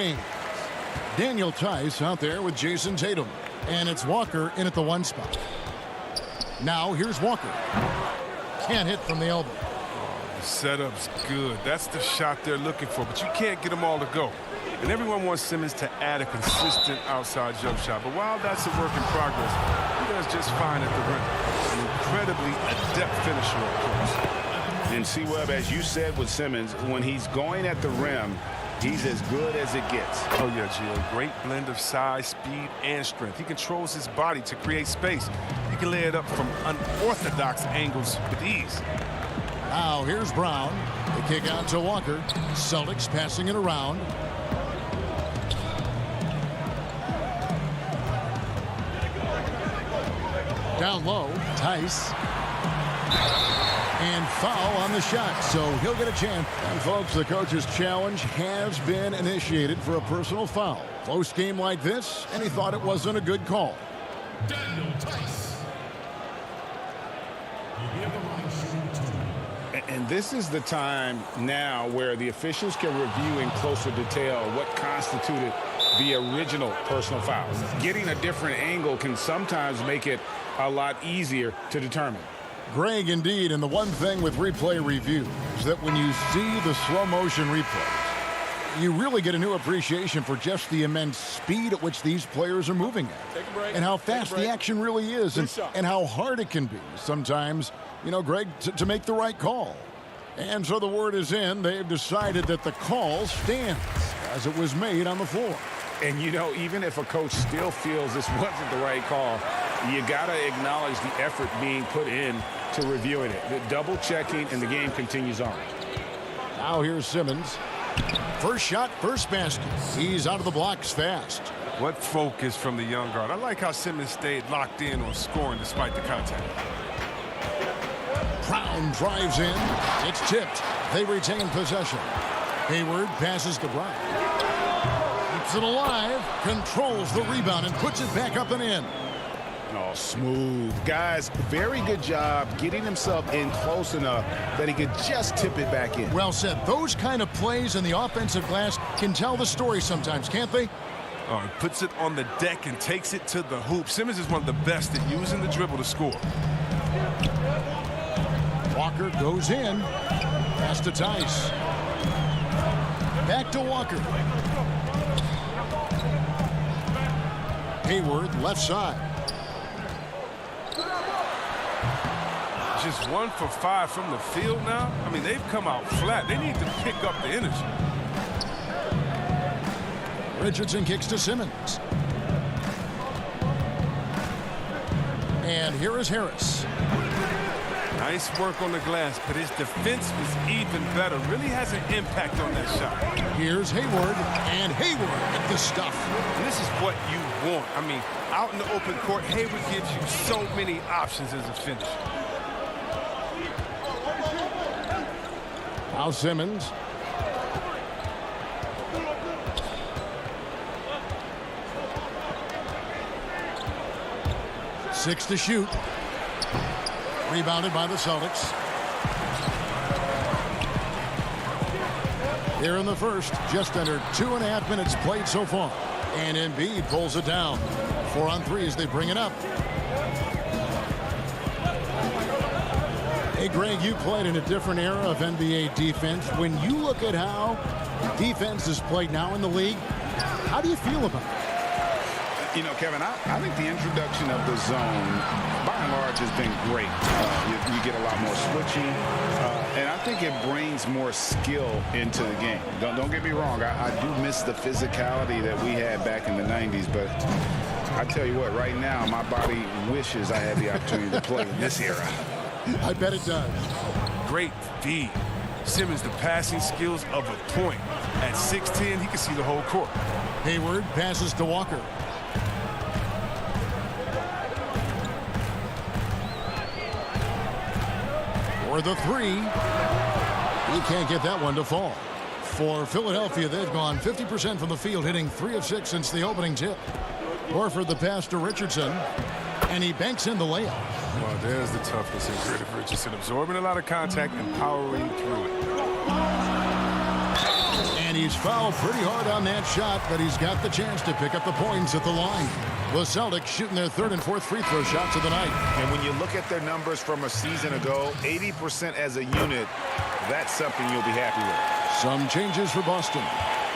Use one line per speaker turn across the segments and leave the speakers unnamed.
wing. Daniel Tice out there with Jason Tatum. And it's Walker in at the 1 spot. Now here's Walker. Can't hit from the elbow.
The setup's good. That's the shot they're looking for, but you can't get them all to go. And everyone wants Simmons to add a consistent outside jump shot. But while that's a work in progress, he does just fine at the rim. An incredibly adept finisher, of course.
And C-Webb, as you said with Simmons, when he's going at the rim, he's as good as it gets.
Oh, yeah, Gio. Great blend of size, speed, and strength. He controls his body to create space. He can lay it up from unorthodox angles with ease.
Now here's Brown. The kick out to Walker. Celtics passing it around. Down low, Tice. And foul on the shot, so he'll get a chance. And folks, the coach's challenge has been initiated for a personal foul. Close game like this, and he thought it wasn't a good call.
Daniel Tice.
And this is the time now where the officials can review in closer detail what constituted the original personal foul. Getting a different angle can sometimes make it a lot easier to determine.
Greg, indeed, and the one thing with replay review is that when you see the slow motion replays, you really get a new appreciation for just the immense speed at which these players are moving at. And how fast the action really is, and how hard it can be sometimes, you know, Greg, to make the right call. And so the word is in. They've decided that the call stands as it was made on the floor.
And, you know, even if a coach still feels this wasn't the right call, you got to acknowledge the effort being put in to reviewing it. The double checking, and the game continues on.
Now here's Simmons. First shot, first basket. He's out of the blocks fast.
What focus from the young guard. I like how Simmons stayed locked in on scoring despite the contact.
Brown drives in. It's tipped. They retain possession. Hayward passes to Brown. Keeps it alive. Controls the rebound and puts it back up and in.
Oh, smooth. Guys, very good job getting himself in close enough that he could just tip it back in.
Well said. Those kind of plays in the offensive glass can tell the story sometimes, can't they?
Oh, he puts it on the deck and takes it to the hoop. Simmons is one of the best at using the dribble to score.
Walker goes in. Pass to Tice. Back to Walker. Hayward, left side.
Just 1 for 5 from the field now. I mean, they've come out flat. They need to pick up the energy.
Richardson kicks to Simmons. And here is Harris.
Nice work on the glass, but his defense was even better. Really has an impact on that shot.
Here's Hayward, and Hayward with the stuff.
And this is what you want. I mean, out in the open court, Hayward gives you so many options as a finisher.
Now Simmons. Six to shoot. Rebounded by the Celtics. Here in the first, just under 2.5 minutes played so far. And Embiid pulls it down. 4 on 3 as they bring it up. Hey, Greg, you played in a different era of NBA defense. When you look at how defense is played now in the league, how do you feel about it?
You know, Kevin, I think the introduction of the zone, by and large, has been great. You get a lot more switching, and I think it brings more skill into the game. Don't get me wrong. I do miss the physicality that we had back in the 90s, but I tell you what, right now, my body wishes I had the opportunity to play in this era.
I bet it does.
Great feed. Simmons, the passing skills of a point. At 6'10", he can see the whole court.
Hayward passes to Walker. For the three. He can't get that one to fall. For Philadelphia, they've gone 50% from the field, hitting 3 of 6 since the opening tip. Horford the pass to Richardson, and he banks in the layup.
Well, there's the toughness in Griff Richardson, absorbing a lot of contact and powering through it.
And he's fouled pretty hard on that shot, but he's got the chance to pick up the points at the line. The Celtics shooting their third and fourth free throw shots of the night.
And when you look at their numbers from a season ago, 80% as a unit, that's something you'll be happy with.
Some changes for Boston.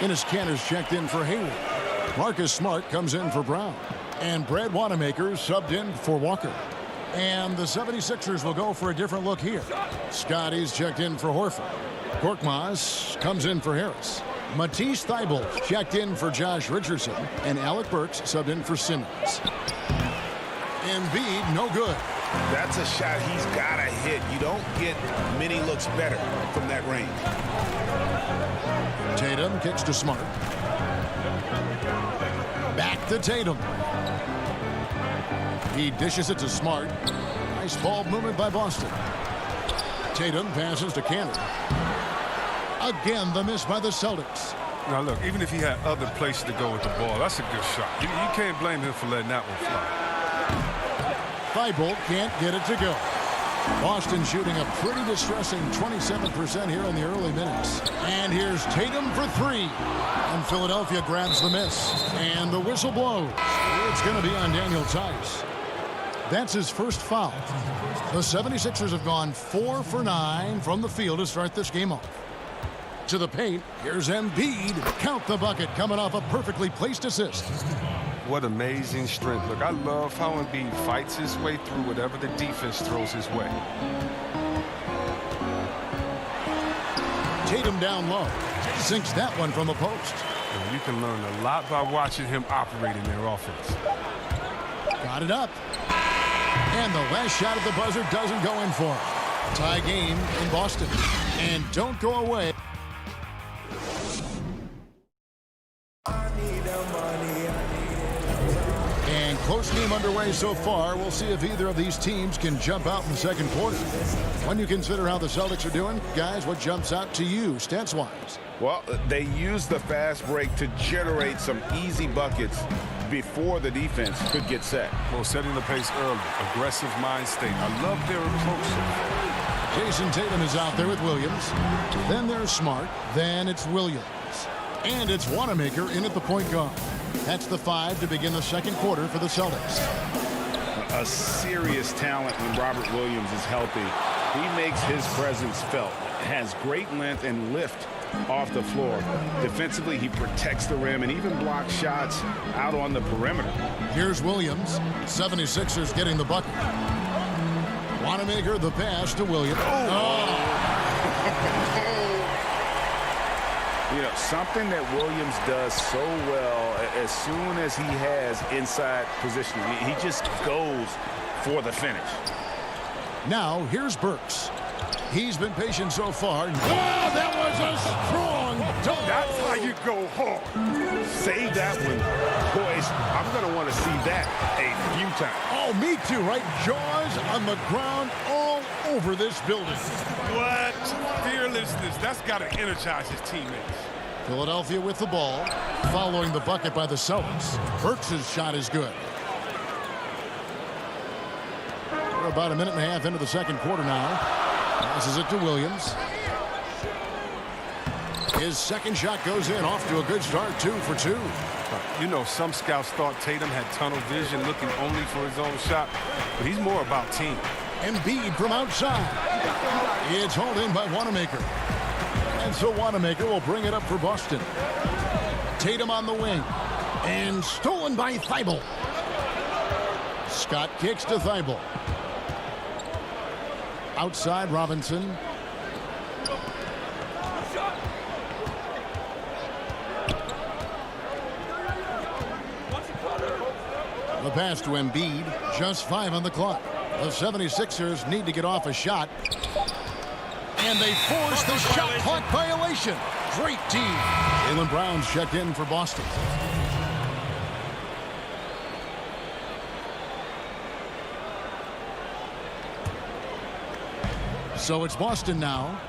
Ennis Cantor's checked in for Hayward. Marcus Smart comes in for Brown. And Brad Wanamaker subbed in for Walker. And the 76ers will go for a different look here. Scotty's checked in for Horford. Korkmaz comes in for Harris. Matisse Thybulle checked in for Josh Richardson. And Alec Burks subbed in for Simmons. Embiid, no good.
That's a shot he's got to hit. You don't get many looks better from that range.
Tatum kicks to Smart. Back to Tatum. He dishes it to Smart. Nice ball movement by Boston. Tatum passes to Cantor. Again, the miss by the Celtics.
Now, look, even if he had other places to go with the ball, that's a good shot. You can't blame him for letting that one fly.
Thybulle can't get it to go. Boston shooting a pretty distressing 27% here in the early minutes. And here's Tatum for three. And Philadelphia grabs the miss. And the whistle blows. It's going to be on Daniel Tice. That's his first foul. The 76ers have gone 4 for 9 from the field to start this game off. To the paint, here's Embiid. Count the bucket coming off a perfectly placed assist.
What amazing strength. Look, I love how Embiid fights his way through whatever the defense throws his way.
Tatum down low. Sinks that one from the post.
And you can learn a lot by watching him operate in their offense.
Got it up. And the last shot at the buzzer doesn't go in for him. Tie game in Boston. And don't go away. And close game underway so far. We'll see if either of these teams can jump out in the second quarter. When you consider how the Celtics are doing, guys, what jumps out to you stats-wise?
Well, they used the fast break to generate some easy buckets before the defense could get set.
Well, setting the pace early, aggressive mind state. I love their approach.
Jason Tatum is out there with Williams. Then there's Smart. Then it's Williams. And it's Wanamaker in at the point guard. That's the 5 to begin the second quarter for the Celtics.
A serious talent when Robert Williams is healthy. He makes his presence felt. Has great length and lift off the floor. Defensively, he protects the rim and even blocks shots out on the perimeter.
Here's Williams. 76ers getting the bucket. Wanamaker the pass to Williams.
You know, something that Williams does so well as soon as he has inside position, he just goes for the finish.
Now, here's Burks. He's been patient so far. Oh, that was a strong dunk.
That's how you go hard. Save that one. Boys, I'm going to want to see that a few times.
Oh, me too, right? Jaws on the ground all over this building.
What fearlessness. That's got to energize his teammates.
Philadelphia with the ball, following the bucket by the Celtics. Burks' shot is good. We're about a minute and a half into the second quarter now. Passes it to Williams. His second shot goes in, off to a good start, 2 for 2.
You know, some scouts thought Tatum had tunnel vision, looking only for his own shot, but he's more about team.
Embiid from outside. It's hauled in by Wanamaker. And so Wanamaker will bring it up for Boston. Tatum on the wing. And stolen by Thybulle. Scott kicks to Thybulle. Outside Robinson. The pass to Embiid. Just 5 on the clock. The 76ers need to get off a shot. And they force the shot clock violation. Great team. Jaylen Brown's checked in for Boston. So it's Boston now.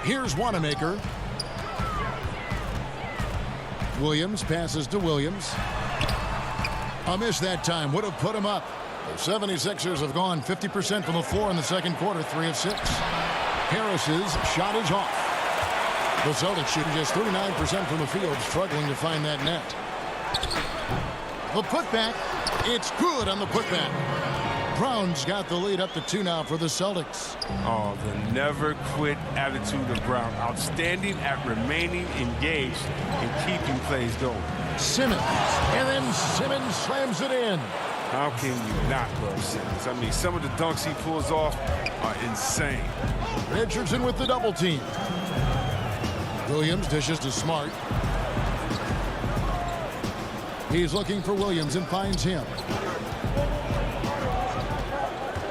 Here's Wanamaker. Williams passes to Williams. A miss that time. Would have put him up. The 76ers have gone 50% from the floor in the second quarter, 3 of 6. Harris's shot is off. The Celtics shooting just 39% from the field, struggling to find that net. The putback. It's good on the putback. Brown's got the lead up to 2 now for the Celtics.
Oh, the never quit attitude of Brown. Outstanding at remaining engaged and keeping plays going.
Simmons. And then Simmons slams it in.
How can you not love Simmons? I mean, some of the dunks he pulls off are insane.
Richardson with the double team. Williams dishes to Smart. He's looking for Williams and finds him.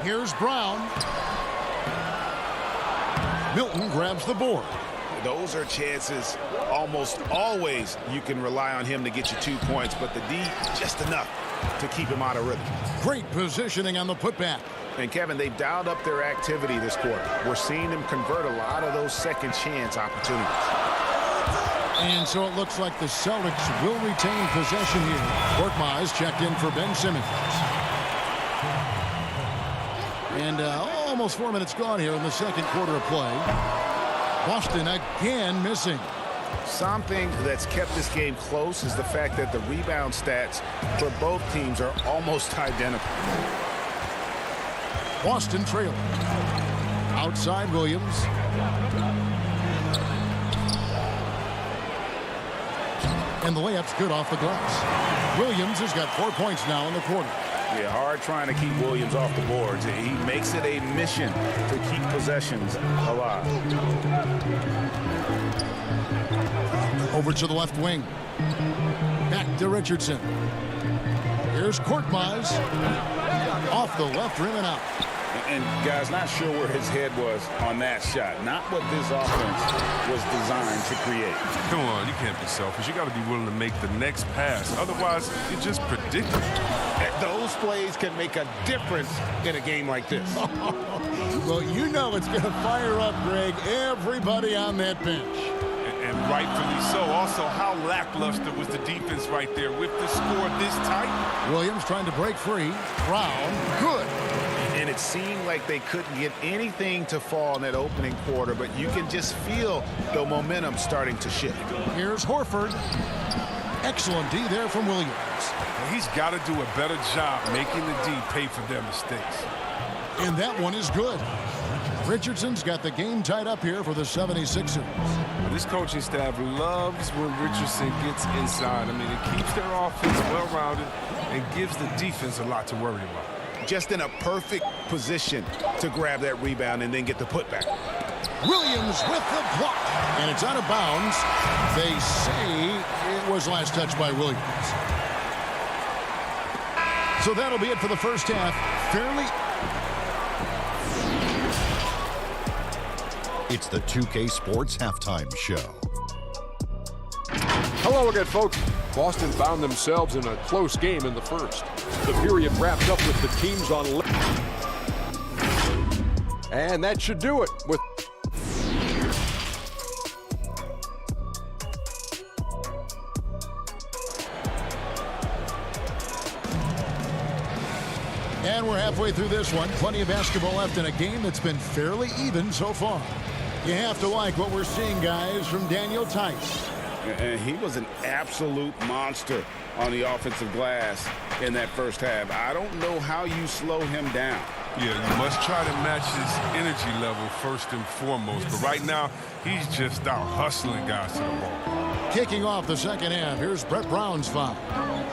Here's Brown. Milton grabs the board.
Those are chances almost always you can rely on him to get you 2 points, but the D just enough to keep him out of rhythm.
Great positioning on the putback.
And Kevin, they've dialed up their activity this quarter. We're seeing them convert a lot of those second chance opportunities.
And so it looks like the Celtics will retain possession here. Korkmaz checked in for Ben Simmons. And almost 4 minutes gone here in the second quarter of play. Boston again missing.
Something that's kept this game close is the fact that the rebound stats for both teams are almost identical.
Boston trailing. Outside Williams. And the layup's good off the glass. Williams has got 4 points now in the quarter.
Yeah, hard trying to keep Williams off the boards. He makes it a mission to keep possessions alive.
Over to the left wing. Back to Richardson. Here's Korkmaz. Off the left rim and out.
And guys, not sure where his head was on that shot. Not what this offense was designed to create.
Come on, you can't be selfish. You got to be willing to make the next pass. Otherwise, you're just predictable.
Those plays can make a difference in a game like this.
Well, you know it's going to fire up, Greg, everybody on that bench.
And rightfully so. Also, how lackluster was the defense right there with the score this tight?
Williams trying to break free. Brown, good.
And it seemed like they couldn't get anything to fall in that opening quarter, but you can just feel the momentum starting to shift.
Here's Horford. Excellent D there from Williams.
He's got to do a better job making the D pay for their mistakes.
And that one is good. Richardson's got the game tied up here for the 76ers.
This coaching staff loves when Richardson gets inside. I mean, it keeps their offense well-rounded and gives the defense a lot to worry about.
Just in a perfect position to grab that rebound and then get the putback.
Williams with the block. And it's out of bounds. They say it was last touched by Williams. So that'll be it for the first half. Fairly.
It's the 2K Sports Halftime Show.
Hello again, folks. Boston found themselves in a close game in the first. The period wrapped up with the teams on left. And that should do it with
And we're halfway through this one. Plenty of basketball left in a game that's been fairly even so far. You have to like what we're seeing, guys, from Daniel Theis.
And he was an absolute monster on the offensive glass in that first half. I don't know how you slow him down.
Yeah, you must try to match his energy level first and foremost. But right now, he's just out hustling guys to the ball.
Kicking off the second half, here's Brett Brown's foul.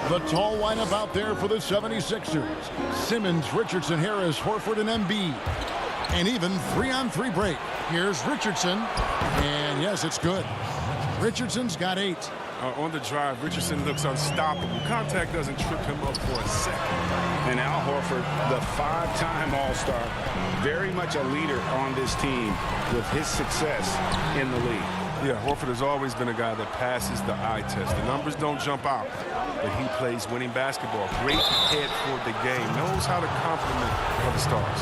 The tall lineup out there for the 76ers. Simmons, Richardson, Harris, Horford, and Embiid. And even 3-on-3 break. Here's Richardson. And yes, it's good. Richardson's got 8.
On the drive, Richardson looks unstoppable. Contact doesn't trip him up for a second.
And Al Horford, the 5-time All-Star, very much a leader on this team with his success in the league.
Yeah, Horford has always been a guy that passes the eye test. The numbers don't jump out, but he plays winning basketball. Great head for the game. Knows how to complement other stars.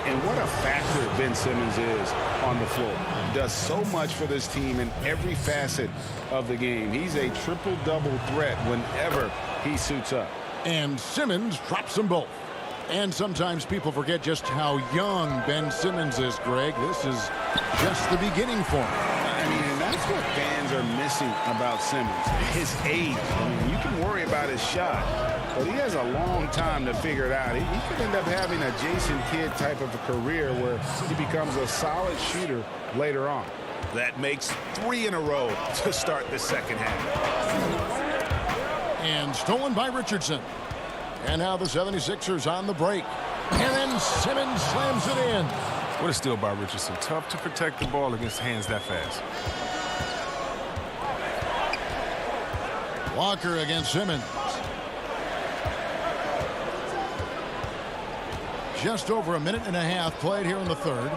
And what a factor Ben Simmons is on the floor. Does so much for this team in every facet of the game. He's a triple-double threat whenever he suits up.
And Simmons drops them both. And sometimes people forget just how young Ben Simmons is, Greg. This is just the beginning for him.
I mean, and that's what fans are missing about Simmons, his age. I mean, you can worry about his shot, but he has a long time to figure it out. He could end up having a Jason Kidd type of a career where he becomes a solid shooter later on. That makes 3 in a row to start the second half.
And stolen by Richardson. And now the 76ers on the break. And then Simmons slams it in.
What a steal by Richardson. Tough to protect the ball against hands that fast.
Walker against Simmons. Just over a minute and a half played here in the third.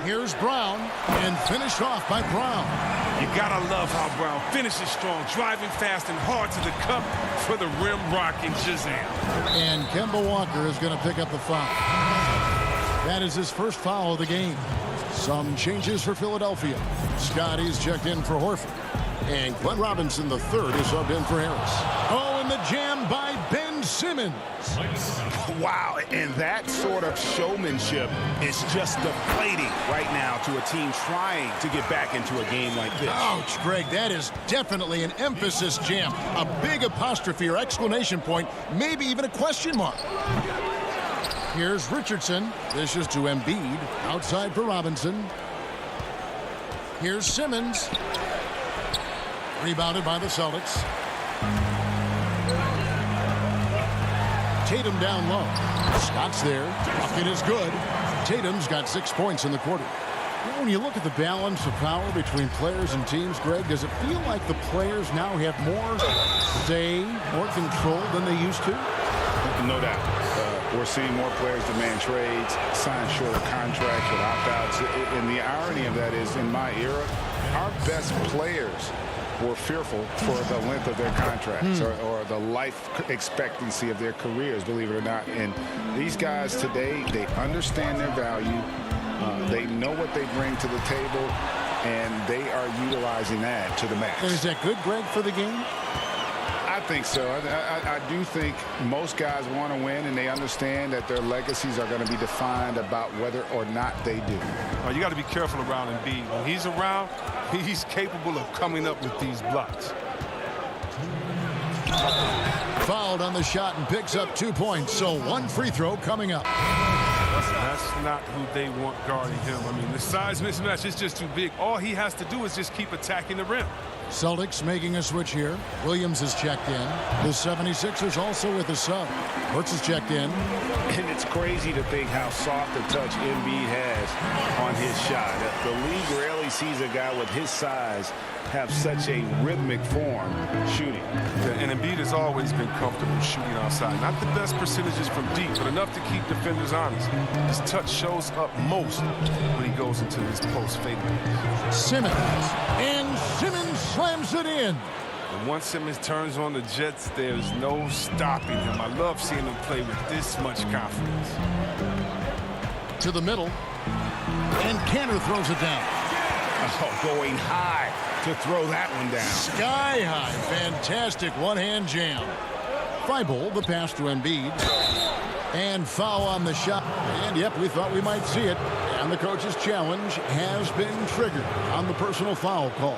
Here's Brown, and finished off by Brown.
You gotta love how Brown finishes strong, driving fast and hard to the cup for the rim rocking Shazam.
And Kemba Walker is going to pick up the foul. That is his first foul of the game. Some changes for Philadelphia. Scotty's checked in for Horford. And Glenn Robinson, the third, is subbed in for Harris. Oh, and the jam by Ben Simmons.
Wow, and that sort of showmanship is just deflating right now to a team trying to get back into a game like this.
Ouch, Greg, that is definitely an emphasis jam. A big apostrophe or exclamation point, maybe even a question mark. Here's Richardson. This is to Embiid. Outside for Robinson. Here's Simmons. Rebounded by the Celtics. Tatum down low. Scott's there. Bucket is good. Tatum's got 6 points in the quarter. When you look at the balance of power between players and teams, Greg, does it feel like the players now have more say, more control than they used to?
No doubt. We're seeing more players demand trades, sign shorter contracts with opt-outs. And the irony of that is, in my era, our best players were fearful for the length of their contracts or the life expectancy of their careers, believe it or not. And these guys today, they understand their value. They know what they bring to the table, and they are utilizing that to the max.
And is that good, Greg, for the game?
I think so. I do think most guys want to win, and they understand that their legacies are going to be defined about whether or not they do.
You got to be careful around Embiid. When he's around, he's capable of coming up with these blocks.
Fouled on the shot and picks up 2 points. So 1 free throw coming up.
That's not who they want guarding him. I mean, the size mismatch is just too big. All he has to do is just keep attacking the rim.
Celtics making a switch here. Williams is checked in. The 76ers also with a sub. Hurts is checked in.
And it's crazy to think how soft a touch Embiid has on his shot. The league rarely sees a guy with his size have such a rhythmic form shooting.
And Embiid has always been comfortable shooting outside. Not the best percentages from deep, but enough to keep defenders honest. His touch shows up most when he goes into his post fadeaway.
Simmons. And Simmons slams it in.
And once Simmons turns on the Jets, there's no stopping him. I love seeing him play with this much confidence.
To the middle. And Cantor throws it down.
Oh, going high to throw that one down.
Sky high. Fantastic one-hand jam. Thibault, the pass to Embiid. And foul on the shot. And, yep, we thought we might see it. And the coach's challenge has been triggered on the personal foul call.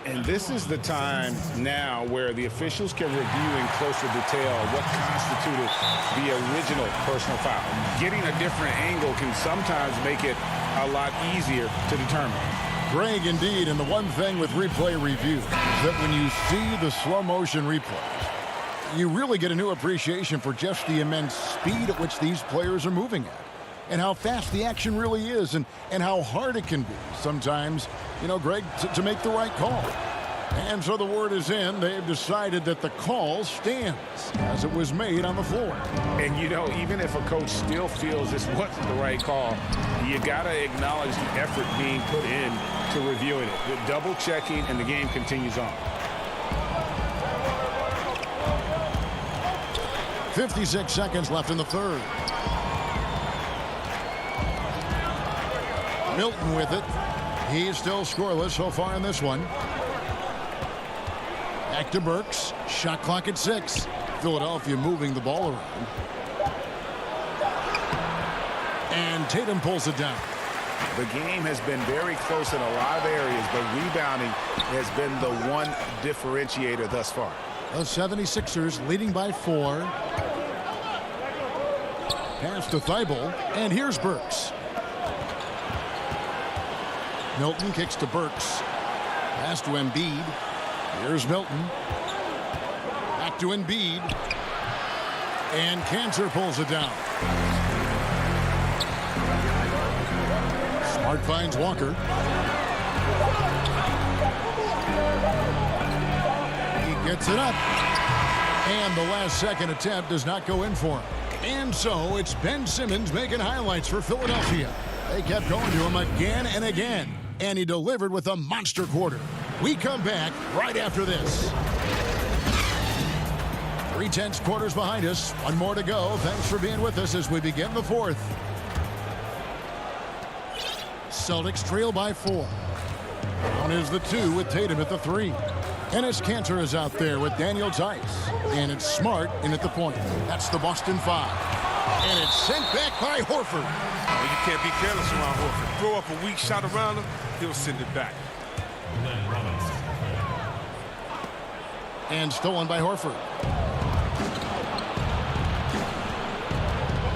And this is the time now where the officials can review in closer detail what constituted the original personal foul. Getting a different angle can sometimes make it a lot easier to determine.
Greg, indeed, and the one thing with replay review is that when you see the slow motion replays, you really get a new appreciation for just the immense speed at which these players are moving at. And how fast the action really is, and how hard it can be sometimes, you know, Greg, to make the right call. And so the word is in. They've decided that the call stands as it was made on the floor.
And, you know, even if a coach still feels this wasn't the right call, you got to acknowledge the effort being put in to reviewing it. The double checking, and the game continues on.
56 seconds left in the third. Milton with it. He's still scoreless so far in this one. Back to Burks. Shot clock at 6. Philadelphia moving the ball around. And Tatum pulls it down.
The game has been very close in a lot of areas, but rebounding has been the one differentiator thus far.
The 76ers leading by 4. Pass to Thibault, and here's Burks. Milton kicks to Burks. Pass to Embiid. Here's Milton. Back to Embiid. And Cantor pulls it down. Smart finds Walker. He gets it up. And the last second attempt does not go in for him. And so it's Ben Simmons making highlights for Philadelphia. They kept going to him again and again. And he delivered with a monster quarter. We come back right after this. 3/10 quarters behind us. One more to go. Thanks for being with us as we begin the fourth. Celtics trail by 4. On is the 2 with Tatum at the 3. Enes Kanter is out there with Daniel Tice. And it's Smart in at the point. That's the Boston 5. And it's sent back by Horford.
Oh, you can't be careless around Horford. Throw up a weak shot around him, he'll send it back.
And stolen by Horford.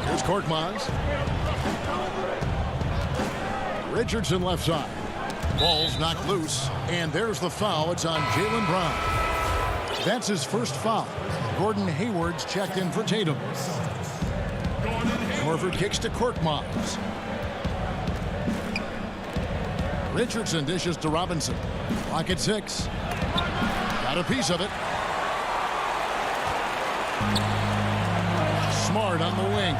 Here's Korkmaz. Richardson left side. Ball's knocked loose. And there's the foul. It's on Jaylen Brown. That's his first foul. Gordon Hayward's checked in for Tatum. Horford kicks to Korkmaz. Richardson dishes to Robinson. Clock at 6. Got a piece of it. Smart on the wing.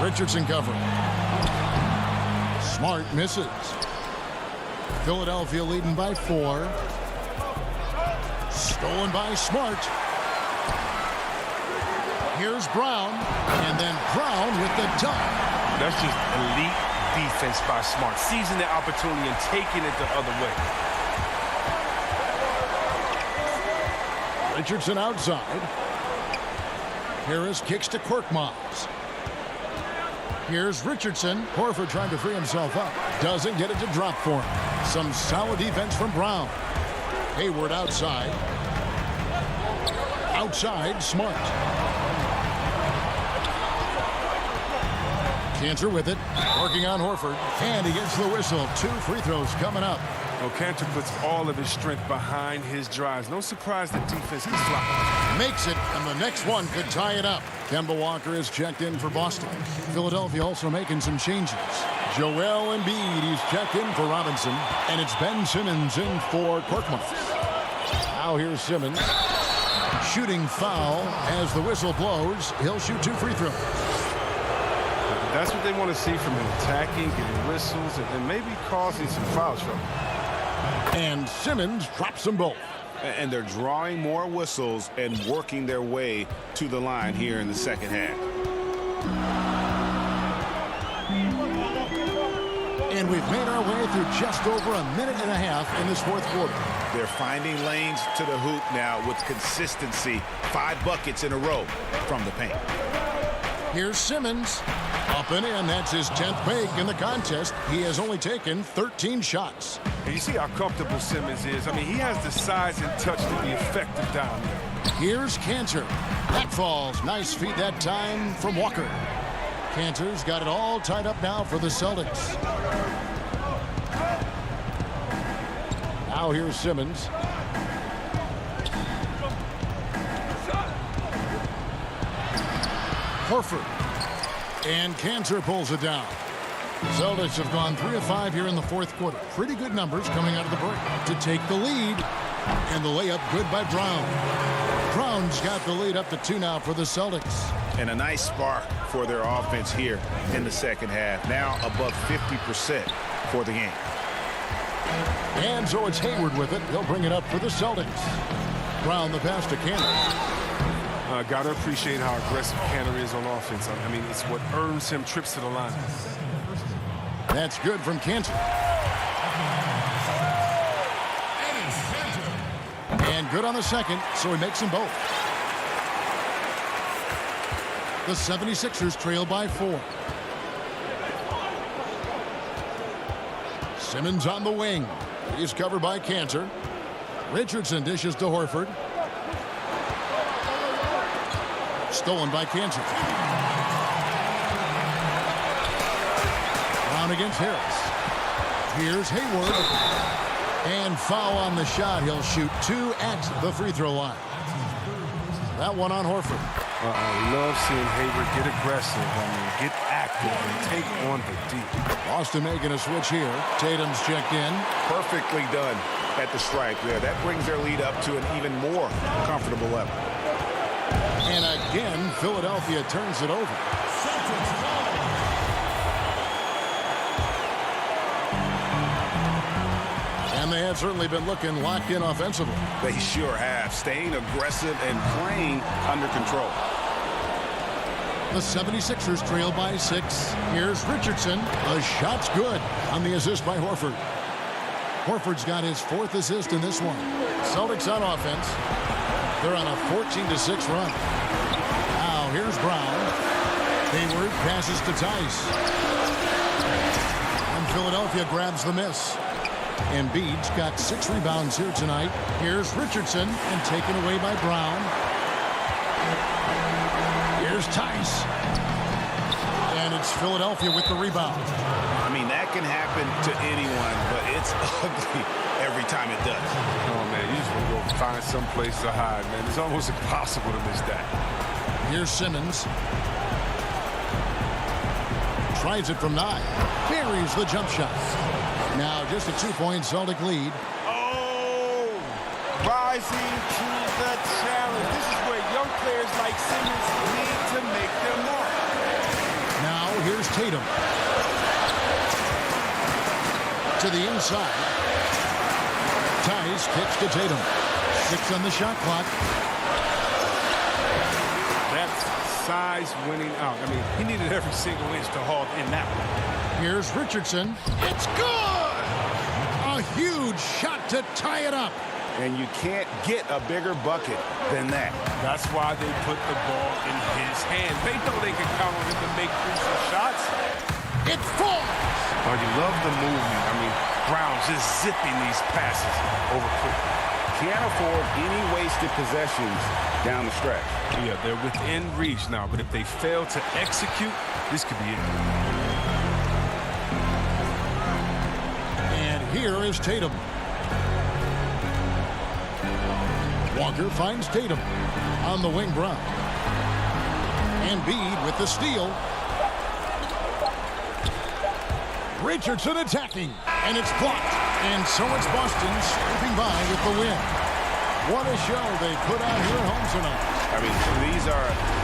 Richardson covering. Smart misses. Philadelphia leading by 4. Stolen by Smart. Here's Brown. And then Brown with the dunk.
That's just elite defense by Smart. Seizing the opportunity and taking it the other way.
Richardson outside. Harris kicks to Korkmaz. Here's Richardson. Horford trying to free himself up. Doesn't get it to drop for him. Some solid defense from Brown. Hayward outside. Outside, Smart. Cantor with it. Working on Horford. And he gets the whistle. 2 free throws coming up.
Well, Cantor puts all of his strength behind his drives. No surprise the defense can slide.
Makes it, and the next one could tie it up. Kemba Walker is checked in for Boston. Philadelphia also making some changes. Joel Embiid, he's checked in for Robinson. And it's Ben Simmons in for Korkmaz. Now here's Simmons. Shooting foul as the whistle blows. He'll shoot 2 free throws.
That's what they want to see from him. Attacking, getting whistles, and maybe causing some foul trouble.
And Simmons drops them both.
And they're drawing more whistles and working their way to the line here in the second half.
And we've made our way through just over a minute and a half in this fourth quarter.
They're finding lanes to the hoop now with consistency. 5 buckets in a row from the paint.
Here's Simmons. Up and in. That's his 10th make in the contest. He has only taken 13 shots.
And you see how comfortable Simmons is. I mean, he has the size and touch to be effective down there.
Here's Cantor. That falls. Nice feed that time from Walker. Cantor's got it all tied up now for the Celtics. Now here's Simmons. Horford. And Cantor pulls it down. Celtics have gone 3 of 5 here in the fourth quarter. Pretty good numbers coming out of the break to take the lead. And the layup good by Brown. Brown's got the lead up to 2 now for the Celtics.
And a nice spark for their offense here in the second half. Now above 50% for the game.
And so it's Hayward with it. He'll bring it up for the Celtics. Brown the pass to Cantor.
Got to appreciate how aggressive Cantor is on offense. I mean, it's what earns him trips to the line.
That's good from Cantor. And And good on the second, so he makes them both. The 76ers trail by 4. Simmons on the wing. He's covered by Cantor. Richardson dishes to Horford. Stolen by Cantor. Brown against Harris. Here's Hayward. And foul on the shot. He'll shoot 2 at the free throw line. That one on Horford.
I love seeing Hayward get aggressive. Get active and take on the deep.
Boston making a switch here. Tatum's checked in.
Perfectly done at the stripe there. That brings their lead up to an even more comfortable level.
And again, Philadelphia turns it over. And they have certainly been looking locked in offensively.
They sure have. Staying aggressive and playing under control.
The 76ers trail by 6. Here's Richardson. The shot's good on the assist by Horford. Horford's got his 4th assist in this one. Celtics on offense. They're on a 14-6 run. Now here's Brown. Hayward passes to Tice. And Philadelphia grabs the miss. Embiid's got 6 rebounds here tonight. Here's Richardson and taken away by Brown. Here's Tice. And it's Philadelphia with the rebound.
I mean, that can happen to anyone, but it's ugly every time it does.
Oh, man, you just want to go find some place to hide, man. It's almost impossible to miss that.
Here's Simmons. Tries it from 9. Buries the jump shot. Now just a 2-point Celtic lead.
Oh, rising to the challenge. This is where young players like Simmons need to make their mark.
Now here's Tatum. To the inside. Tice kicks to Tatum. 6 on the shot clock.
That's size winning out. I mean, he needed every single inch to haul in that one.
Here's Richardson. It's good! A huge shot to tie it up.
And you can't get a bigger bucket than that.
That's why they put the ball in his hands. They know they can count on him to make crucial shots.
It falls!
Oh, you love the movement. I mean, Brown's just zipping these passes over quick.
Can't afford any wasted possessions down the stretch.
Yeah, they're within reach now, but if they fail to execute, this could be it.
And here is Tatum. Walker finds Tatum on the wing. Brown. Embiid with the steal. Richardson attacking, and it's blocked. And so it's Boston scraping by with the win. What a show they put on here at home tonight.
I mean, these are...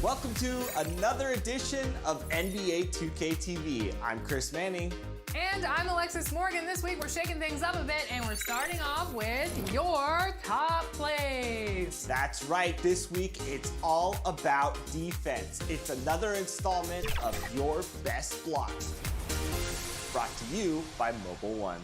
Welcome to another edition of NBA 2K TV. I'm Chris Manning.
And I'm Alexis Morgan. This week we're shaking things up a bit and we're starting off with your top plays.
That's right. This week it's all about defense. It's another installment of Your Best Blocks. Brought to you by Mobile One.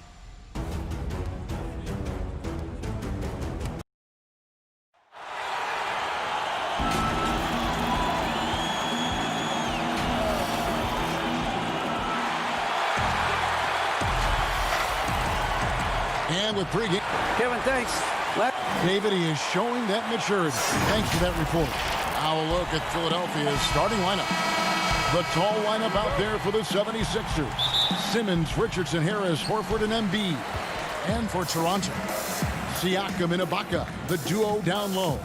And with pregame,
Kevin, thanks.
David, he is showing that maturity. Thanks for that report. Now a look at Philadelphia's starting lineup. The tall lineup out there for the 76ers. Simmons, Richardson, Harris, Horford, and Embiid. And for Toronto, Siakam and Ibaka, the duo down low.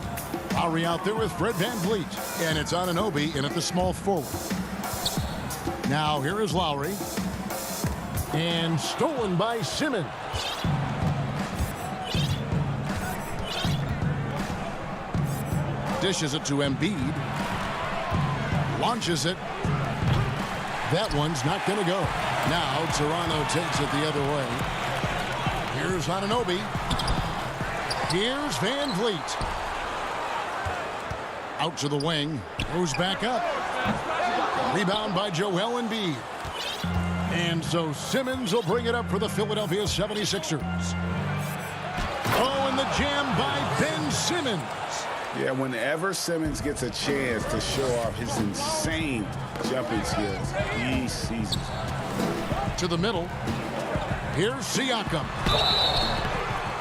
Lowry out there with Fred VanVleet. And it's Anunoby in at the small forward. Now here is Lowry. And stolen by Simmons. Dishes it to Embiid. Launches it. That one's not going to go. Now Toronto takes it the other way. Here's Anunoby. Here's VanVleet. Out to the wing. Goes back up. Rebound by Joel Embiid. And so Simmons will bring it up for the Philadelphia 76ers. Oh, and the jam by Ben Simmons.
Yeah, whenever Simmons gets a chance to show off his insane jumping skills, he seizes.
To the middle. Here's Siakam.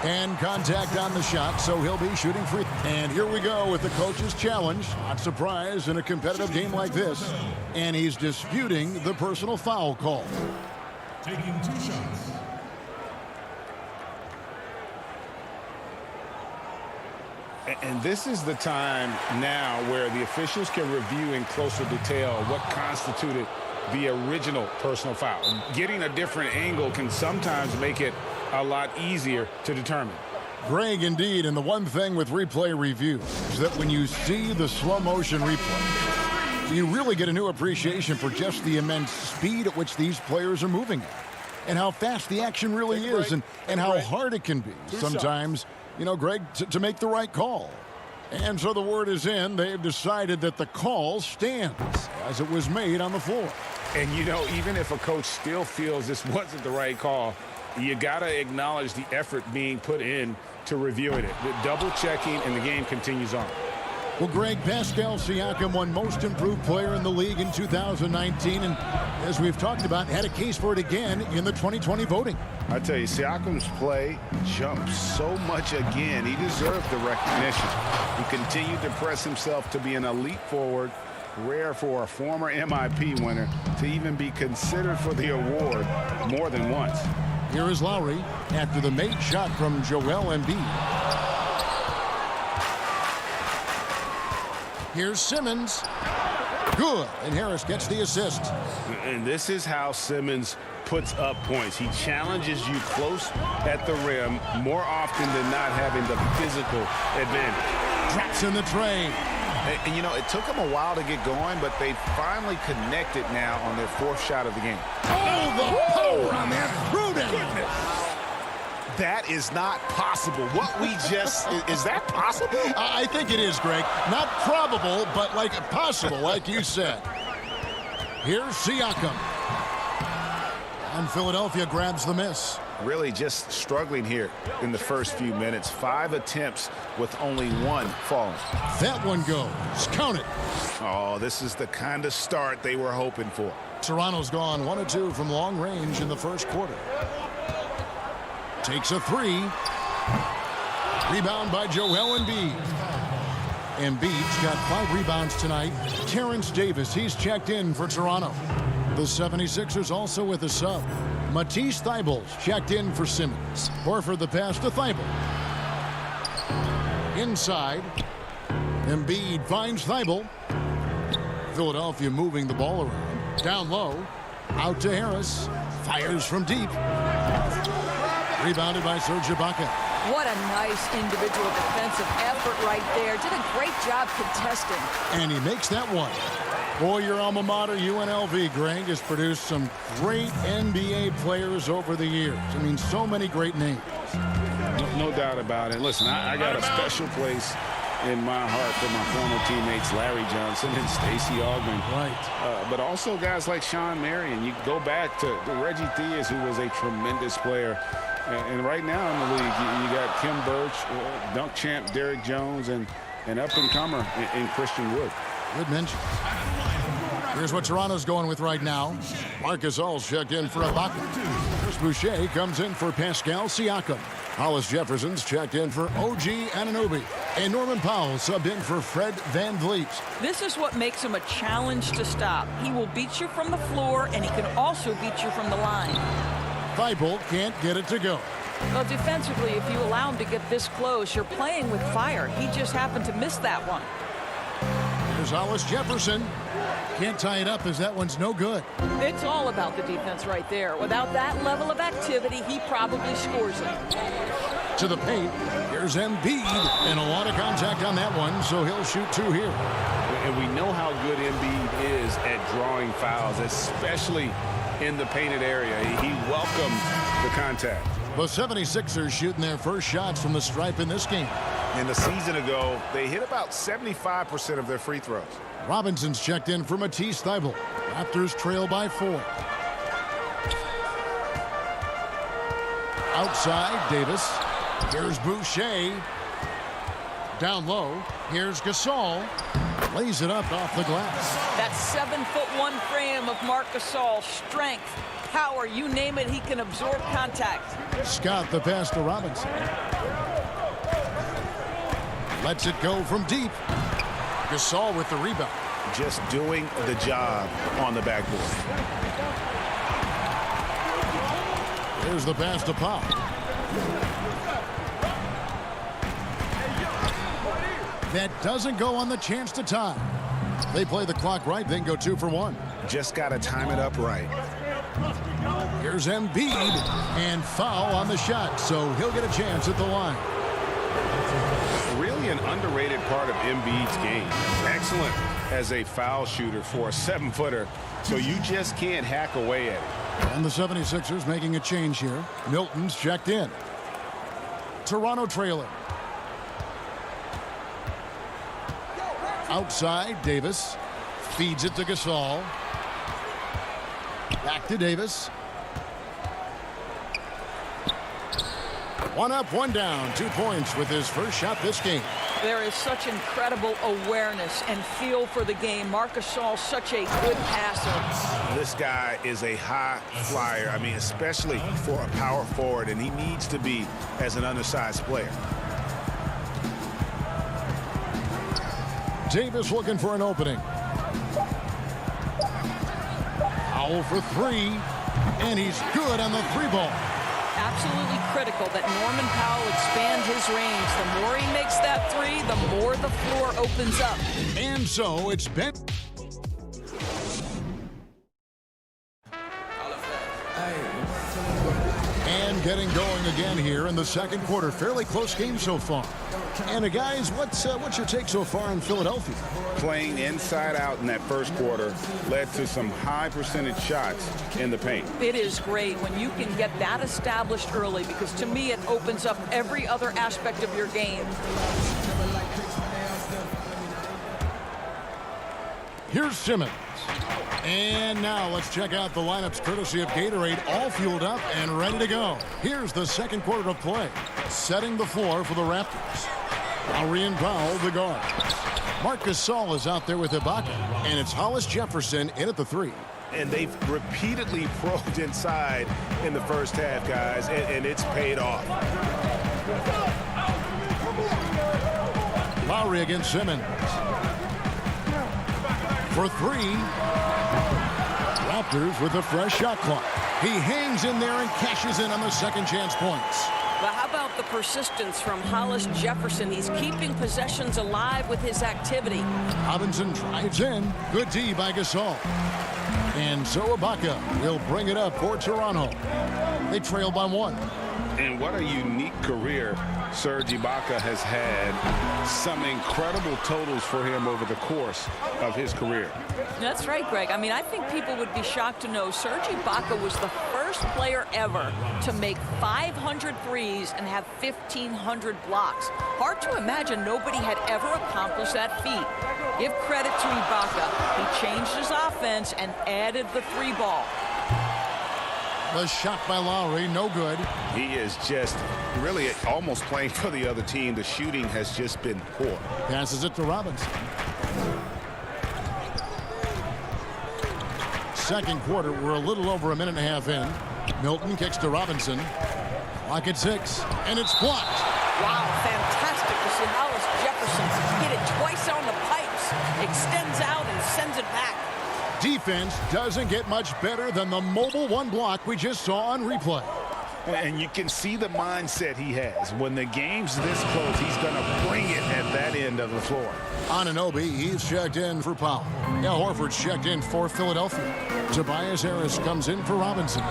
And contact on the shot, so he'll be shooting free. And here we go with the coach's challenge. Not surprised in a competitive game like this. And he's disputing the personal foul call.
Taking 2 shots.
And this is the time now where the officials can review in closer detail what constituted the original personal foul. Getting a different angle can sometimes make it a lot easier to determine.
Greg, indeed, and the one thing with replay review is that when you see the slow motion replay, you really get a new appreciation for just the immense speed at which these players are moving at, and how fast the action really is, and how hard it can be sometimes, you know, Greg, to make the right call. And so the word is in. They've decided that the call stands as it was made on the floor.
And, you know, even if a coach still feels this wasn't the right call, you got to acknowledge the effort being put in to reviewing it. The double checking, and the game continues on.
Well, Greg, Pascal Siakam won Most Improved Player in the league in 2019, and as we've talked about, had a case for it again in the 2020 voting.
I tell you, Siakam's play jumped so much again. He deserved the recognition. He continued to press himself to be an elite forward, rare for a former MIP winner to even be considered for the award more than once.
Here is Lowry after the made shot from Joel Embiid. Here's Simmons. Good. And Harris gets the assist.
And this is how Simmons puts up points. He challenges you close at the rim more often than not, having the physical advantage.
Drops in the tray.
And you know, it took them a while to get going, but they finally connected now on their 4th shot of the game.
Oh, the power on that throwdown.
That is not possible. What we just, is that possible?
I think it is, Greg. Not probable, but like possible, like you said. Here's Siakam. And Philadelphia grabs the miss.
Really just struggling here in the first few minutes. 5 attempts with only 1 falling.
That one goes. Count it.
Oh, this is the kind of start they were hoping for.
Toronto's gone 1 of 2 from long range in the first quarter. Takes a 3. Rebound by Joel Embiid. Embiid's got 5 rebounds tonight. Terrence Davis, he's checked in for Toronto. The 76ers also with a sub. Matisse Thybulle's checked in for Simmons. Horford the pass to Thybulle. Inside. Embiid finds Thybulle. Philadelphia moving the ball around. Down low. Out to Harris. Fires from deep. Rebounded by Serge Ibaka.
What a nice individual defensive effort right there. Did a great job contesting.
And he makes that one. Boy, your alma mater, UNLV, Greg, has produced some great NBA players over the years. I mean, so many great names.
No doubt about it. Listen, I got a special place in my heart for my former teammates Larry Johnson and Stacey Augmon.
Right.
But also guys like Sean Marion. You go back to Reggie Theus, who was a tremendous player. And right now in the league, you got Kim Birch, dunk champ Derrick Jones, and an up-and-comer in Christian Wood.
Good mention. Here's what Toronto's going with right now. Marc Gasol's checked in for Ibaka. Chris Boucher comes in for Pascal Siakam. Hollis Jefferson's checked in for OG Anunoby. And Norman Powell subbed in for Fred VanVleet.
This is what makes him a challenge to stop. He will beat you from the floor, and he can also beat you from the line.
Thibault can't get it to go.
Well, defensively, if you allow him to get this close, you're playing with fire. He just happened to miss that one.
Here's Hollis Jefferson. Can't tie it up as that one's no good.
It's all about the defense right there. Without that level of activity, he probably scores it.
To the paint. Here's Embiid. And a lot of contact on that one, so he'll shoot 2 here.
And we know how good Embiid is at drawing fouls, especially in the painted area. He welcomed the contact.
The 76ers shooting their first shots from the stripe in this game.
And a season ago, they hit about 75% of their free throws.
Robinson's checked in for Matisse Thybulle. Raptors trail by 4. Outside, Davis. Here's Boucher. Down low. Here's Gasol. Lays it up off the glass.
That 7'1" frame of Marc Gasol. Strength, power, you name it, he can absorb contact.
Scott the pass to Robinson. Lets it go from deep. Gasol with the rebound.
Just doing the job on the backboard.
Here's the pass to Powell. That doesn't go on the chance to tie. They play the clock right, then go 2 for 1.
Just got to time it up right.
Here's Embiid, and foul on the shot, so he'll get a chance at the line.
Really an underrated part of Embiid's game. Excellent as a foul shooter for a 7-footer, so you just can't hack away at it.
And the 76ers making a change here. Milton's checked in. Toronto trailing. Outside, Davis feeds it to Gasol. Back to Davis. 1 up, 1 down. 2 points with his first shot this game.
There is such incredible awareness and feel for the game. Marc Gasol, such a good passer.
This guy is a high flyer. I mean, especially for a power forward, and he needs to be as an undersized player.
Davis looking for an opening. Powell for 3, and he's good on the 3-ball.
Absolutely critical that Norman Powell expand his range. The more he makes that 3, the more the floor opens up.
And so it's Ben. And getting going again here in the second quarter. Fairly close game so far. And guys, what's your take so far in Philadelphia?
Playing inside out in that first quarter led to some high percentage shots in the paint.
It is great when you can get that established early, because to me it opens up every other aspect of your game.
Here's Simmons. And now let's check out the lineups courtesy of Gatorade, all fueled up and ready to go. Here's the second quarter of play. Setting the floor for the Raptors. Lowry and Powell, the guards. Marc Gasol is out there with Ibaka, and it's Hollis Jefferson in at the 3.
And they've repeatedly probed inside in the first half, guys, and it's paid off.
Lowry against Simmons. For 3. Raptors with a fresh shot clock. He hangs in there and cashes in on the second chance points.
But how about the persistence from Hollis Jefferson? He's keeping possessions alive with his activity.
Robinson drives in. Good D by Gasol. And so Ibaka will bring it up for Toronto. They trail by 1.
And what a unique career Serge Ibaka has had. Some incredible totals for him over the course of his career.
That's right, Greg. I mean, I think people would be shocked to know Serge Ibaka was the first player ever to make 500 threes and have 1,500 blocks. Hard to imagine nobody had ever accomplished that feat. Give credit to Ibaka. He changed his offense and added the three ball.
The shot by Lowry, no good.
He is just really almost playing for the other team. The shooting has just been poor.
Passes it to Robinson. Second quarter, we're a little over a minute and a half in. Milton kicks to Robinson. Clock at 6, and it's blocked.
Wow, fantastic to see Hollis Jefferson hit it twice on the pipes, extends out and sends it back.
Defense doesn't get much better than the mobile one block we just saw on replay.
And you can see the mindset he has. When the game's this close, he's going to bring it at that end of the floor.
Anunoby, he's checked in for Powell. Now Horford's checked in for Philadelphia. Tobias Harris comes in for Robinson.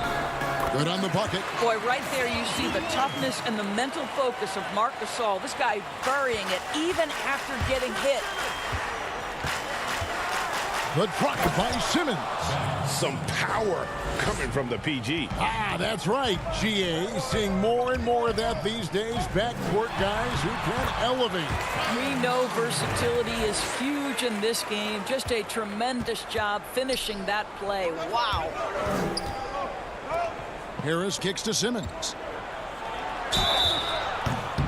Good on the bucket.
Boy, right there you see the toughness and the mental focus of Marc Gasol. This guy burying it even after getting hit.
But blocked by Simmons.
Some power coming from the PG.
Ah, that's right, GA. Seeing more and more of that these days. Backcourt guys who can elevate.
We know versatility is huge in this game. Just a tremendous job finishing that play. Wow.
Harris kicks to Simmons.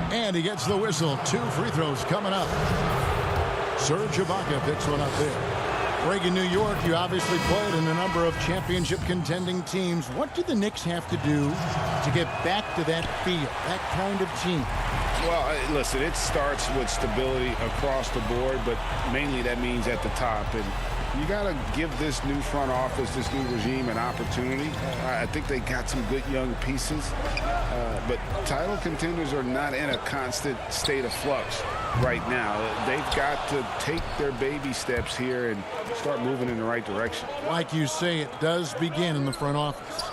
And he gets the whistle. 2 free throws coming up. Serge Ibaka picks one up there. Greg, in New York, you obviously played in a number of championship contending teams. What do the Knicks have to do to get back to that feel, that kind of team?
Well, listen, it starts with stability across the board, but mainly that means at the top. And you got to give this new front office, this new regime, an opportunity. I think they got some good young pieces, but title contenders are not in a constant state of flux right now. They've got to take their baby steps here and start moving in the right direction.
Like you say, it does begin in the front office.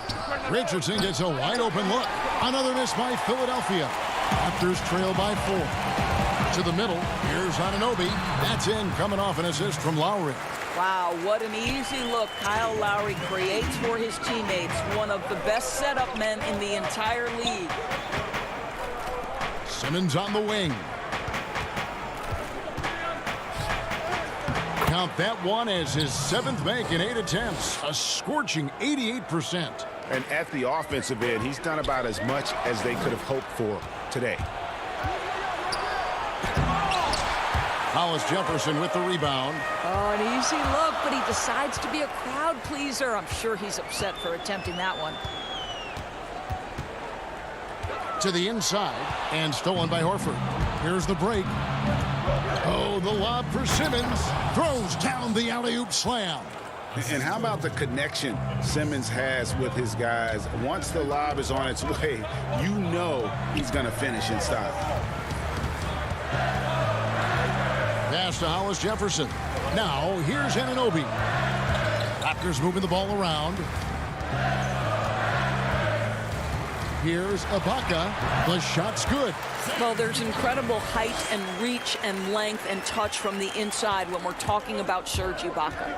Richardson gets a wide open look. Another miss by Philadelphia. Raptors trail by 4. To the middle, here's Anunoby. That's in, coming off an assist from Lowry.
Wow, what an easy look Kyle Lowry creates for his teammates. One of the best setup men in the entire league.
Simmons on the wing. Count that one as his 7th make in 8 attempts. A scorching 88%.
And at the offensive end, he's done about as much as they could have hoped for today.
Hollis Jefferson with the rebound.
Oh, an easy look, but he decides to be a crowd pleaser. I'm sure he's upset for attempting that one.
To the inside, and stolen by Horford. Here's the break. Oh, the lob for Simmons. Throws down the alley-oop slam.
And how about the connection Simmons has with his guys? Once the lob is on its way, you know he's going to finish in style.
Pass to Hollis Jefferson. Now, here's Anunoby. Raptors moving the ball around. Here's Ibaka. The shot's good.
Well, there's incredible height and reach and length and touch from the inside when we're talking about Serge Ibaka.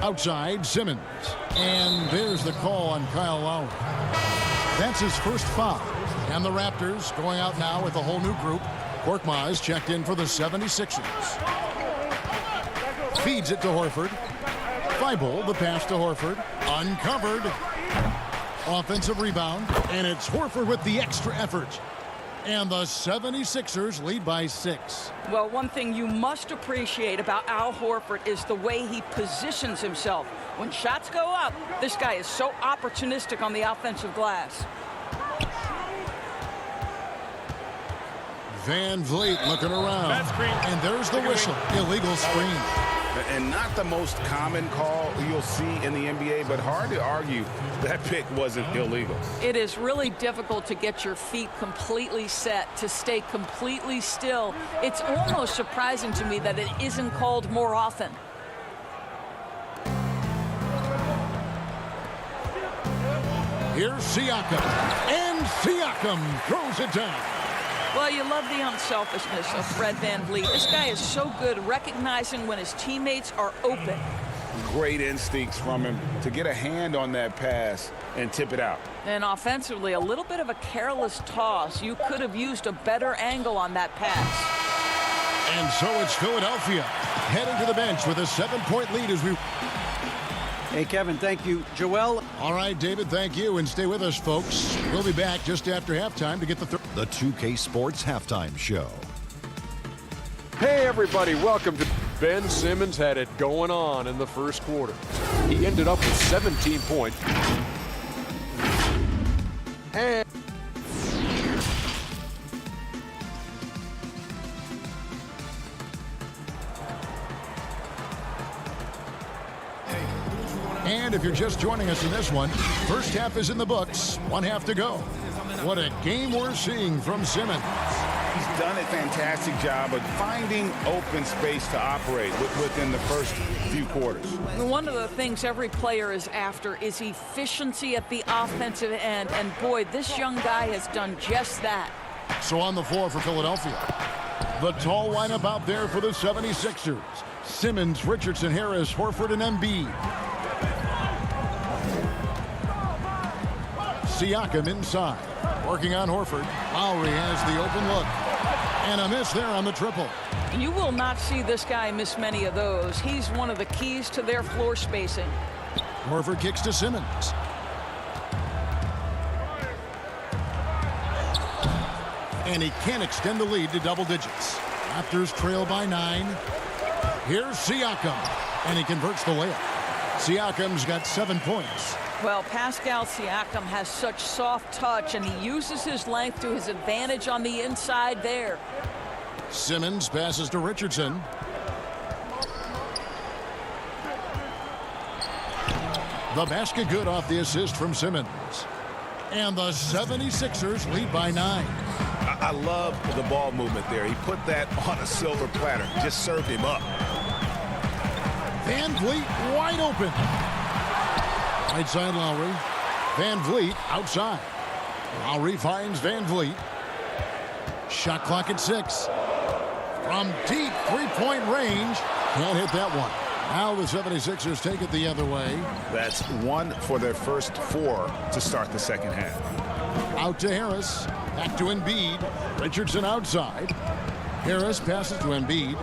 Outside, Simmons. And there's the call on Kyle Lowry. That's his first foul. And the Raptors going out now with a whole new group. Korkmaz checked in for the 76ers. Feeds it to Horford. Thibault, the pass to Horford. Uncovered. Offensive rebound. And it's Horford with the extra effort. And the 76ers lead by 6.
Well, one thing you must appreciate about Al Horford is the way he positions himself. When shots go up, this guy is so opportunistic on the offensive glass.
Van Vliet looking around. And there's the whistle. Illegal screen.
And not the most common call you'll see in the NBA, but hard to argue that pick wasn't illegal.
It is really difficult to get your feet completely set, to stay completely still. It's almost surprising to me that it isn't called more often.
Here's Siakam. And Siakam throws it down.
Well, you love the unselfishness of Fred VanVleet. This guy is so good recognizing when his teammates are open.
Great instincts from him to get a hand on that pass and tip it out.
And offensively, a little bit of a careless toss. You could have used a better angle on that pass.
And so it's Philadelphia heading to the bench with a 7-point lead as we...
Hey, Kevin, thank you. Joel.
All right, David, thank you. And stay with us, folks. We'll be back just after halftime to get the...
The 2K Sports Halftime Show.
Hey, everybody, welcome to... Ben Simmons had it going on in the first quarter. He ended up with 17 points.
And if you're just joining us in this one, first half is in the books. 1 half to go. What a game we're seeing from Simmons.
He's done a fantastic job of finding open space to operate within the first few quarters.
One of the things every player is after is efficiency at the offensive end. And boy, this young guy has done just that.
So on the floor for Philadelphia, the tall lineup out there for the 76ers. Simmons, Richardson, Harris, Horford, and Embiid. Siakam inside, working on Horford. Lowry has the open look. And a miss there on the triple.
You will not see this guy miss many of those. He's one of the keys to their floor spacing.
Horford kicks to Simmons. And he can't extend the lead to double digits. Raptors trail by 9. Here's Siakam. And he converts the layup. Siakam's got 7 points.
Well, Pascal Siakam has such soft touch, and he uses his length to his advantage on the inside there.
Simmons passes to Richardson. The basket good off the assist from Simmons. And the 76ers lead by 9.
I love the ball movement there. He put that on a silver platter. Just served him up.
VanVleet wide open. Right side Lowry. VanVleet outside. Lowry finds VanVleet. Shot clock at 6. From deep three-point range. Can't hit that one. Now the 76ers take it the other way.
That's 1 for their first 4 to start the second half.
Out to Harris. Back to Embiid. Richardson outside. Harris passes to Embiid.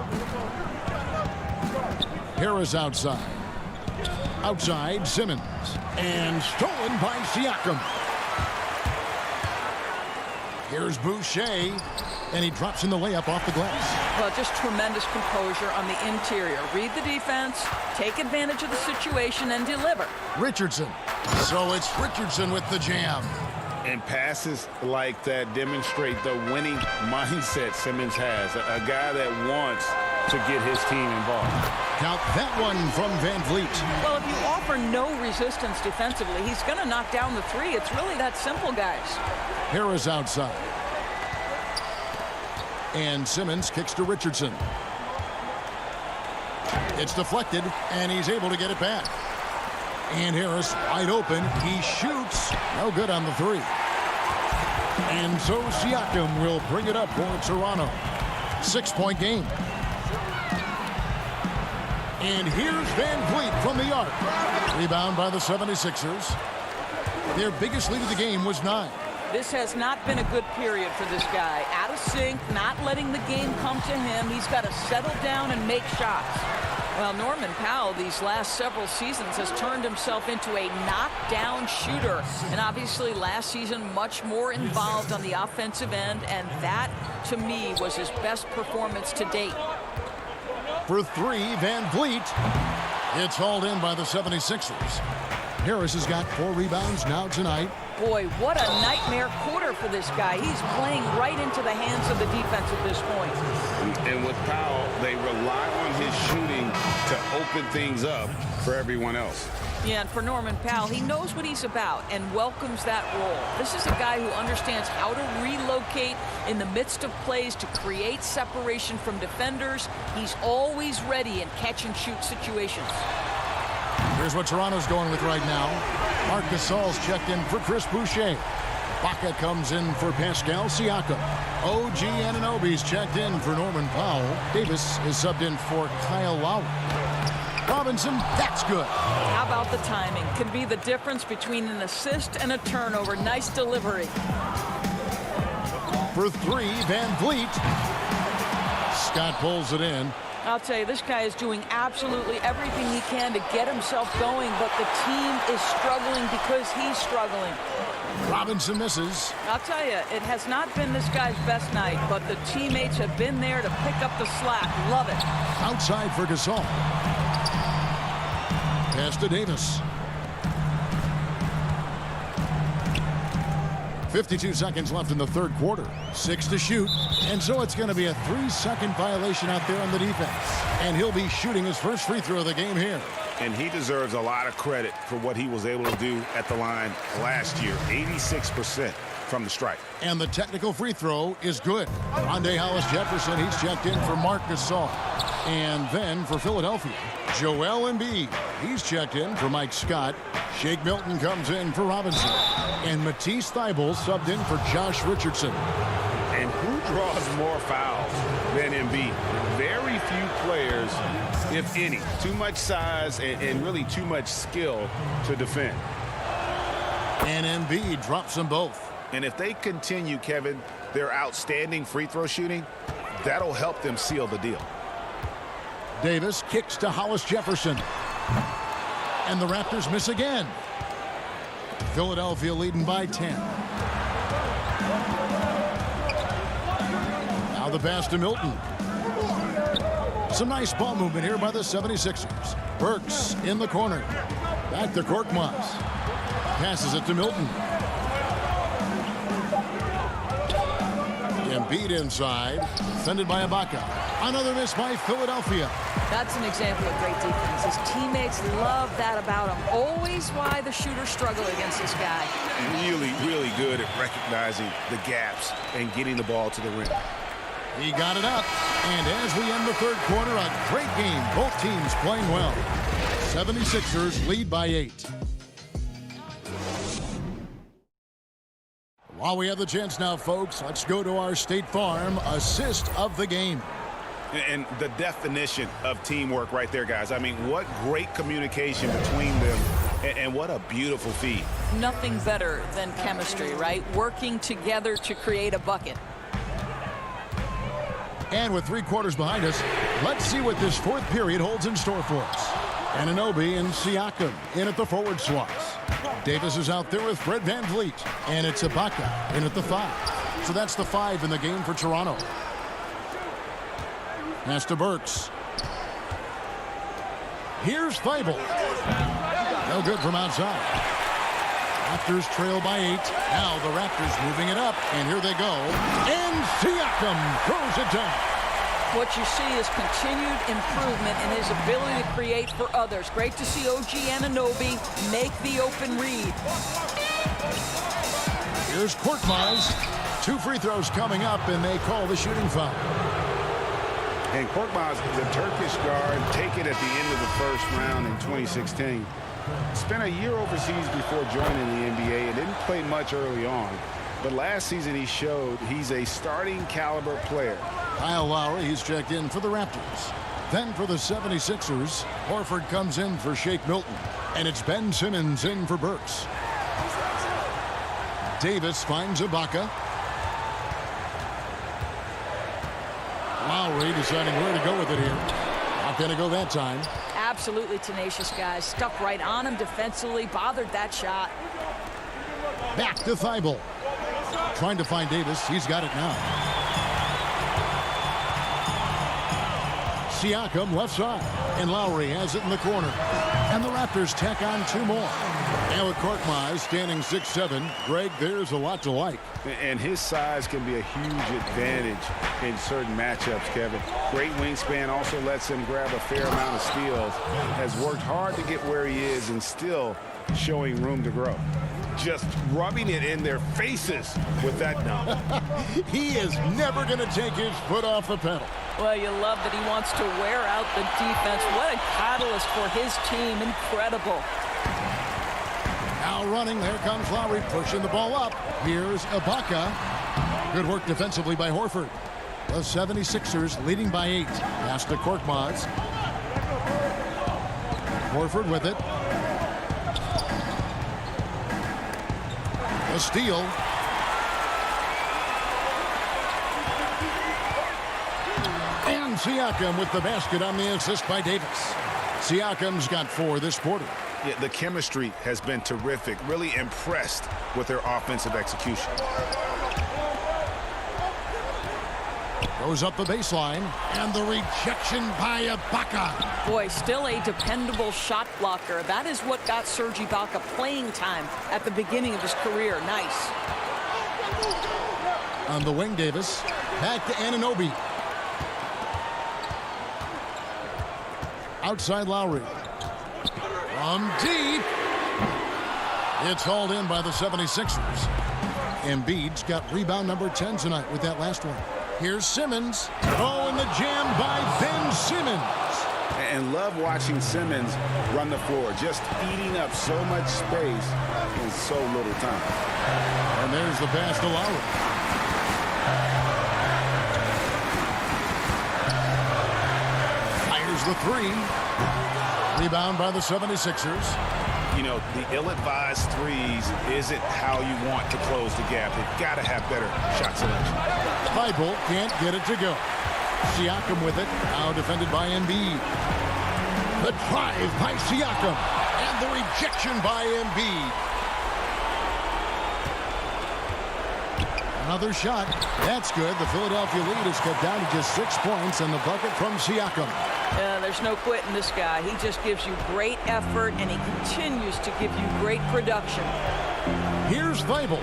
Harris outside. Outside, Simmons. And stolen by Siakam. Here's Boucher. And he drops in the layup off the glass.
Well, just tremendous composure on the interior. Read the defense, take advantage of the situation, and deliver.
Richardson. So it's Richardson with the jam.
And passes like that demonstrate the winning mindset Simmons has. A guy that wants to get his team involved.
Count that one from VanVleet.
Well, if you offer no resistance defensively, he's going to knock down the 3. It's really that simple, guys.
Harris outside. And Simmons kicks to Richardson. It's deflected, and he's able to get it back. And Harris wide open. He shoots. No good on the 3. And so Siakam will bring it up for Toronto. 6-point game. And here's VanVleet from the arc. Rebound by the 76ers. Their biggest lead of the game was 9.
This has not been a good period for this guy. Out of sync, not letting the game come to him. He's got to settle down and make shots. Well, Norman Powell these last several seasons has turned himself into a knockdown shooter. And obviously last season much more involved on the offensive end. And that, to me, was his best performance to date.
For 3, VanVleet. It's hauled in by the 76ers. Harris has got 4 rebounds now tonight.
Boy, what a nightmare quarter for this guy. He's playing right into the hands of the defense at this point.
And with Powell, they rely on his shooting to open things up for everyone else.
Yeah, and for Norman Powell, he knows what he's about and welcomes that role. This is a guy who understands how to relocate in the midst of plays to create separation from defenders. He's always ready in catch-and-shoot situations.
Here's what Toronto's going with right now. Marc Gasol's checked in for Chris Boucher. Baca comes in for Pascal Siakam. OG Anunoby's checked in for Norman Powell. Davis is subbed in for Kyle Lowry. Robinson, that's good.
How about the timing? Can be the difference between an assist and a turnover. Nice delivery.
For three, Van Vliet. Scott pulls it in.
I'll tell you, this guy is doing absolutely everything he can to get himself going, but the team is struggling because he's struggling.
Robinson misses.
I'll tell you, it has not been this guy's best night, but the teammates have been there to pick up the slack. Love it.
Outside for Gasol. Pass to Davis. 52 seconds left in the third quarter. 6 to shoot. And so it's going to be a 3-second violation out there on the defense. And he'll be shooting his first free throw of the game here.
And he deserves a lot of credit for what he was able to do at the line last year. 86% from the stripe.
And the technical free throw is good. Rondae Hollis-Jefferson, he's checked in for Marc Gasol. And then for Philadelphia, Joel Embiid. He's checked in for Mike Scott. Shake Milton comes in for Robinson. And Matisse Thybulle subbed in for Josh Richardson.
And who draws more fouls than Embiid? Very few players, if any. Too much size and really too much skill to defend.
And Embiid drops them both.
And if they continue, Kevin, their outstanding free throw shooting, that'll help them seal the deal.
Davis kicks to Hollis-Jefferson. And the Raptors miss again. Philadelphia leading by 10. Now the pass to Milton. Some nice ball movement here by the 76ers. Burks in the corner. Back to Korkmaz. Passes it to Milton. Embiid inside. Defended by Ibaka. Another miss by Philadelphia.
That's an example of great defense. His teammates love that about him. Always why the shooters struggle against this guy.
Really, really good at recognizing the gaps and getting the ball to the rim.
He got it up. And as we end the third quarter, a great game. Both teams playing well. 76ers lead by 8. While we have the chance now, folks, let's go to our State Farm assist of the game.
And the definition of teamwork right there, guys. I mean, what great communication between them, and what a beautiful feed.
Nothing better than chemistry, right? Working together to create a bucket.
And with 3 quarters behind us, let's see what this fourth period holds in store for us. Anunoby and Siakam in at the forward slots. Davis is out there with Fred VanVleet. And it's Ibaka in at the 5. So that's the 5 in the game for Toronto. Pass to Burks. Here's Thybulle. No good from outside. Raptors trail by 8. Now the Raptors moving it up. And here they go. And Siakam throws it down.
What you see is continued improvement in his ability to create for others. Great to see OG Anunoby make the open read.
Here's Korkmaz. 2 free throws coming up, and they call the shooting foul.
And Korkmaz, the Turkish guard, taken at the end of the first round in 2016. Spent a year overseas before joining the NBA and didn't play much early on. But last season he showed he's a starting caliber player.
Kyle Lowry, he's checked in for the Raptors. Then for the 76ers, Horford comes in for Shake Milton. And it's Ben Simmons in for Burks. Davis finds Ibaka. Lowry deciding where to go with it here. Not going to go that time.
Absolutely tenacious guys. Stuck right on him defensively. Bothered that shot.
Back to Thybulle. Trying to find Davis. He's got it now. Siakam left side. And Lowry has it in the corner. And the Raptors tack on 2 more. And with Korkmaz standing 6'7", Greg, there's a lot to like.
And his size can be a huge advantage in certain matchups, Kevin. Great wingspan also lets him grab a fair amount of steals. Has worked hard to get where he is and still showing room to grow. Just rubbing it in their faces with that dunk.
He is never going to take his foot off the pedal.
Well, you love that he wants to wear out the defense. What a catalyst for his team. Incredible.
Now running, there comes Lowry pushing the ball up. Here's Ibaka. Good work defensively by Horford. The 76ers leading by 8. Pass to Korkmaz. Horford with it. A steal. And Siakam with the basket on the assist by Davis. Siakam's got 4 this quarter.
Yeah, the chemistry has been terrific. Really impressed with their offensive execution.
Goes up the baseline, and the rejection by Ibaka.
Boy, still a dependable shot blocker. That is what got Serge Ibaka playing time at the beginning of his career. Nice.
On the wing, Davis. Back to Anunoby. Outside Lowry. From deep. It's hauled in by the 76ers. Embiid's got rebound number 10 tonight with that last one. Here's Simmons. Oh, and the jam by Ben Simmons.
And love watching Simmons run the floor, just eating up so much space in so little time.
And there's the pass to Lowry. Fires the 3. Rebound by the 76ers.
You know, the ill-advised threes isn't how you want to close the gap. They've got to have better shot selection.
Thibault can't get it to go. Siakam with it. Now defended by Embiid. The drive by Siakam. And the rejection by Embiid. Another shot. That's good. The Philadelphia lead is cut down to just 6 points, and the bucket from Siakam.
There's no quitting this guy. He just gives you great effort, and he continues to give you great production.
Here's Thibault.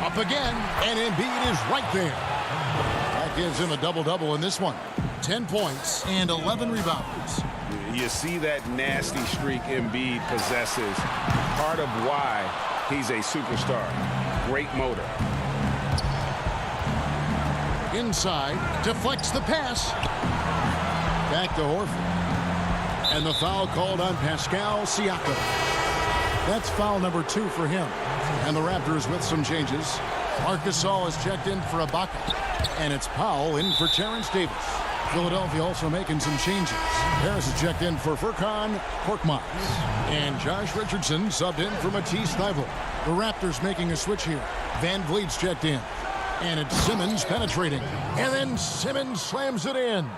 Up again, and Embiid is right there. That gives him a double-double in this one. 10 points and 11 rebounds.
You see that nasty streak Embiid possesses. Part of why he's a superstar. Great motor.
Inside, deflects the pass. Back to Horford. And the foul called on Pascal Siakam. That's foul number 2 for him. And the Raptors with some changes. Marc Gasol is checked in for Ibaka. And it's Powell in for Terrence Davis. Philadelphia also making some changes. Harris is checked in for Furkan Korkmaz. And Josh Richardson subbed in for Matisse Thybulle. The Raptors making a switch here. Van Vliet's checked in. And it's Simmons penetrating. And then Simmons slams it in.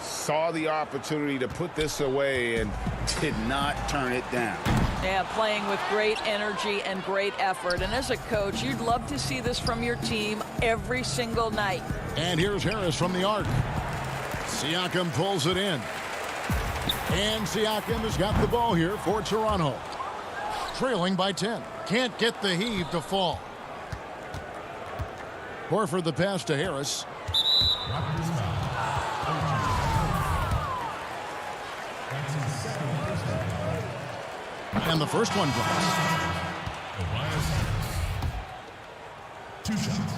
Saw the opportunity to put this away and did not turn it down.
Yeah, playing with great energy and great effort. And as a coach, you'd love to see this from your team every single night.
And here's Harris from the arc. Siakam pulls it in. And Siakam has got the ball here for Toronto. Trailing by 10. Can't get the heave to fall. Horford the pass to Harris. And the first one drops.
Tobias Harris. 2 shots.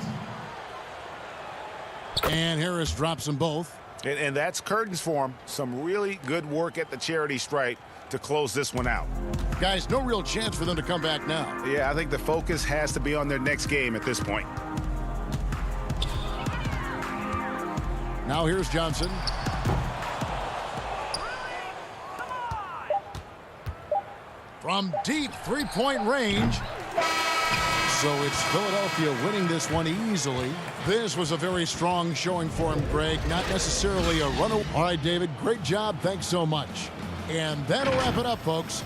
And Harris drops them both.
And that's curtains for him. Some really good work at the charity stripe to close this one out.
Guys, no real chance for them to come back now.
Yeah, I think the focus has to be on their next game at this point.
Now here's Johnson. From deep three-point range. So it's Philadelphia winning this one easily. This was a very strong showing for him, Greg. Not necessarily a run. All right, David, great job. Thanks so much. And that'll wrap it up, folks.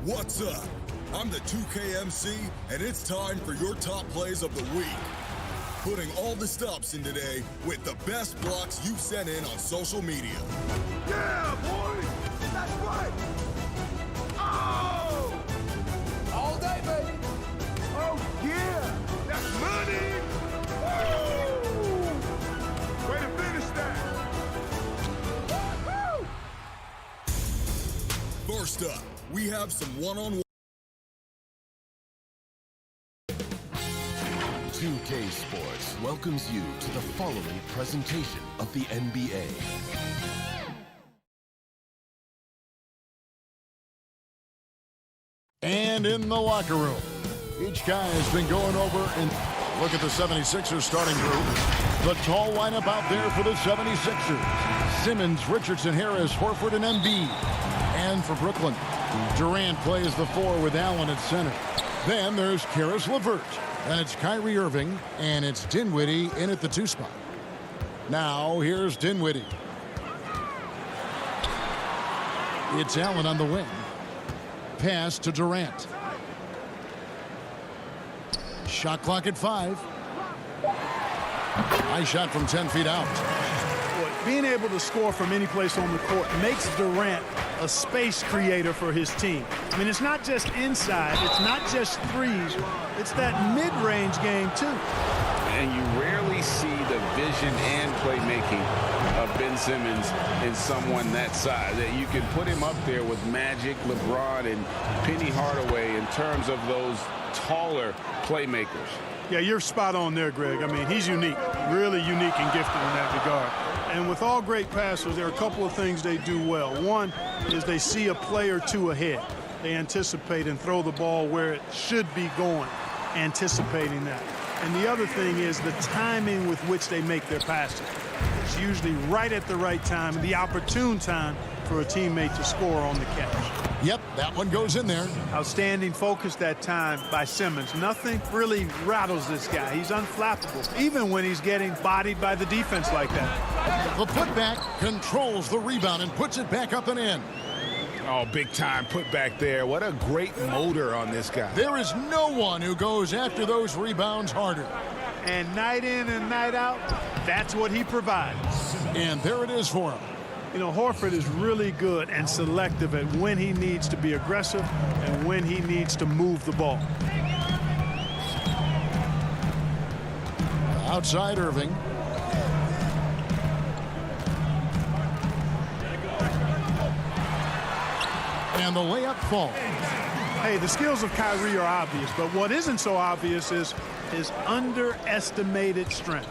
What's up? I'm the 2K MC, and it's time for your top plays of the week. Putting all the stops in today with the best blocks you've sent in on social media.
Yeah, boy! That's right! Oh! All day, baby! Oh, yeah! That's money! Woo! Way to finish that! Woo-hoo!
First up, we have some one-on-one.
2K Sports welcomes you to the following presentation of the NBA.
And in the locker room, each guy has been going over and look at the 76ers starting group. The tall lineup out there for the 76ers. Simmons, Richardson, Harris, Horford, and Embiid. And for Brooklyn, Durant plays the 4 with Allen at center. Then there's Karis LeVert. And it's Kyrie Irving, and it's Dinwiddie in at the 2 spot. Now, here's Dinwiddie. It's Allen on the wing. Pass to Durant. Shot clock at 5. Nice shot from 10 feet out.
Being able to score from any place on the court makes Durant a space creator for his team. I mean, it's not just inside, it's not just threes, it's that mid-range game too.
And you rarely see the vision and playmaking of Ben Simmons in someone that size. That you can put him up there with Magic, LeBron, and Penny Hardaway in terms of those taller playmakers.
Yeah, you're spot on there, Greg. I mean, he's unique, really unique and gifted in that regard. And with all great passers, there are a couple of things they do well. One is they see a play or two ahead. They anticipate and throw the ball where it should be going, anticipating that. And the other thing is the timing with which they make their passes. It's usually right at the right time, the opportune time for a teammate to score on the catch.
Yep, that one goes in there.
Outstanding focus that time by Simmons. Nothing really rattles this guy. He's unflappable, even when he's getting bodied by the defense like that.
The putback controls the rebound and puts it back up and in.
Oh, big time putback there. What a great motor on this guy.
There is no one who goes after those rebounds harder.
And night in and night out, that's what he provides.
And there it is for him.
You know, Horford is really good and selective at when he needs to be aggressive and when he needs to move the ball.
Outside Irving. And the layup falls.
Hey, the skills of Kyrie are obvious, but what isn't so obvious is his underestimated strength.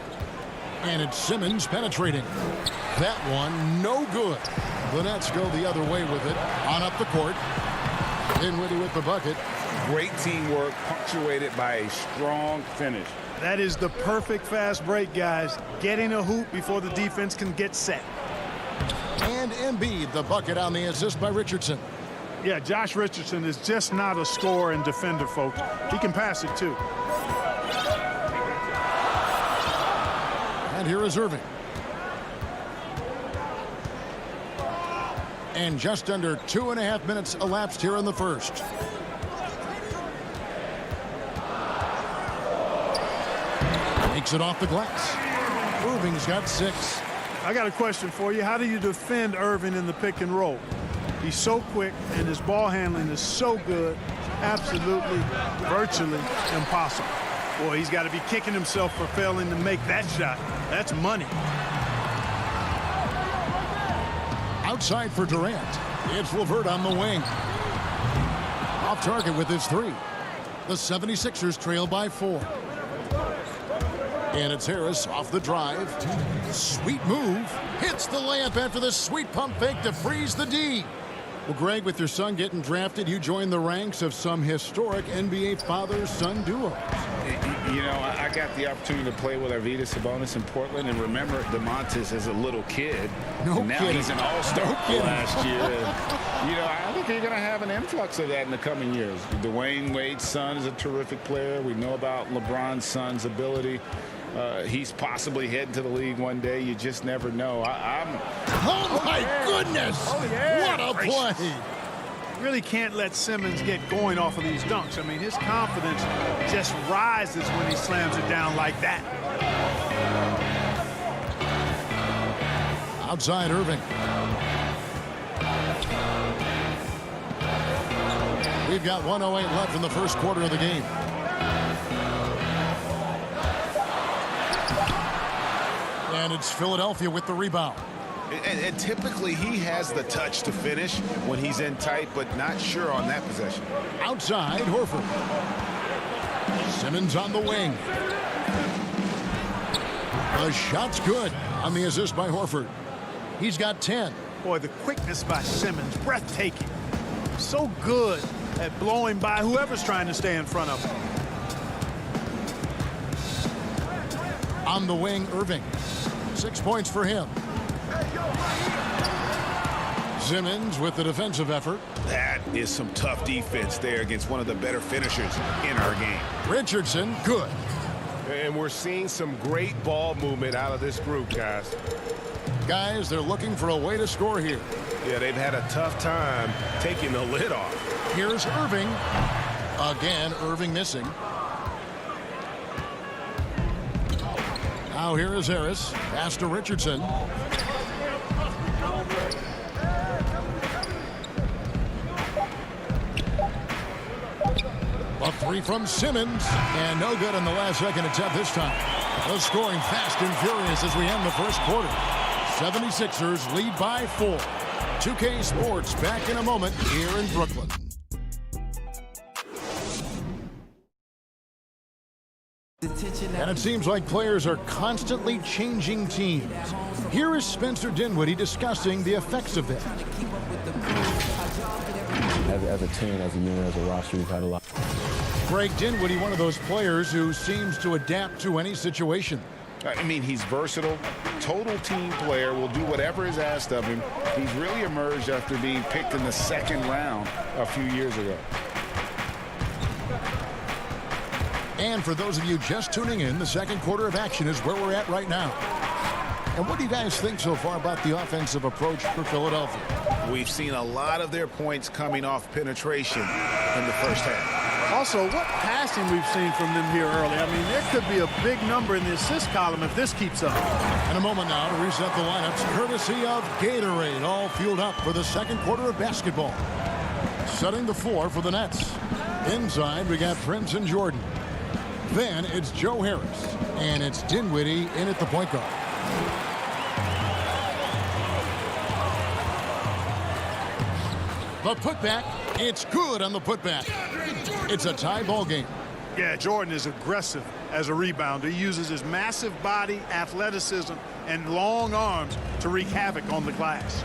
And it's Simmons penetrating. That one, no good. The Nets go the other way with it. On up the court. Dinwiddie with the bucket.
Great teamwork, punctuated by a strong finish.
That is the perfect fast break, guys. Getting a hoop before the defense can get set.
And Embiid, the bucket on the assist by Richardson.
Yeah, Josh Richardson is just not a scorer and defender, folks. He can pass it, too.
And here is Irving. And just under 2.5 minutes elapsed here in the first. Takes it off the glass. Irving's got 6.
I got a question for you. How do you defend Irving in the pick and roll? He's so quick, and his ball handling is so good, absolutely, virtually impossible. Boy, he's got to be kicking himself for failing to make that shot. That's money.
Outside for Durant. It's LeVert on the wing. Off target with his 3. The 76ers trail by 4. And it's Harris off the drive. Sweet move. Hits the layup after the sweet pump fake to freeze the D. Well, Greg, with your son getting drafted, you joined the ranks of some historic NBA father-son duos.
You know, I got the opportunity to play with Arvydas Sabonis in Portland, and remember DeMontis as a little kid.
No
and now
kidding.
He's an all-star
No
last year. And, you know, I think you're going to have an influx of that in the coming years. Dwayne Wade's son is a terrific player. We know about LeBron's son's ability. He's possibly heading to the league one day. You just never know.
Oh, my goodness!
Oh, yeah.
What a play!
really can't let Simmons get going off of these dunks. I mean, his confidence just rises when he slams it down like that.
Outside Irving. We've got 1:08 left in the first quarter of the game. And it's Philadelphia with the rebound.
And typically he has the touch to finish when he's in tight, but not sure on that possession.
Outside Horford. Simmons on the wing. The shot's good on the assist by Horford. He's got 10.
Boy, the quickness by Simmons, breathtaking. So good at blowing by whoever's trying to stay in front of him.
On the wing, Irving. 6 points for him. Simmons with the defensive effort.
That is some tough defense there against one of the better finishers in our game.
Richardson, good.
And we're seeing some great ball movement out of this group, guys.
Guys, they're looking for a way to score here.
Yeah, they've had a tough time taking the lid off.
Here's Irving. Again, Irving missing. Now here is Harris. Pass to Richardson. A three from Simmons. And no good on the last second attempt this time. The scoring fast and furious as we end the first quarter. 76ers lead by 4. 2K Sports back in a moment here in Brooklyn. And it seems like players are constantly changing teams. Here is Spencer Dinwiddie discussing the effects of that.
As a team, as a unit, as a roster, we've had a lot.
Greg Dinwiddie, one of those players who seems to adapt to any situation.
I mean, he's versatile, total team player, will do whatever is asked of him. He's really emerged after being picked in the second round a few years ago.
And for those of you just tuning in, the second quarter of action is where we're at right now. And what do you guys think so far about the offensive approach for Philadelphia?
We've seen a lot of their points coming off penetration in the first half.
Also, what passing we've seen from them here early. I mean, there could be a big number in the assist column if this keeps up.
In a moment now to reset the lineups, courtesy of Gatorade, all fueled up for the second quarter of basketball. Setting the floor for the Nets. Inside, we got Prince and Jordan. Then it's Joe Harris, and it's Dinwiddie in at the point guard. The putback, it's good on the putback. It's a tie ball game.
Yeah, Jordan is aggressive as a rebounder. He uses his massive body, athleticism, and long arms to wreak havoc on the glass.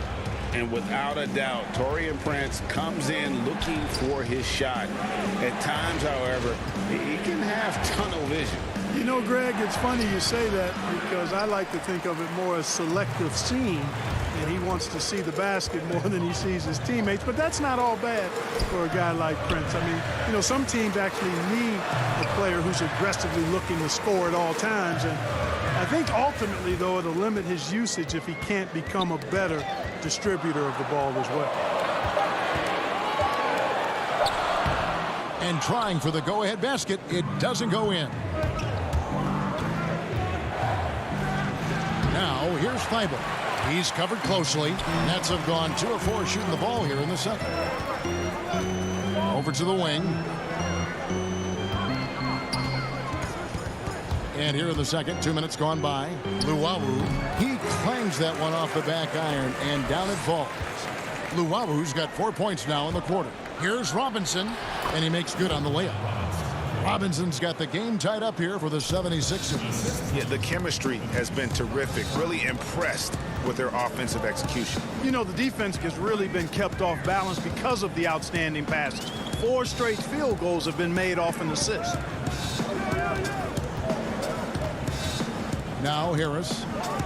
And without a doubt, Taurean Prince comes in looking for his shot. At times, however, he can have tunnel vision.
You know, Greg, it's funny you say that because I like to think of it more as selective seeing. And he wants to see the basket more than he sees his teammates. But that's not all bad for a guy like Prince. I mean, you know, some teams actually need a player who's aggressively looking to score at all times. And I think ultimately, though, it'll limit his usage if he can't become a better distributor of the ball as well.
And trying for the go-ahead basket, it doesn't go in. Now, here's Thibault. He's covered closely. Nets have gone 2 of 4 shooting the ball here in the second. Over to the wing. And here in the second, 2 minutes gone by. Luwawu, he clangs that one off the back iron, and down it falls. Luwawu's got 4 points now in the quarter. Here's Robinson, and he makes good on the layup. Robinson's got the game tied up here for the 76ers.
Yeah, the chemistry has been terrific. Really impressed with their offensive execution.
You know, the defense has really been kept off balance because of the outstanding passes. 4 straight field goals have been made off an assist.
Now Harris.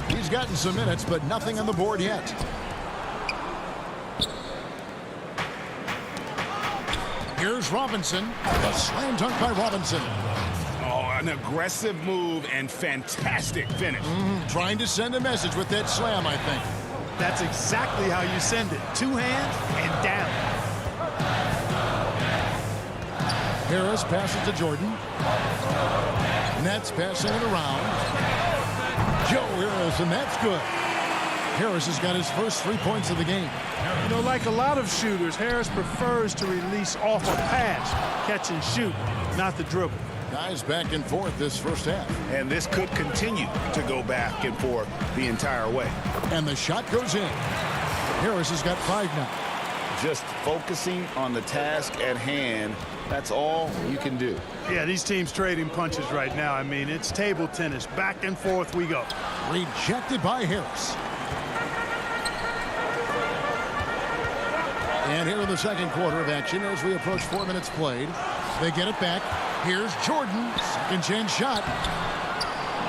He's gotten some minutes, but nothing on the board yet. Here's Robinson. A slam dunk by Robinson.
Oh, an aggressive move and fantastic finish.
Trying to send a message with that slam, I think.
That's exactly how you send it. 2 hands and down.
Harris passes to Jordan. Nets passing it around. Joe Harris, and that's good. Harris has got his first 3 points of the game.
You know, like a lot of shooters, Harris prefers to release off a pass, catch and shoot, not the dribble.
Guys back and forth this first half.
And this could continue to go back and forth the entire way.
And the shot goes in. Harris has got 5 now.
Just focusing on the task at hand, that's all you can do.
Yeah, these teams trading punches right now. I mean, it's table tennis. Back and forth we go.
Rejected by Harris. And here in the second quarter of action as we approach 4 minutes played. They get it back. Here's Jordan. Second chance shot.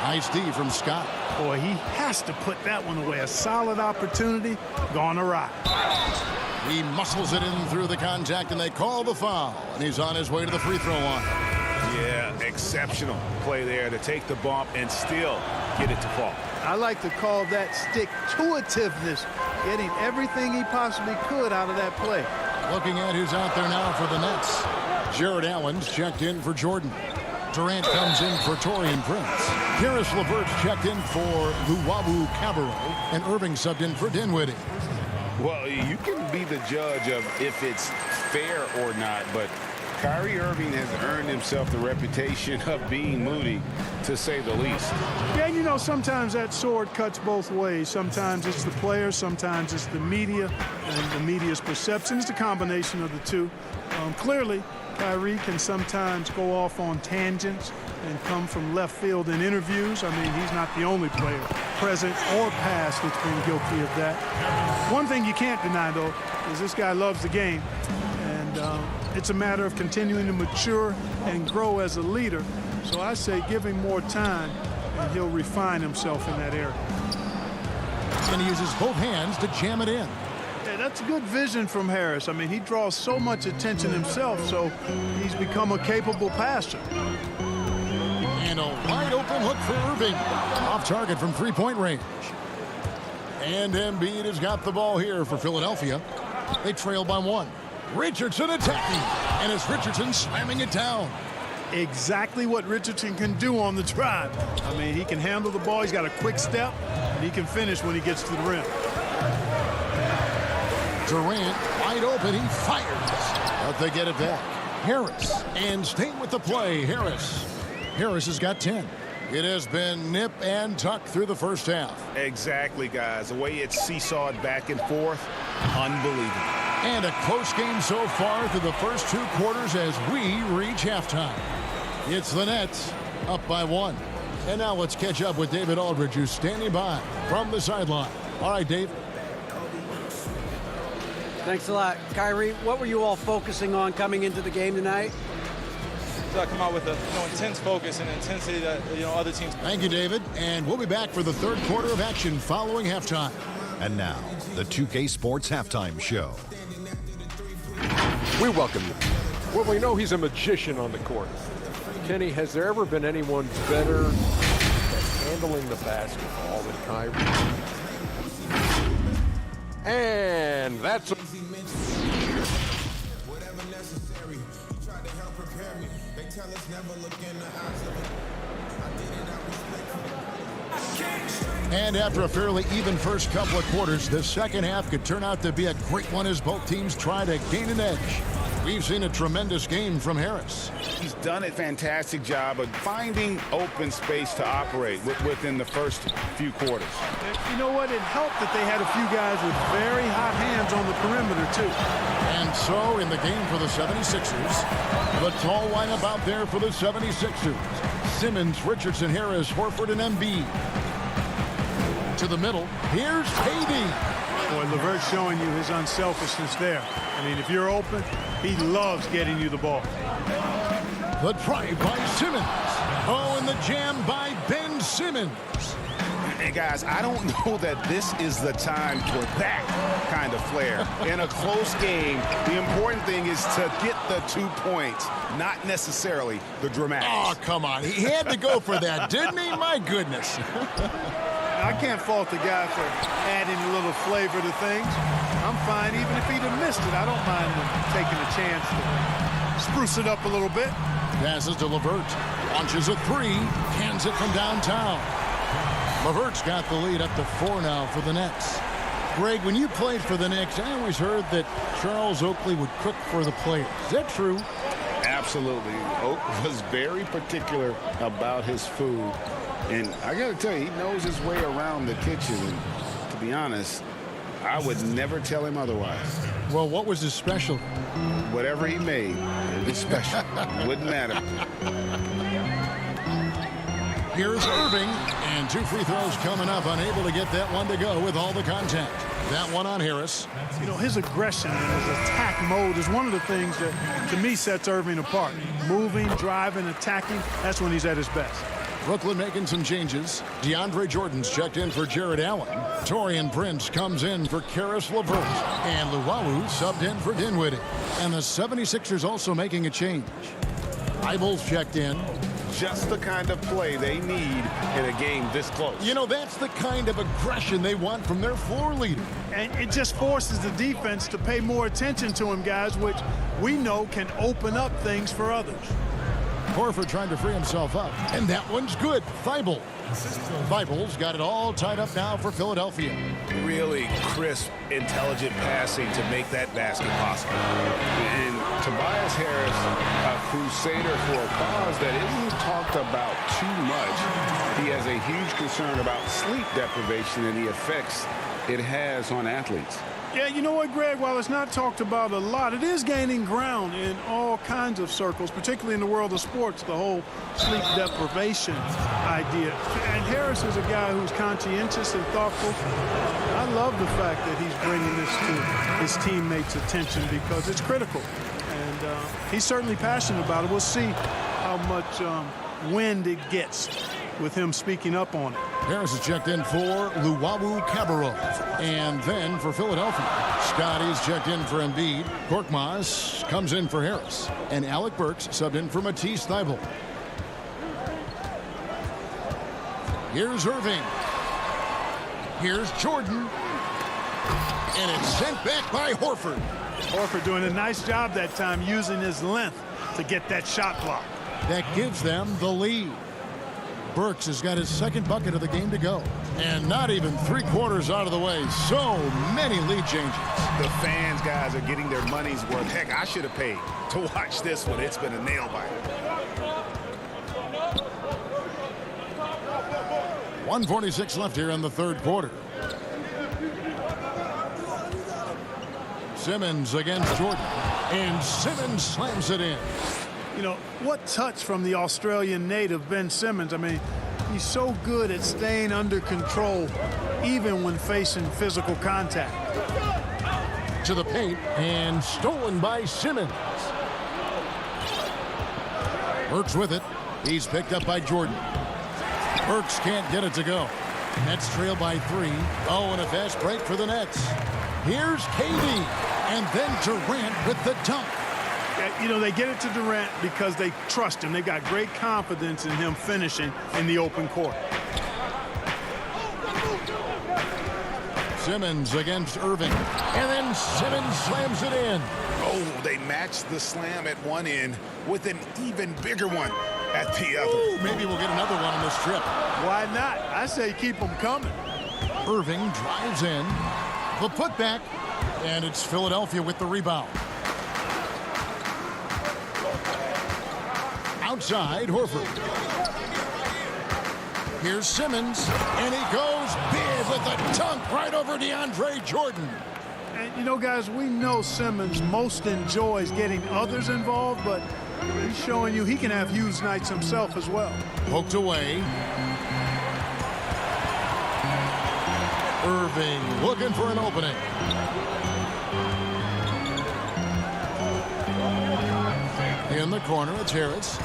Nice D from Scott.
Boy, he has to put that one away. A solid opportunity gone awry.
He muscles it in through the contact, and they call the foul. And he's on his way to the free throw line.
Yeah, exceptional play there to take the bump and still get it to fall.
I like to call that stick-to-itiveness, getting everything he possibly could out of that play.
Looking at who's out there now for the Nets. Jared Allen's checked in for Jordan. Durant comes in for Taurean Prince. Karis LeVert's checked in for Luwawu Cabarro. And Irving subbed in for Dinwiddie.
Well, you can be the judge of if it's fair or not, but Kyrie Irving has earned himself the reputation of being moody, to say the least.
Yeah, you know, sometimes that sword cuts both ways. Sometimes it's the players, sometimes it's the media, and the media's perception. It's a combination of the two. Clearly, Kyrie can sometimes go off on tangents and come from left field in interviews. I mean, he's not the only player, present or past, that's been guilty of that. One thing you can't deny, though, is this guy loves the game. And it's a matter of continuing to mature and grow as a leader. So I say give him more time, and he'll refine himself in that area.
And he uses both hands to jam it in.
Yeah, that's a good vision from Harris. I mean, he draws so much attention himself, so he's become a capable passer.
And a wide open look for Irving. Off target from three-point range. And Embiid has got the ball here for Philadelphia. They trail by 1. Richardson attacking. And it's Richardson slamming it down.
Exactly what Richardson can do on the drive. I mean, he can handle the ball. He's got a quick step, and he can finish when he gets to the rim.
Durant wide open. He fires. But they get it back. Harris. And staying with the play, Harris. Harris has got 10. It has been nip and tuck through the first half.
Exactly, guys. The way it's seesawed back and forth, unbelievable.
And a close game so far through the first 2 quarters as we reach halftime. It's the Nets up by 1. And now let's catch up with David Aldridge, who's standing by from the sideline. All right, Dave.
Thanks a lot. Kyrie, what were you all focusing on coming into the game tonight?
I come out with a intense focus and intensity that other teams.
Thank you, David. And we'll be back for the third quarter of action following halftime.
And now, the 2K Sports Halftime Show.
We welcome you. Well, we know he's a magician on the court. Kenny, has there ever been anyone better at handling the basketball than Kyrie? And that's a
And after a fairly even first couple of quarters, the second half could turn out to be a great one as both teams try to gain an edge. We've seen a tremendous game from Harris.
He's done a fantastic job of finding open space to operate within the first few quarters.
You know what? It helped that they had a few guys with very hot hands on the perimeter, too.
And so in the game for the 76ers, the tall lineup out there for the 76ers. Simmons, Richardson, Harris, Horford, and Embiid. To the middle, here's KD.
Boy, LeVert's showing you his unselfishness there. I mean, if you're open, he loves getting you the ball.
The drive by Simmons. Oh, and the jam by Ben Simmons.
Hey, guys, I don't know that this is the time for that kind of flair. In a close game, the important thing is to get the 2 points, not necessarily the dramatics.
Oh, come on. He had to go for that, didn't he? My goodness.
I can't fault the guy for adding a little flavor to things. I'm fine even if he'd have missed it. I don't mind him taking a chance to spruce it up a little bit.
Passes to LeVert. Launches a three. Cans it from downtown. LeVert's got the lead up to 4 now for the Nets. Greg, when you played for the Knicks, I always heard that Charles Oakley would cook for the players. Is that true?
Absolutely. Oak was very particular about his food. And I got to tell you, he knows his way around the kitchen. And to be honest, I would never tell him otherwise.
Well, what was his special?
Whatever he made, it was special. Wouldn't matter.
Here's Irving, and 2 free throws coming up, unable to get that one to go with all the contact. That one on Harris.
You know, his aggression and his attack mode is one of the things that, to me, sets Irving apart. Moving, driving, attacking, that's when he's at his best.
Brooklyn making some changes. DeAndre Jordan's checked in for Jared Allen. Taurean Prince comes in for Karis LeVert. And Luwawu subbed in for Dinwiddie. And the 76ers also making a change. Eibel's checked in.
Just the kind of play they need in a game this close.
You know, that's the kind of aggression they want from their floor leader.
And it just forces the defense to pay more attention to him, guys, which we know can open up things for others.
Horford trying to free himself up. And that one's good. Thibault. Thibault's got it all tied up now for Philadelphia.
Really crisp, intelligent passing to make that basket possible.
And Tobias Harris, a crusader for a cause that isn't talked about too much. He has a huge concern about sleep deprivation and the effects it has on athletes.
Yeah, you know what, Greg? While it's not talked about a lot, it is gaining ground in all kinds of circles, particularly in the world of sports, the whole sleep deprivation idea. And Harris is a guy who's conscientious and thoughtful. I love the fact that he's bringing this to his teammates' attention because it's critical. And he's certainly passionate about it. We'll see how much wind it gets with him speaking up on it.
Harris is checked in for Luwawu Cabarrot. And then for Philadelphia, Scotty's checked in for Embiid. Korkmaz comes in for Harris. And Alec Burks subbed in for Matisse Thybulle. Here's Irving. Here's Jordan. And it's sent back by Horford.
Horford doing a nice job that time using his length to get that shot block.
That gives them the lead. Burks has got his second bucket of the game to go. And not even 3/4 out of the way. So many lead changes.
The fans, guys, are getting their money's worth. Heck, I should have paid to watch this one. It's been a nail biter.
1:46 left here in the third quarter. Simmons against Jordan. And Simmons slams it in.
You know, what touch from the Australian native, Ben Simmons. I mean, he's so good at staying under control, even when facing physical contact.
To the paint, and stolen by Simmons. Burks with it. He's picked up by Jordan. Burks can't get it to go. Nets trail by 3. Oh, and a fast break for the Nets. Here's KD, and then Durant with the dunk.
You know, they get it to Durant because they trust him. They've got great confidence in him finishing in the open court.
Simmons against Irving. And then Simmons slams it in.
Oh, they matched the slam at one end with an even bigger one at the other.
Ooh, maybe we'll get another one on this trip.
Why not? I say keep them coming.
Irving drives in. The putback. And it's Philadelphia with the rebound. Outside, Horford. Here's Simmons, and he goes big with a dunk right over DeAndre Jordan.
And, you know, guys, we know Simmons most enjoys getting others involved, but he's showing you he can have huge nights himself as well.
Poked away. Irving looking for an opening. In the corner, it's Harris.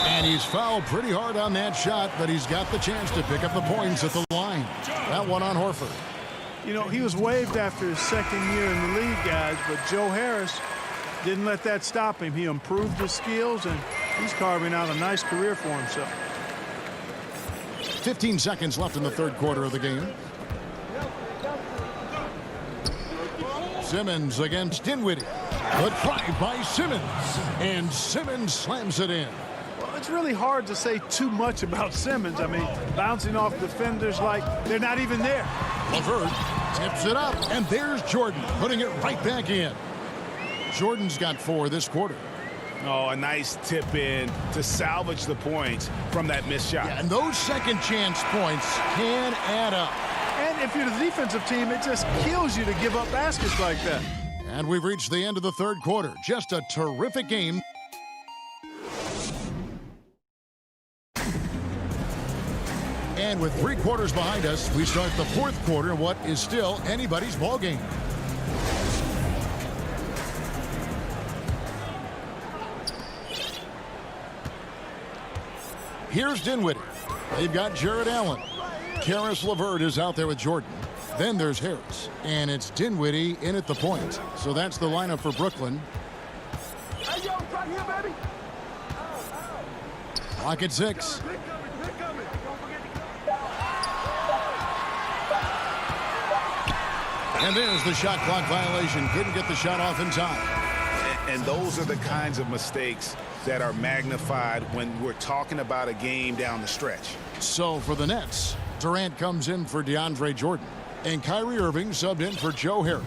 And he's fouled pretty hard on that shot, but he's got the chance to pick up the points at the line. That one on Horford.
You know, he was waived after his second year in the league, guys, but Joe Harris didn't let that stop him. He improved his skills, and he's carving out a nice career for himself.
15 seconds left in the third quarter of the game. Simmons against Dinwiddie. The drive by Simmons. And Simmons slams it in.
Well, it's really hard to say too much about Simmons. I mean, bouncing off defenders like they're not even there.
LeVert tips it up. And there's Jordan putting it right back in. Jordan's got 4 this quarter.
Oh, a nice tip in to salvage the points from that missed shot.
Yeah, and those second chance points can add up.
And if you're the defensive team, it just kills you to give up baskets like that.
And we've reached the end of the third quarter. Just a terrific game. And with 3 quarters behind us, we start the fourth quarter in what is still anybody's ball game. Here's Dinwiddie. They've got Jared Allen. Karis LeVert is out there with Jordan. Then there's Harris. And it's Dinwiddie in at the point. So that's the lineup for Brooklyn.
Hey, yo, right here, baby.
Clock at 6. And there's the shot clock violation. Couldn't get the shot off in time.
And those are the kinds of mistakes that are magnified when we're talking about a game down the stretch.
So for the Nets, Durant comes in for DeAndre Jordan. And Kyrie Irving subbed in for Joe Harris.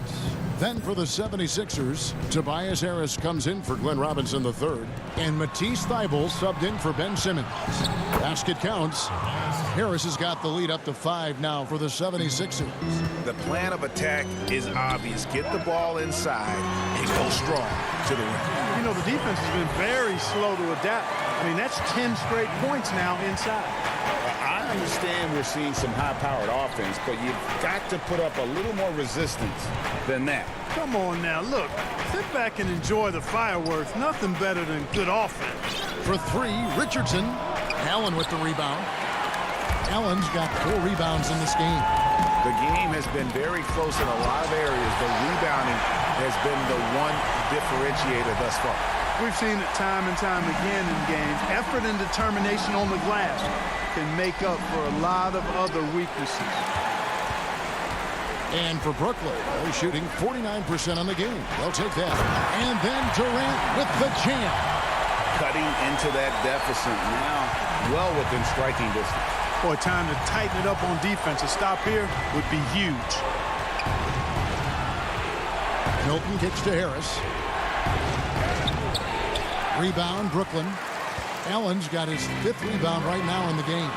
Then for the 76ers, Tobias Harris comes in for Glenn Robinson III. And Matisse Thybulle subbed in for Ben Simmons. Basket counts. Harris has got the lead up to 5 now for the 76ers.
The plan of attack is obvious. Get the ball inside and go strong to the rim.
You know, the defense has been very slow to adapt. I mean, that's 10 straight points now inside.
I understand we're seeing some high-powered offense, but you've got to put up a little more resistance than that.
Come on now, look. Sit back and enjoy the fireworks. Nothing better than good offense.
For 3, Richardson. Allen with the rebound. Allen's got 4 rebounds in this game.
The game has been very close in a lot of areas, but rebounding has been the one differentiator thus far.
We've seen it time and time again in games. Effort and determination on the glass can make up for a lot of other weaknesses.
And for Brooklyn, they're shooting 49% on the game. They'll take that. And then Durant with the jam.
Cutting into that deficit now, well within striking distance.
Boy, time to tighten it up on defense. A stop here would be huge.
Milton kicks to Harris. Rebound, Brooklyn. Allen's got his 5th rebound right now in the game.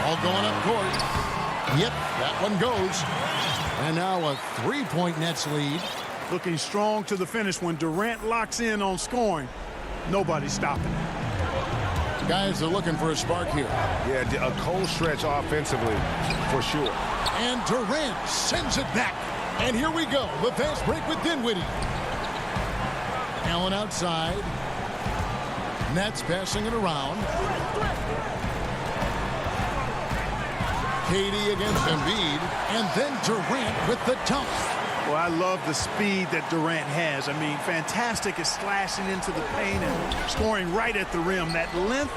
All going up court. Yep, that one goes. And now a 3-point Nets lead.
Looking strong to the finish when Durant locks in on scoring. Nobody's stopping it.
Guys are looking for a spark here.
Yeah, a cold stretch offensively, for sure.
And Durant sends it back. And here we go. The fast break with Dinwiddie. Allen outside. Nets passing it around. KD against Embiid. And then Durant with the dunk.
Well, I love the speed that Durant has. I mean, fantastic at slashing into the paint and scoring right at the rim. That length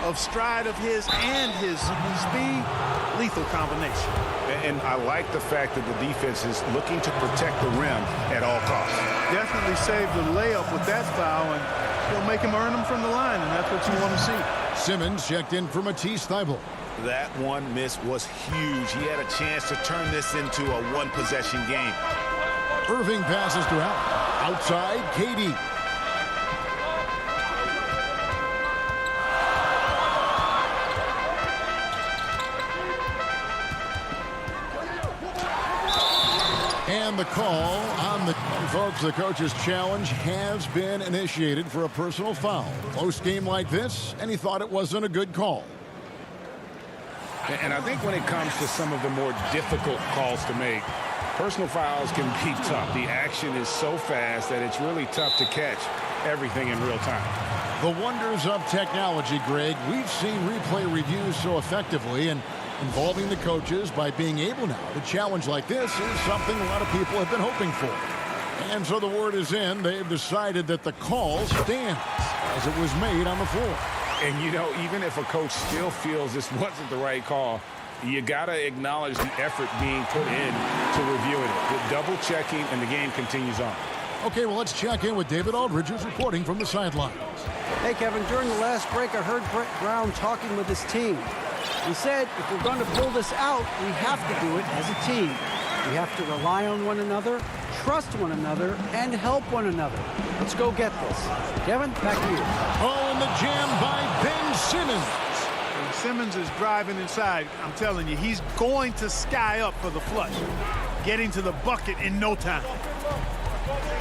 of stride of his and his speed, lethal combination.
And I like the fact that the defense is looking to protect the rim at all costs.
Definitely saved the layup with that foul, and he'll make him earn them from the line, and that's what you want to see.
Simmons checked in for Matisse Thybulle.
That one miss was huge. He had a chance to turn this into a one-possession game.
Irving passes to Allen. Outside, KD. And the call on the folks, the coach's challenge has been initiated for a personal foul. Close game like this, and he thought it wasn't a good call.
And I think when it comes to some of the more difficult calls to make, personal fouls can be tough. The action is so fast that it's really tough to catch everything in real time.
The wonders of technology, Greg. We've seen replay reviews so effectively, and involving the coaches by being able now to challenge like this is something a lot of people have been hoping for. And so the word is in. They've decided that the call stands as it was made on the floor.
And, you know, even if a coach still feels this wasn't the right call,
You got to acknowledge the effort being put in to reviewing it. The double checking, and the game continues on.
Okay, well, let's check in with David Aldridge, who's reporting from the sidelines.
Hey, Kevin, during the last break, I heard Brett Brown talking with his team. He said, if we're going to pull this out, we have to do it as a team. We have to rely on one another, trust one another, and help one another. Let's go get this. Kevin, back to you.
Oh, and the jam by Ben Simmons.
When Simmons is driving inside, I'm telling you, he's going to sky up for the flush. Getting to the bucket in no time.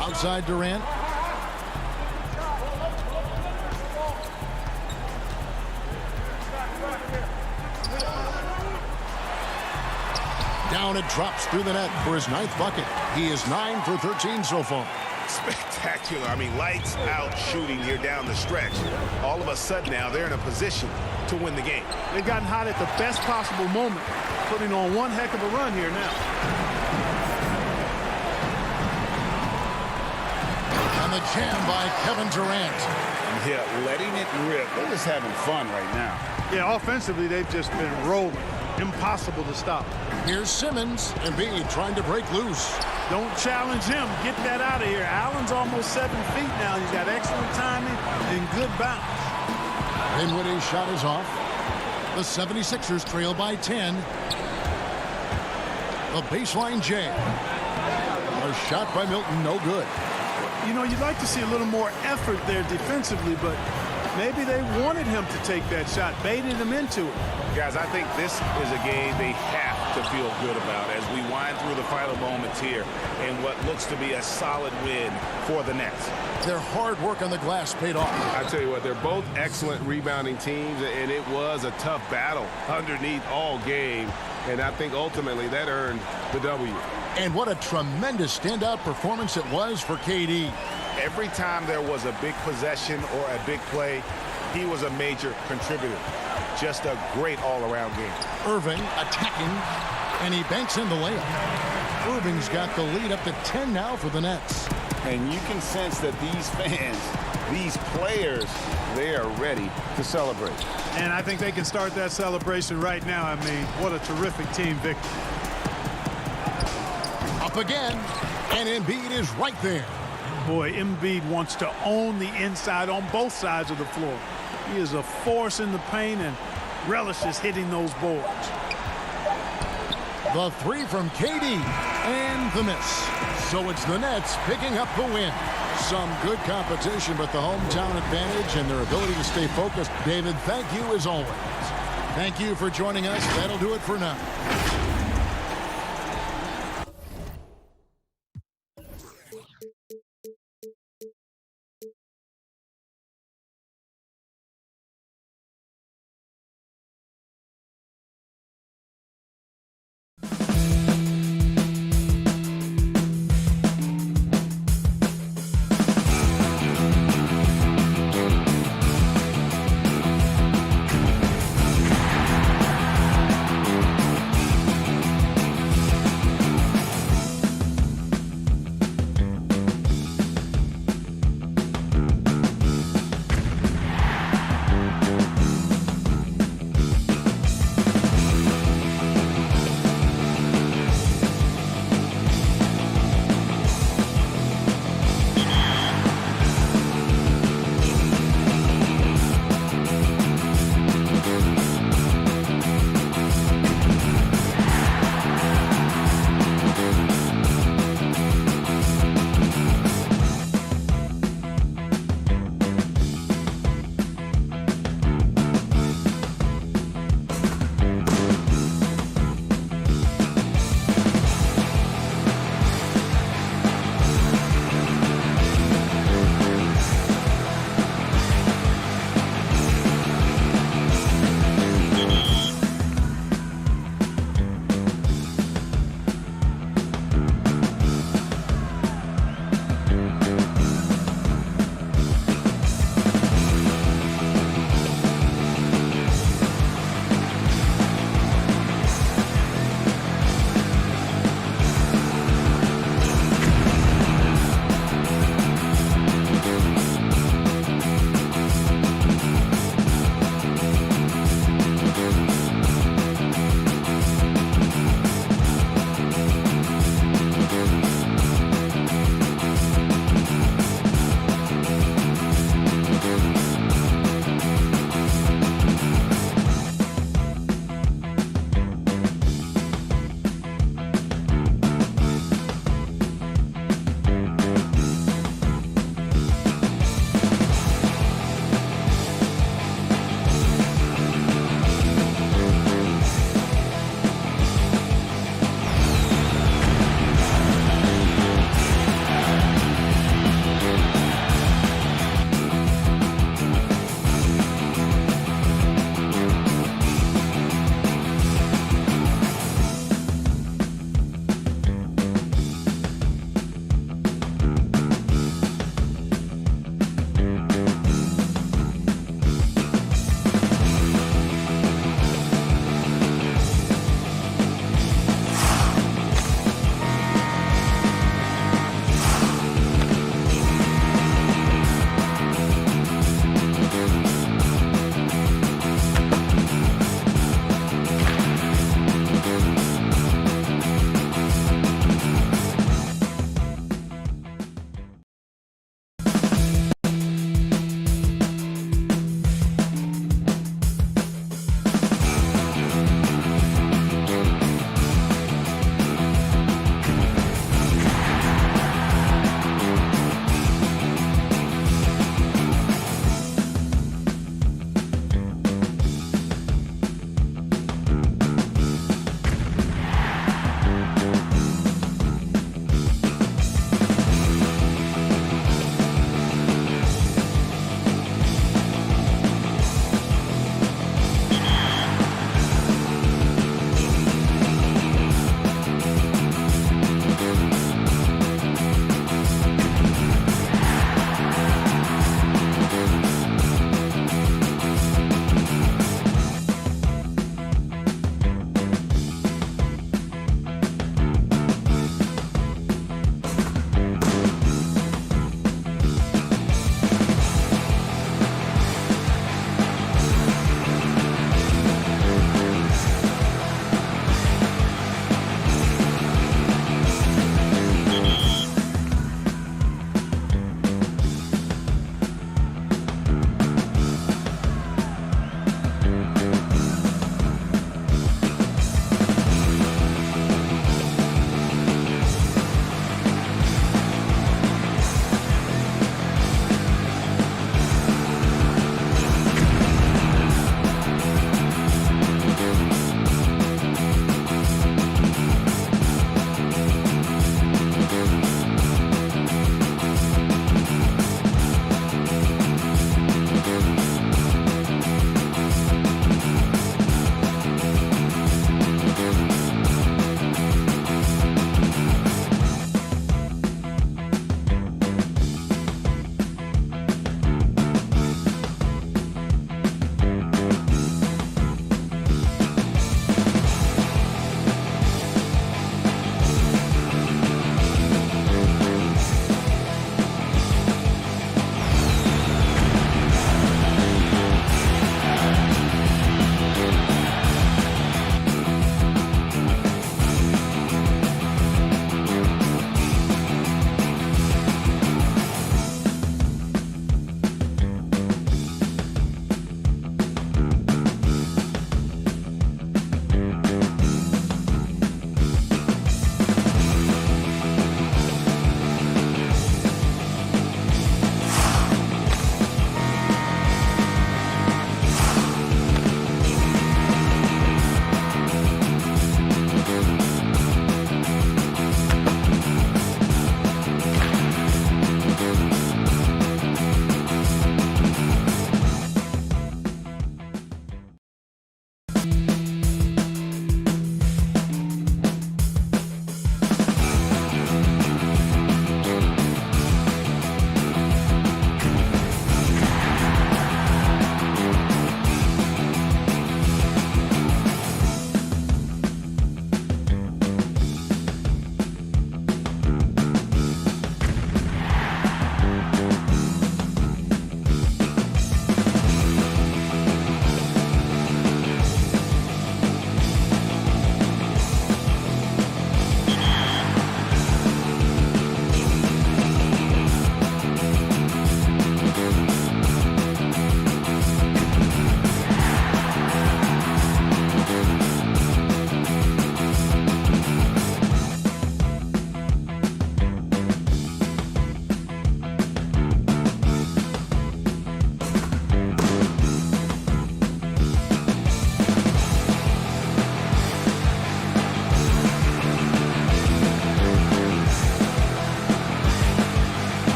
Outside Durant. Down, it drops through the net for his 9th bucket. He is 9 for 13 so far.
Spectacular. I mean, lights out shooting here down the stretch. All of a sudden now they're in a position to win the game.
They've gotten hot at the best possible moment, putting on one heck of a run here now.
And the jam by Kevin Durant.
Yeah, letting it rip. They're just having fun right now.
Yeah, offensively, they've just been rolling. Impossible to stop.
Here's Simmons. Embiid trying to break loose.
Don't challenge him. Get that out of here. Allen's almost 7 feet now. He's got excellent timing and good bounce.
Dinwiddie's shot is off. The 76ers trail by 10. The baseline jam. A shot by Milton, no good.
You know, you'd like to see a little more effort there defensively, but maybe they wanted him to take that shot, baited him into it.
Guys, I think this is a game they have to feel good about as we wind through the final moments here in what looks to be a solid win for the Nets.
Their hard work on the glass paid off.
I tell you what, they're both excellent rebounding teams, and it was a tough battle underneath all game, and I think ultimately that earned the W.
And what a tremendous standout performance it was for KD.
Every time there was a big possession or a big play, he was a major contributor. Just a great all-around game.
Irving attacking, and he banks in the layup. Irving's got the lead up to 10 now for the Nets.
And you can sense that these fans, these players, they are ready to celebrate.
And I think they can start that celebration right now. I mean, what a terrific team victory.
Up again, and Embiid is right there.
Boy, Embiid wants to own the inside on both sides of the floor. He is a force in the paint and relishes hitting those boards.
The three from KD and the miss. So it's the Nets picking up the win. Some good competition, but the hometown advantage and their ability to stay focused. David, thank you as always. Thank you for joining us. That'll do it for now.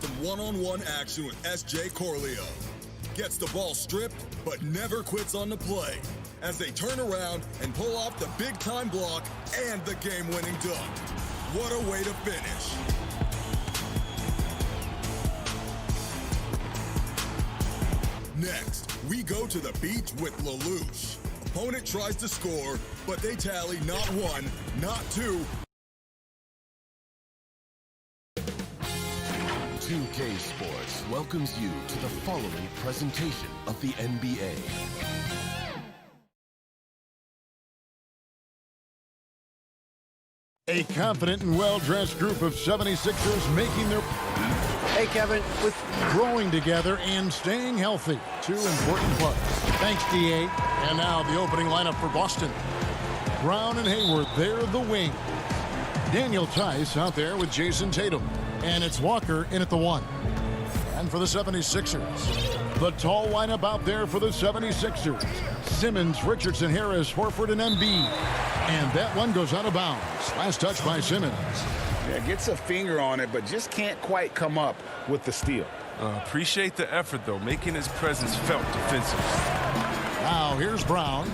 some one-on-one action with S.J. Corleo. Gets the ball stripped, but never quits on the play as they turn around and pull off the big-time block and the game-winning dunk. What a way to finish. Next, we go to the beach with Lelouch. Opponent tries to score, but they tally not one, not two.
2K Sports welcomes you to the following presentation of the NBA.
A confident and well-dressed group of 76ers making their...
Hey, Kevin, with
growing together and staying healthy. Two important plugs. Thanks, DA. And now the opening lineup for Boston. Brown and Hayward, they're the wing. Daniel Tice out there with Jason Tatum. And it's Walker in at the 1. And for the 76ers, the tall lineup out there for the 76ers. Simmons, Richardson, Harris, Horford, and Embiid. And that one goes out of bounds. Last touch by Simmons.
Yeah, gets a finger on it, but just can't quite come up with the steal.
Appreciate the effort, though, making his presence felt defensively.
Now, here's Brown.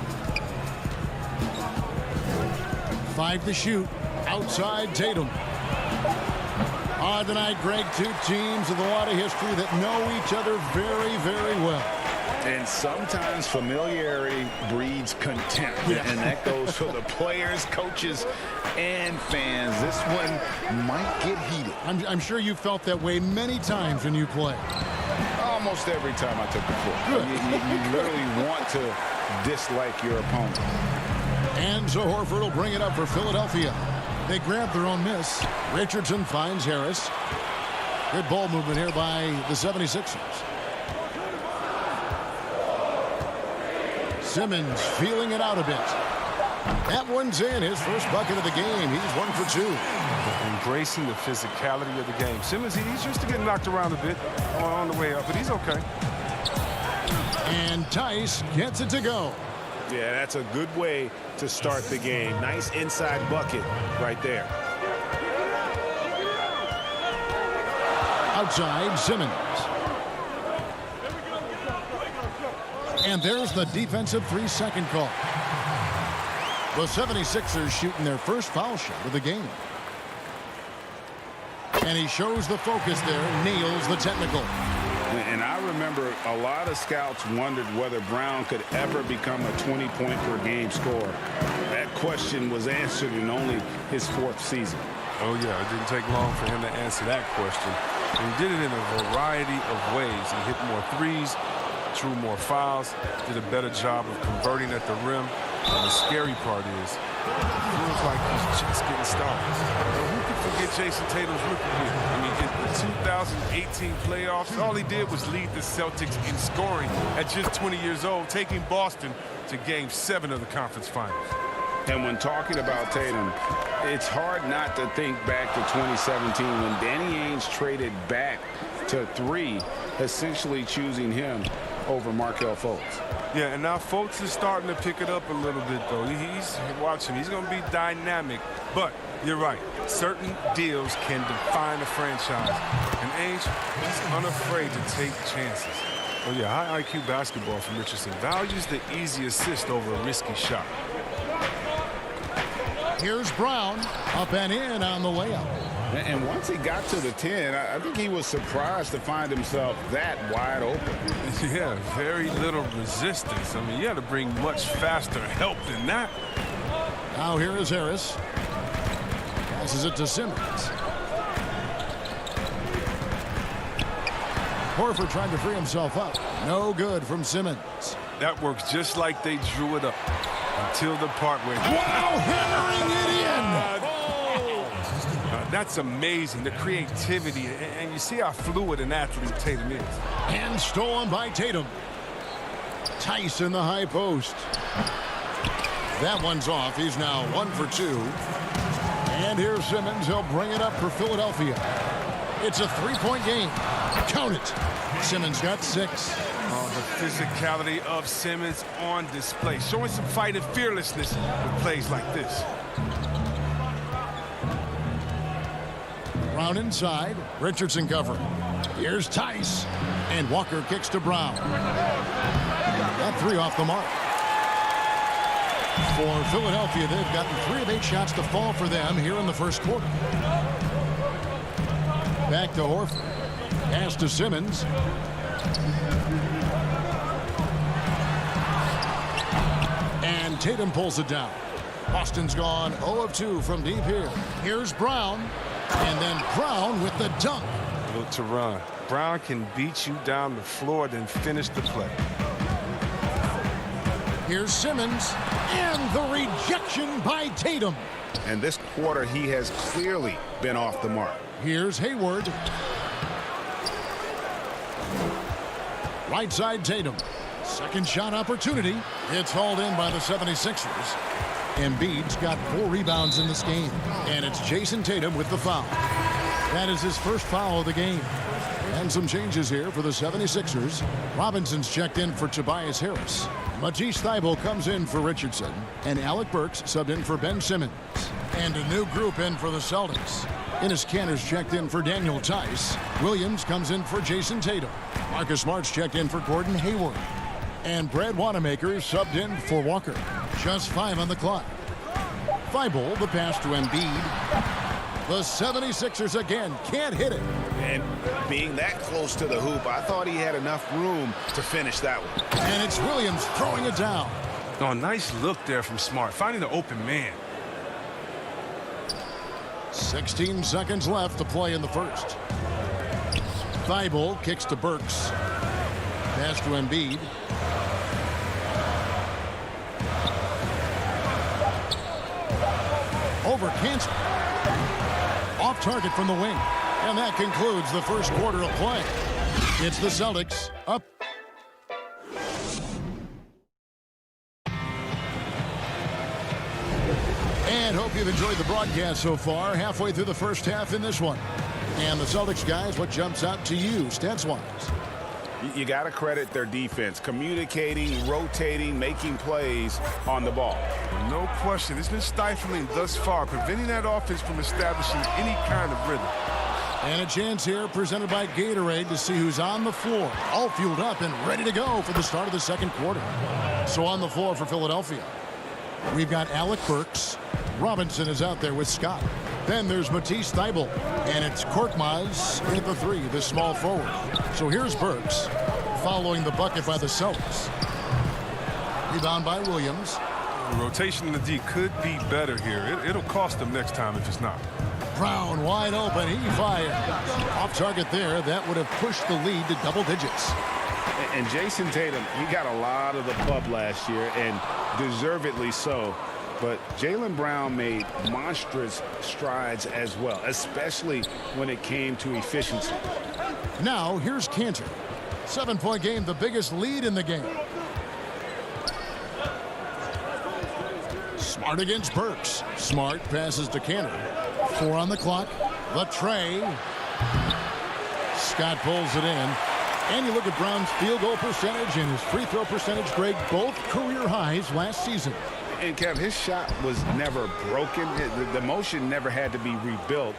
5 to shoot. Outside Tatum. On tonight, Greg, two teams with a lot of history that know each other very, very well.
And sometimes familiarity breeds contempt. Yeah. And that goes for the players, coaches, and fans. This one might get heated.
I'm sure you felt that way many times when you play.
Almost every time I took the court. You literally want to dislike your opponent.
And so Horford will bring it up for Philadelphia. They grab their own miss. Richardson finds Harris. Good ball movement here by the 76ers. Simmons feeling it out a bit. That one's in. His first bucket of the game. He's 1 for 2.
Embracing the physicality of the game. Simmons, he's used to getting knocked around a bit on the way up, but he's okay.
And Tice gets it to go.
Yeah, that's a good way to start the game. Nice inside bucket right there.
Outside, Simmons. And there's the defensive 3-second call. The 76ers shooting their first foul shot of the game. And he shows the focus there, nails the technical.
And I remember a lot of scouts wondered whether Brown could ever become a 20-point-per-game scorer. That question was answered in only his 4th season.
Oh, yeah, it didn't take long for him to answer that question. And he did it in a variety of ways. He hit more threes, drew more fouls, did a better job of converting at the rim. And the scary part is, it feels like he's just getting started. Who can forget Jason Tatum's rookie year? I mean, in the 2018 playoffs, all he did was lead the Celtics in scoring at just 20 years old, taking Boston to Game 7 of the conference finals.
And when talking about Tatum, it's hard not to think back to 2017 when Danny Ainge traded back to 3, essentially choosing him over Markelle Fultz.
Yeah, and now Fultz is starting to pick it up a little bit, though. Watch him. He's going to be dynamic. But you're right. Certain deals can define a franchise. And Ainge, he's unafraid to take chances. Oh, yeah, high IQ basketball from Richardson. Values the easy assist over a risky shot.
Here's Brown. Up and in on the layup.
And once he got to the 10, I think he was surprised to find himself that wide open.
Yeah, very little resistance. I mean, you had to bring much faster help than that.
Now here is Harris. Passes it to Simmons. Horford trying to free himself up. No good from Simmons.
That works just like they drew it up until the part where...
Wow, hammering it in!
That's amazing, the creativity, and you see how fluid an athlete Tatum is.
And stolen by Tatum. Tice in the high post. That one's off. He's now 1 for 2. And here's Simmons. He'll bring it up for Philadelphia. It's a 3-point game. Count it. Simmons got 6.
Oh, the physicality of Simmons on display, showing some fight and fearlessness with plays like this.
Brown inside. Richardson covering. Here's Tice. And Walker kicks to Brown. That 3 off the mark. For Philadelphia, they've gotten 3 of 8 shots to fall for them here in the first quarter. Back to Horford. Pass to Simmons. And Tatum pulls it down. Boston's gone 0 of 2 from deep here. Here's Brown. And then Brown with the dunk.
Look to run. Brown can beat you down the floor, then finish the play.
Here's Simmons. And the rejection by Tatum.
And this quarter, he has clearly been off the mark.
Here's Hayward. Right side Tatum. Second shot opportunity. It's hauled in by the 76ers. Embiid's got 4 rebounds in this game. And it's Jason Tatum with the foul. That is his first foul of the game. And some changes here for the 76ers. Robinson's checked in for Tobias Harris. Matisse Thybulle comes in for Richardson. And Alec Burks subbed in for Ben Simmons. And a new group in for the Celtics. Enes Kanter's checked in for Daniel Tice. Williams comes in for Jason Tatum. Marcus Smart's checked in for Gordon Hayward. And Brad Wanamaker subbed in for Walker. Just 5 on the clock. Thybulle, the pass to Embiid. The 76ers again can't hit it.
And being that close to the hoop, I thought he had enough room to finish that one.
And it's Williams throwing it down.
Oh, nice look there from Smart, finding the open man.
16 seconds left to play in the first. Thybulle kicks to Burks. Pass to Embiid. Over Cancer. Off target from the wing. And that concludes the first quarter of play. It's the Celtics up. And hope you've enjoyed the broadcast so far. Halfway through the first half in this one. And the Celtics guys, what jumps out to you stats-wise?
You got to credit their defense. Communicating, rotating, making plays on the ball.
No question. It's been stifling thus far, preventing that offense from establishing any kind of rhythm.
And a chance here presented by Gatorade to see who's on the floor. All fueled up and ready to go for the start of the second quarter. So on the floor for Philadelphia, we've got Alec Burks. Robinson is out there with Scott. Then there's Matisse Thybulle. And it's Korkmaz at the 3, the small forward. So here's Burks following the bucket by the Celtics. Rebound by Williams.
The rotation in the D could be better here. It'll cost them next time if it's not.
Brown wide open. He fires. Off target there. That would have pushed the lead to double digits.
And Jason Tatum, he got a lot of the pub last year, and deservedly so. But Jaylen Brown made monstrous strides as well, especially when it came to efficiency.
Now here's Cantor. 7-point game, the biggest lead in the game. Smart against Burks. Smart passes to Cantor. 4 on the clock. The tray. Scott pulls it in. And you look at Brown's field goal percentage and his free throw percentage, Greg, both career highs last season.
And Kev, his shot was never broken. The motion never had to be rebuilt.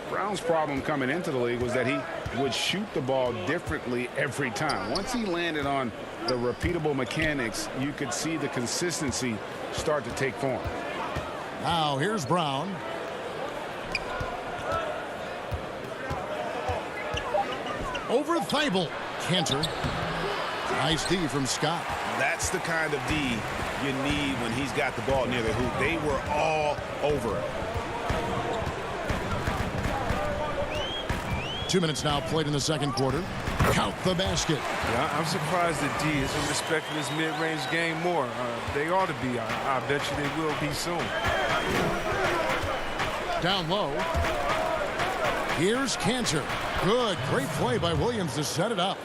Brown's problem coming into the league was that he would shoot the ball differently every time. Once he landed on the repeatable mechanics, you could see the consistency start to take form.
Now here's Brown. Over Thybulle. Cantor. Nice D from Scott.
That's the kind of D you need when he's got the ball near the hoop. They were all over it.
2 minutes now played in the second quarter. Count the basket.
Yeah, I'm surprised that D isn't respecting this mid-range game more. They ought to be. I bet you they will be soon.
Down low. Here's Cantor. Good. Great play by Williams to set it up.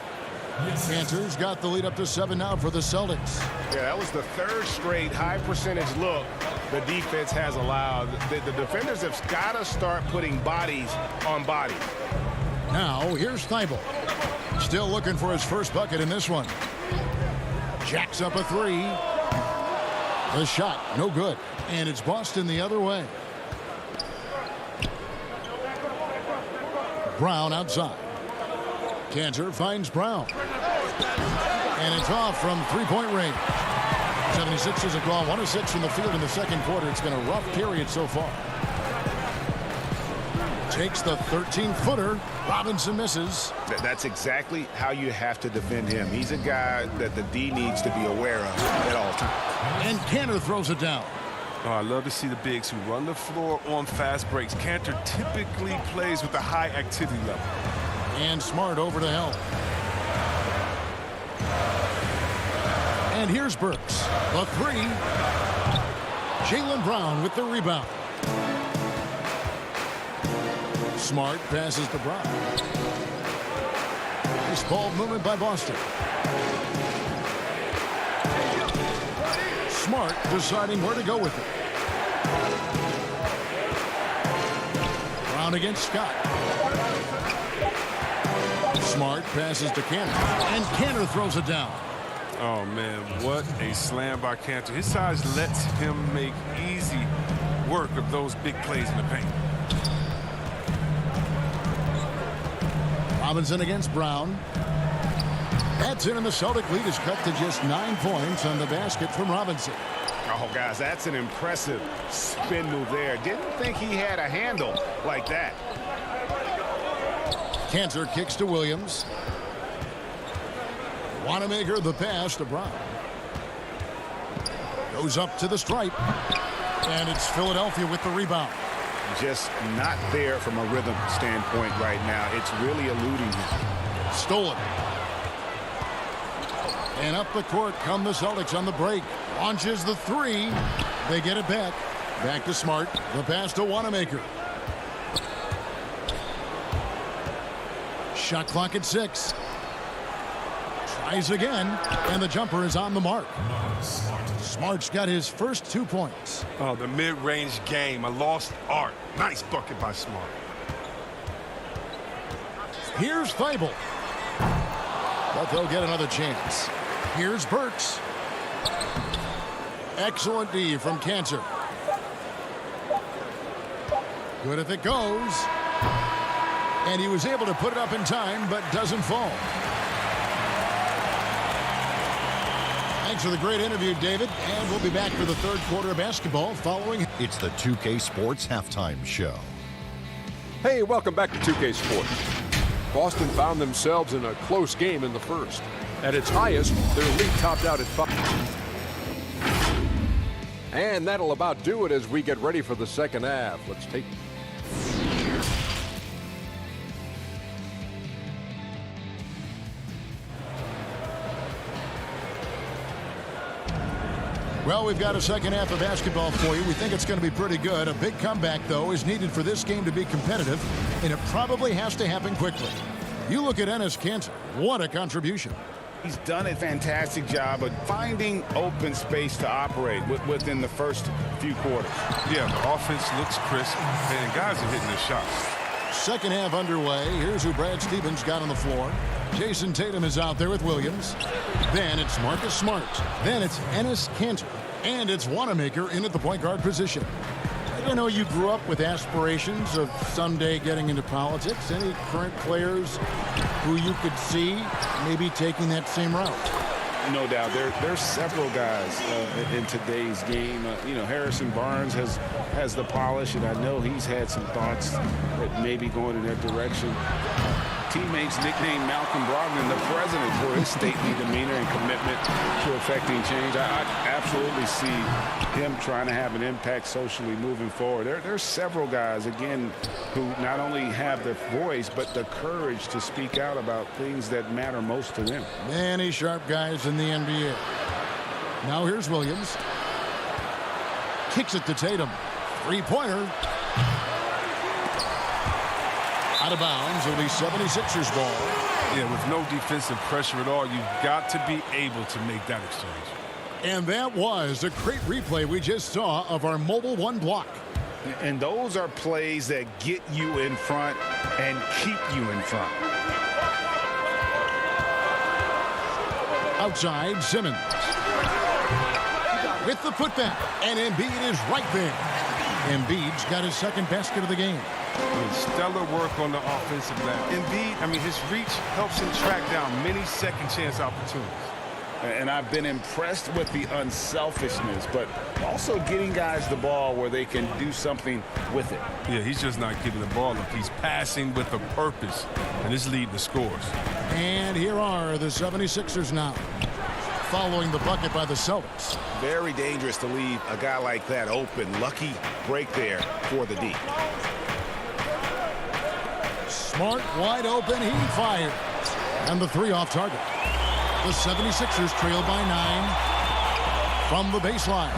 Cantor's got the lead up to 7 now for the Celtics.
Yeah, that was the 3rd straight high percentage look the defense has allowed. The defenders have got to start putting bodies on bodies.
Now, here's Thybulle. Still looking for his first bucket in this one. Jacks up a 3. The shot, no good. And it's Boston the other way. Brown outside. Cantor finds Brown. And it's off from three-point range. 76ers have gone 1 of 6 from the field in the second quarter. It's been a rough period so far. Takes the 13-footer. Robinson misses.
That's exactly how you have to defend him. He's a guy that the D needs to be aware of at all times.
And Cantor throws it down.
Oh, I love to see the bigs who run the floor on fast breaks. Cantor typically plays with a high activity level.
And Smart over to help. And here's Burks. The three. Jaylen Brown with the rebound. Smart passes to Brown. Nice ball movement by Boston. Smart deciding where to go with it. Brown against Scott. Smart passes to Cantor. And Cantor throws it down.
Oh, man, what a slam by Cantor. His size lets him make easy work of those big plays in the paint.
Robinson against Brown. That's in, and the Celtic lead is cut to just 9 points on the basket from Robinson.
Oh, guys, that's an impressive spin move there. Didn't think he had a handle like that.
Cantor kicks to Williams. Wanamaker the pass to Brown. Goes up to the stripe. And it's Philadelphia with the rebound.
Just not there from a rhythm standpoint right now. It's really eluding him.
Stolen. And up the court come the Celtics on the break. Launches the three. They get it back. Back to Smart. The pass to Wanamaker. Shot clock at 6. Tries again. And the jumper is on the mark. Smart's got his first 2 points.
Oh, the mid-range game, a lost art. Nice bucket by Smart.
Here's Thibault. But they'll get another chance. Here's Burks. Excellent D from Cantor. Good if it goes. And he was able to put it up in time, but doesn't fall. Thanks for the great interview, David. And we'll be back for the third quarter of basketball following.
It's the 2K Sports Halftime Show.
Hey, welcome back to 2K Sports. Boston found themselves in a close game in the first. At its highest, their lead topped out at 5. And that'll about do it as we get ready for the second half. Let's take...
Well, we've got a second half of basketball for you. We think it's going to be pretty good. A big comeback, though, is needed for this game to be competitive, and it probably has to happen quickly. You look at Enes Kanter. What a contribution.
He's done a fantastic job of finding open space to operate within the first few quarters.
Yeah, the offense looks crisp, and guys are hitting their shots.
Second half underway. Here's who Brad Stevens got on the floor. Jason Tatum is out there with Williams. Then it's Marcus Smart. Then it's Enes Kanter. And it's Wanamaker in at the point guard position. I know you grew up with aspirations of someday getting into politics. Any current players who you could see maybe taking that same route?
No doubt. There's several guys in today's game. Harrison Barnes has the polish, and I know he's had some thoughts that maybe going in that direction. Teammates nicknamed Malcolm Brogdon the president for his stately demeanor and commitment to affecting change. I absolutely see him trying to have an impact socially moving forward. There's several guys, again, who not only have the voice, but the courage to speak out about things that matter most to them.
Many sharp guys in the NBA. Now here's Williams. Kicks it to Tatum. Three-pointer. Out of bounds. It'll be 76ers ball.
Yeah, with no defensive pressure at all, you've got to be able to make that exchange.
And that was a great replay we just saw of our Mobile One block.
And those are plays that get you in front and keep you in front.
Outside, Simmons. With the putback. And Embiid is right there. Embiid's got his second basket of the game.
I mean, stellar work on the offensive glass. Indeed, I mean, his reach helps him track down many second-chance opportunities.
And I've been impressed with the unselfishness, but also getting guys the ball where they can do something with it.
Yeah, he's just not getting the ball up. He's passing with a purpose, and it's leading to scores.
And here are the 76ers now, following the bucket by the Celtics.
Very dangerous to leave a guy like that open. Lucky break there for the D.
Smart, wide open, he fired. And the three off target. The 76ers trail by 9 from the baseline.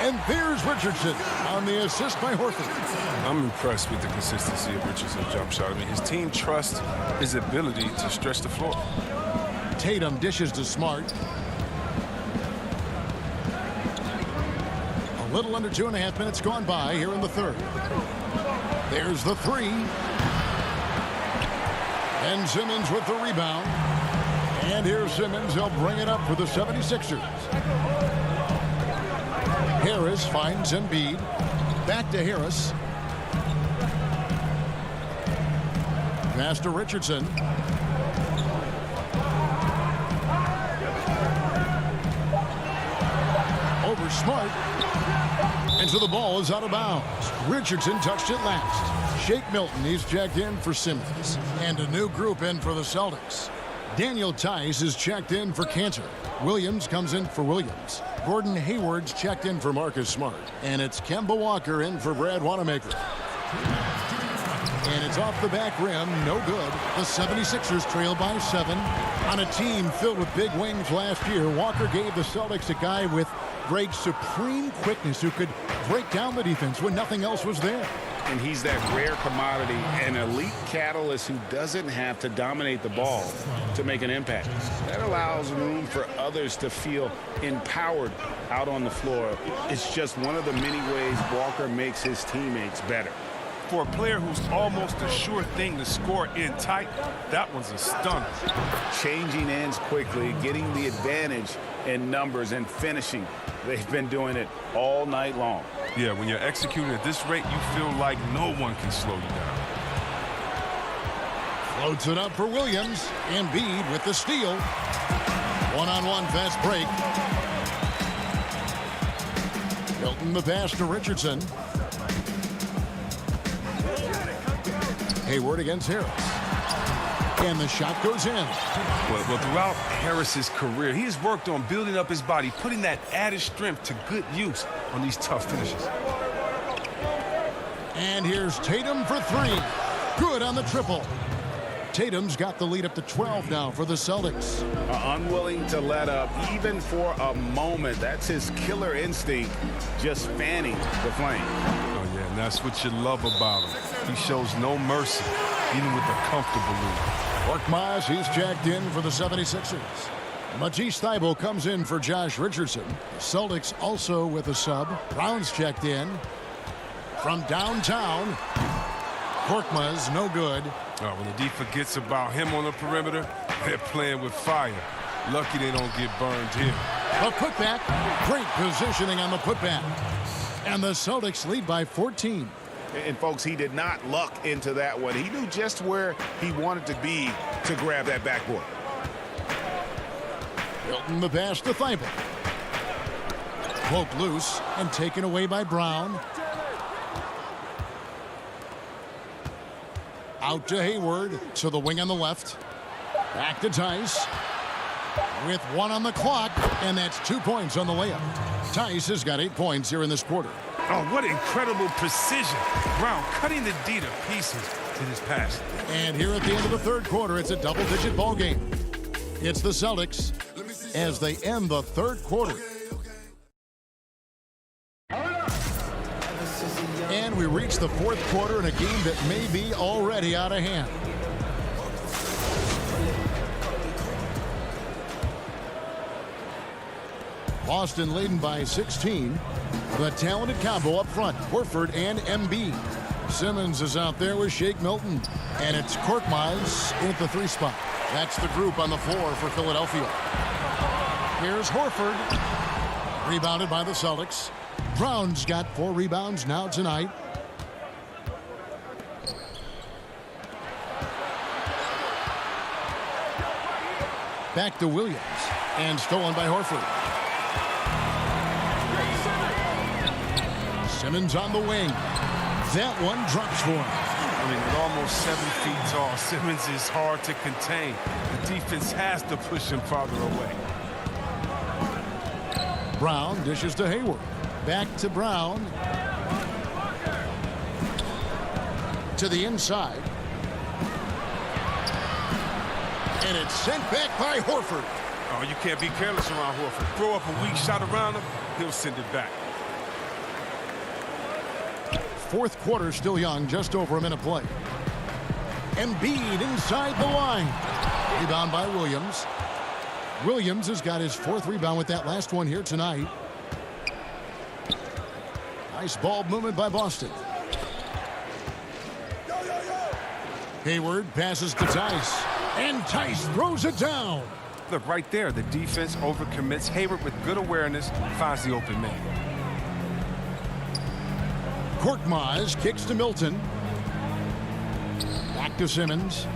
And there's Richardson on the assist by Horford.
I'm impressed with the consistency of Richardson's jump shot. I mean, his team trusts his ability to stretch the floor.
Tatum dishes to Smart. A little under 2.5 minutes gone by here in the third. There's the three. And Simmons with the rebound. And here's Simmons. He'll bring it up for the 76ers. Harris finds Embiid. Back to Harris. Pass to Richardson. Over Smart. And so the ball is out of bounds. Richardson touched it last. Shake Milton, he's checked in for Simmons. And a new group in for the Celtics. Daniel Tice is checked in for Cantor. Williams comes in for Williams. Gordon Hayward's checked in for Marcus Smart. And it's Kemba Walker in for Brad Wanamaker. And it's off the back rim, no good. The 76ers trail by 7. On a team filled with big wings last year, Walker gave the Celtics a guy with great supreme quickness who could break down the defense when nothing else was there.
And he's that rare commodity, an elite catalyst who doesn't have to dominate the ball to make an impact. That allows room for others to feel empowered out on the floor. It's just one of the many ways Walker makes his teammates better.
For a player who's almost a sure thing to score in tight, that one's a stunner.
Changing ends quickly, getting the advantage in numbers and finishing. They've been doing it all night long.
Yeah, when you're executing at this rate, you feel like no one can slow you down.
Floats it up for Williams. Embiid with the steal. One-on-one fast break. Milton the pass to Richardson. Hayward against Harris. And the shot goes in.
Well, throughout Harris's career, he has worked on building up his body, putting that added strength to good use on these tough finishes.
And here's Tatum for three. Good on the triple. Tatum's got the lead up to 12 now for the Celtics.
Unwilling to let up even for a moment. That's his killer instinct, just fanning the flame.
Oh, yeah, and that's what you love about him. He shows no mercy, even with a comfortable lead.
Korkmaz, he's checked in for the 76ers. Matisse Thybulle comes in for Josh Richardson. The Celtics also with a sub. Brown's checked in. From downtown, Korkmaz, no good.
Oh, when the D forgets about him on the perimeter, they're playing with fire. Lucky they don't get burned here.
A putback. Great positioning on the putback. And the Celtics lead by 14.
And, folks, he did not luck into that one. He knew just where he wanted to be to grab that backboard.
Milton the pass to Thybulle. Poked loose and taken away by Brown. Out to Hayward, to the wing on the left. Back to Tice. With one on the clock, and that's 2 points on the layup. Tice has got 8 points here in this quarter.
Oh, what incredible precision. Brown cutting the D to pieces in his pass.
And here at the end of the third quarter, it's a double-digit ball game. It's the Celtics as they end the third quarter. And we reach the fourth quarter in a game that may be already out of hand. Boston leading by 16. The talented combo up front, Horford and Embiid. Simmons is out there with Shake Milton. And it's Korkmaz in at the 3 spot. That's the group on the floor for Philadelphia. Here's Horford. Rebounded by the Celtics. Brown's got 4 rebounds now tonight. Back to Williams. And stolen by Horford. Simmons on the wing. That one drops for him.
I mean, at almost 7 feet tall, Simmons is hard to contain. The defense has to push him farther away.
Brown dishes to Hayward. Back to Brown. To the inside. And it's sent back by Horford.
Oh, you can't be careless around Horford. Throw up a weak shot around him, he'll send it back.
Fourth quarter still young, just over a minute play. Embiid inside the line. Rebound by Williams. Williams has got his 4th rebound with that last one here tonight. Nice ball movement by Boston. Hayward passes to Tice. And Tice throws it down.
Look, right there, the defense overcommits. Hayward, with good awareness, finds the open man.
Korkmaz kicks to Milton. Back to Simmons.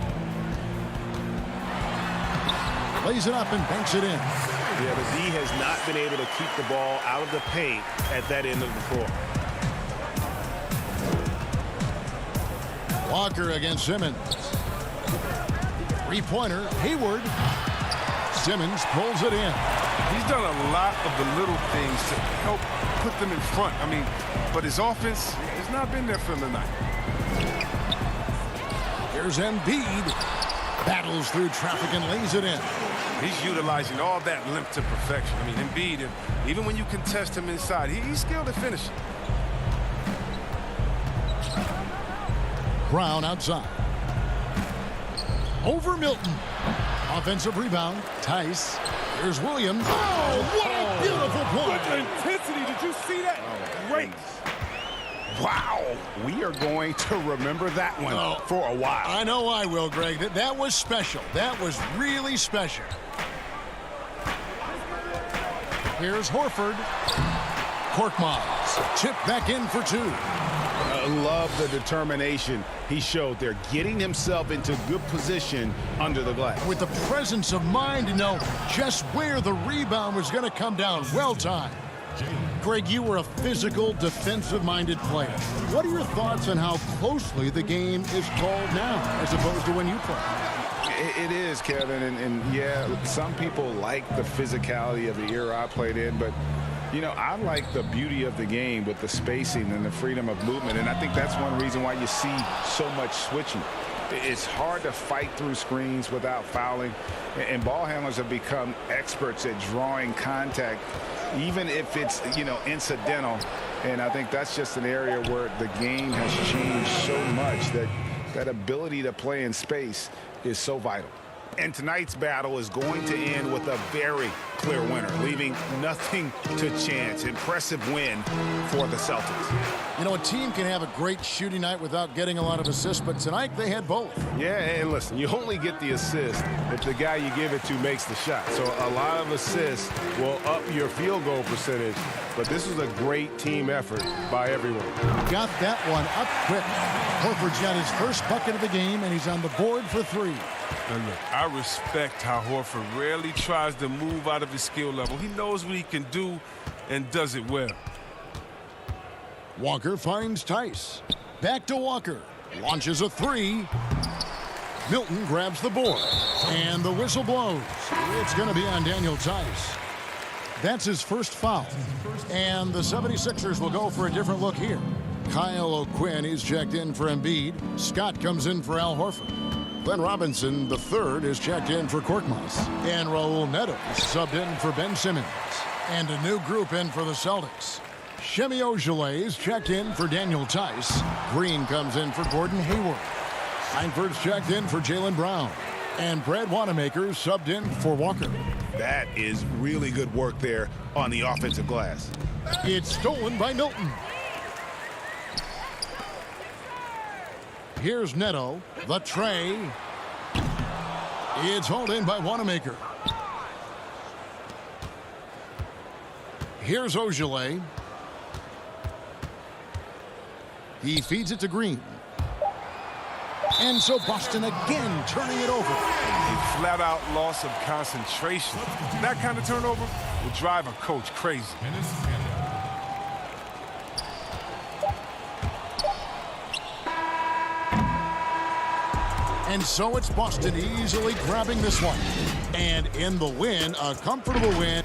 Lays it up and banks it in.
Yeah, the D has not been able to keep the ball out of the paint at that end of the court.
Walker against Simmons. Three-pointer, Hayward. Simmons pulls it in.
He's done a lot of the little things to help put them in front. I mean, but his offense has not been there for him tonight.
Here's Embiid. Battles through traffic and lays it in.
He's utilizing all that limp to perfection. I mean, Embiid, even when you contest him inside, he's skilled at finishing.
Brown outside. Over Milton. Offensive rebound. Tice. Here's Williams. Oh, what a beautiful point.
Good intensity. Did you see that? Great.
Wow. We are going to remember that one for a while.
I know I will, Greg. That was special. That was really special. Here's Horford. Korkmaz. Chip back in for 2.
I love the determination he showed there, getting himself into good position under the glass.
With the presence of mind to know just where the rebound was going to come down. Well timed. Greg, you were a physical, defensive-minded player. What are your thoughts on how closely the game is called now as opposed to when you played?
It is, Kevin, and yeah, some people like the physicality of the era I played in, but you know, I like the beauty of the game with the spacing and the freedom of movement, and I think that's one reason why you see so much switching. It's hard to fight through screens without fouling, and ball handlers have become experts at drawing contact, even if it's, you know, incidental, and I think that's just an area where the game has changed so much that ability to play in space is so vital. And tonight's battle is going to end with a very clear winner, leaving nothing to chance. Impressive win for the Celtics.
You know, a team can have a great shooting night without getting a lot of assists, but tonight they had both.
Yeah, and listen, you only get the assist if the guy you give it to makes the shot. So a lot of assists will up your field goal percentage, but this was a great team effort by everyone.
Got that one up quick. Horford's got his first bucket of the game, and he's on the board for 3.
And look, I respect how Horford rarely tries to move out of his skill level. He knows what he can do and does it well.
Walker finds Tice. Back to Walker. Launches a 3. Milton grabs the board. And the whistle blows. It's going to be on Daniel Tice. That's his first foul. And the 76ers will go for a different look here. Kyle O'Quinn is checked in for Embiid. Scott comes in for Al Horford. Glenn Robinson, the third, is checked in for Korkmaz. And Raul Neto is subbed in for Ben Simmons. And a new group in for the Celtics. Shemi Ojeleye is checked in for Daniel Tice. Green comes in for Gordon Hayward. Einford's checked in for Jaylen Brown. And Brad Wanamaker subbed in for Walker.
That is really good work there on the offensive glass.
It's stolen by Milton. Here's Neto, the tray. It's hauled in by Wanamaker. Here's Ojeleye. He feeds it to Green. And so Boston again turning it over.
A flat-out loss of concentration. That kind of turnover will drive a coach crazy.
And so it's Boston easily grabbing this one. And in the win, a comfortable win.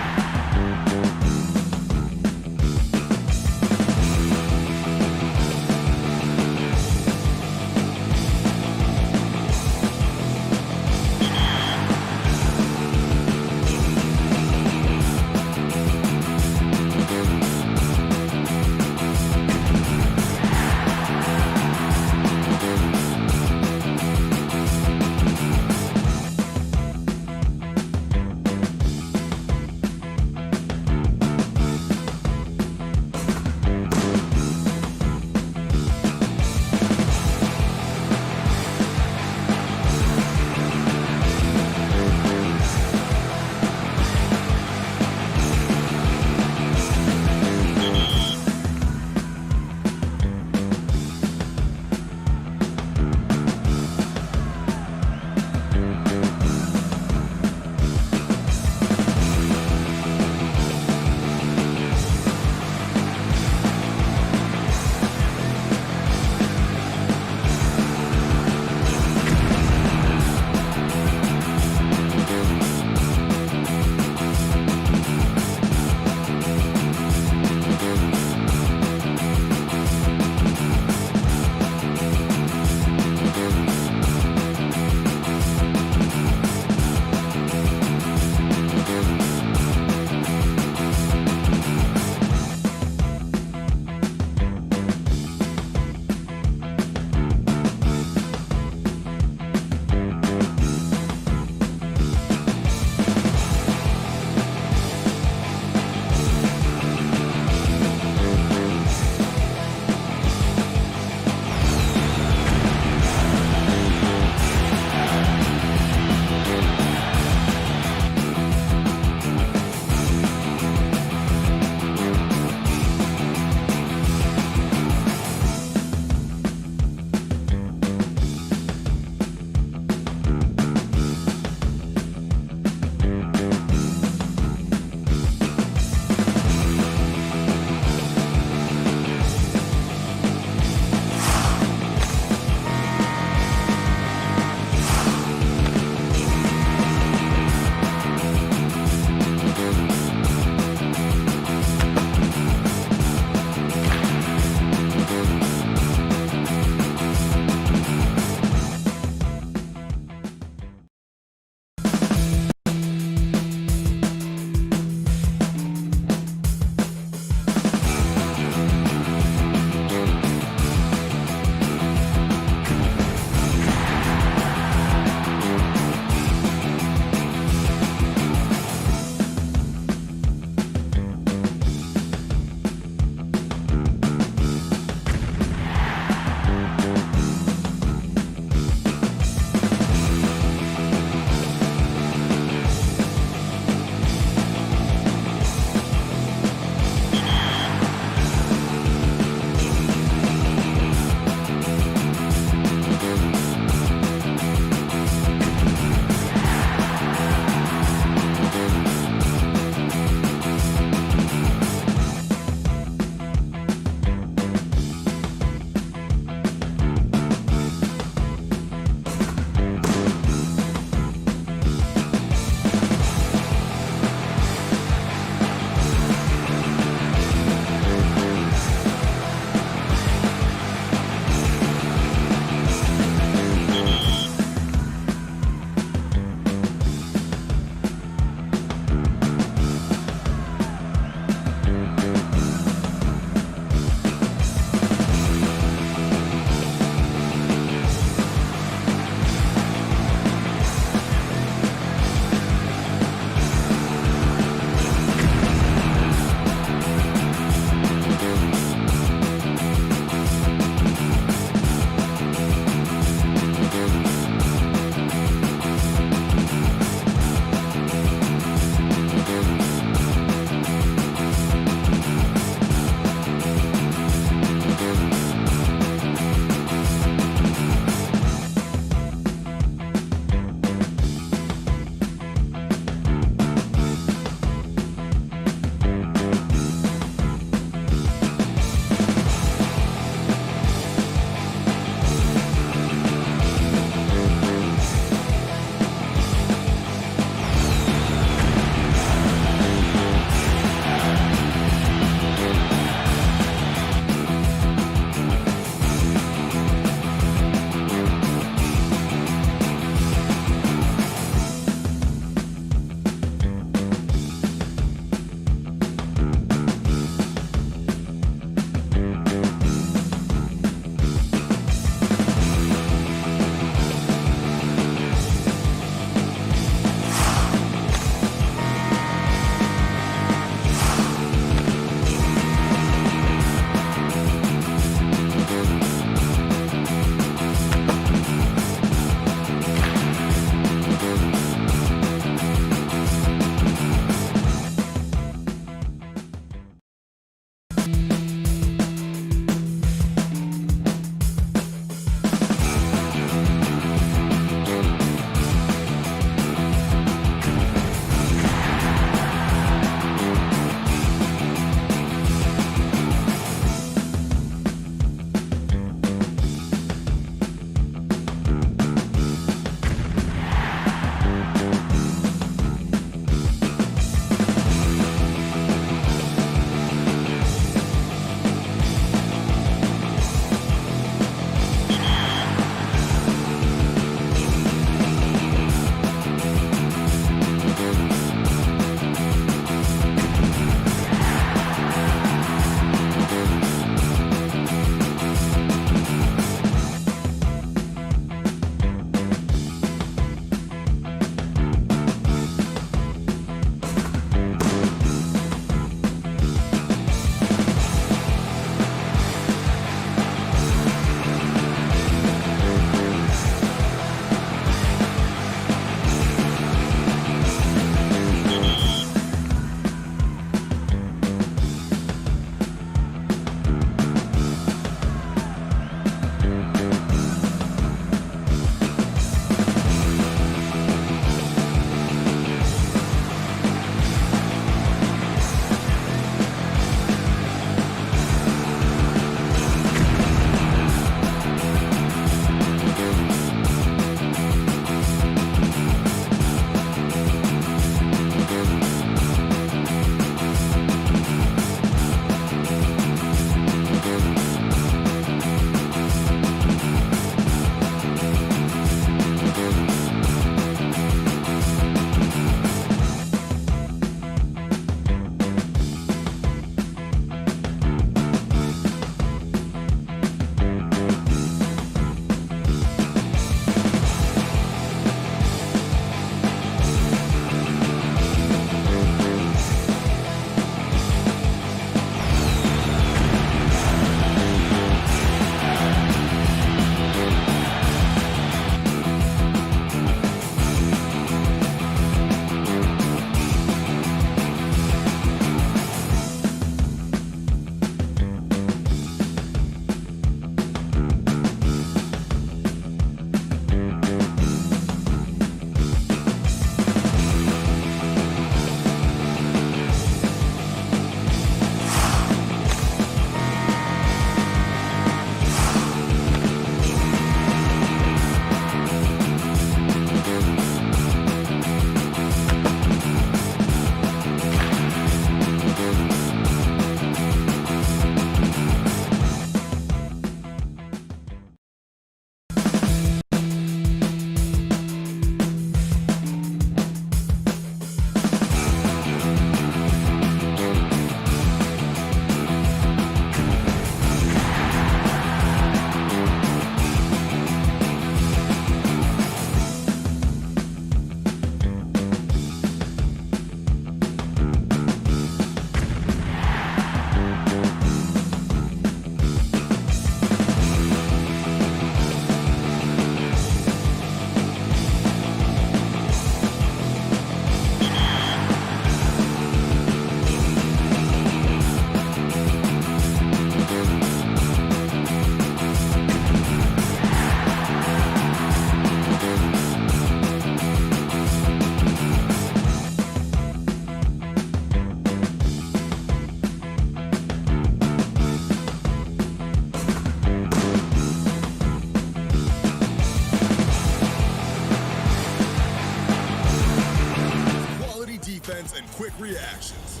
reactions.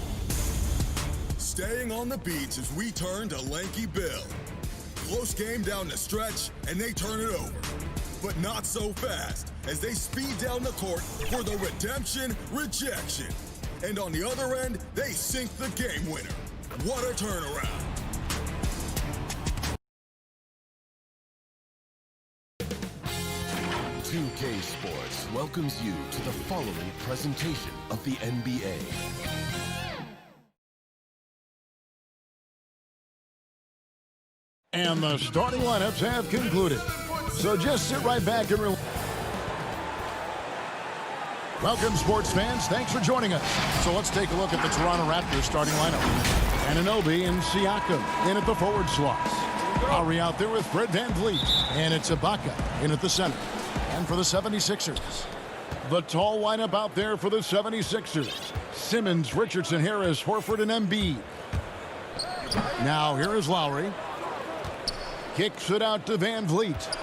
Staying on the beach as we turn to Lanky Bill. Close game down the stretch, and they turn it over. But not so fast, as they speed down the court for the redemption rejection. And on the other end, they sink the game winner. What a turnaround.
$2K Sports welcomes you to the following presentation of the NBA.
And the starting lineups have concluded. So just sit right back and relax. Welcome, sports fans. Thanks for joining us. So let's take a look at the Toronto Raptors starting lineup. Anunoby and Siakam in at the forward slots. Lowry out there with Fred VanVleet. And it's Ibaka in at the center. And for the 76ers, the tall lineup out there for the 76ers. Simmons, Richardson, Harris, Horford, and Embiid. Now here is Lowry. Kicks it out to VanVleet.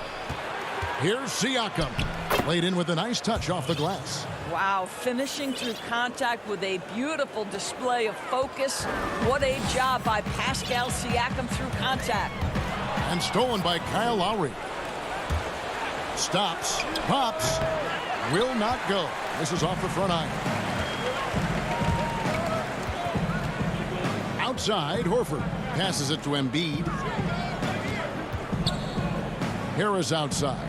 Here's Siakam. Laid in with a nice touch off the glass.
Wow, finishing through contact with a beautiful display of focus. What a job by Pascal Siakam through contact.
And stolen by Kyle Lowry. Stops, pops, will not go. This is off the front iron. Outside, Horford passes it to Embiid. Harris outside.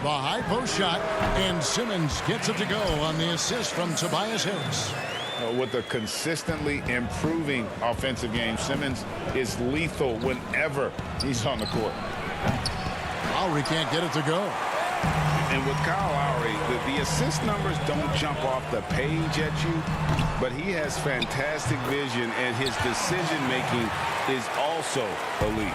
The high post shot, and Simmons gets it to go on the assist from Tobias Harris.
With a consistently improving offensive game, Simmons is lethal whenever he's on the court.
Lowry can't get it to go.
And with Kyle Lowry, the assist numbers don't jump off the page at you, but he has fantastic vision, and his decision-making is also elite.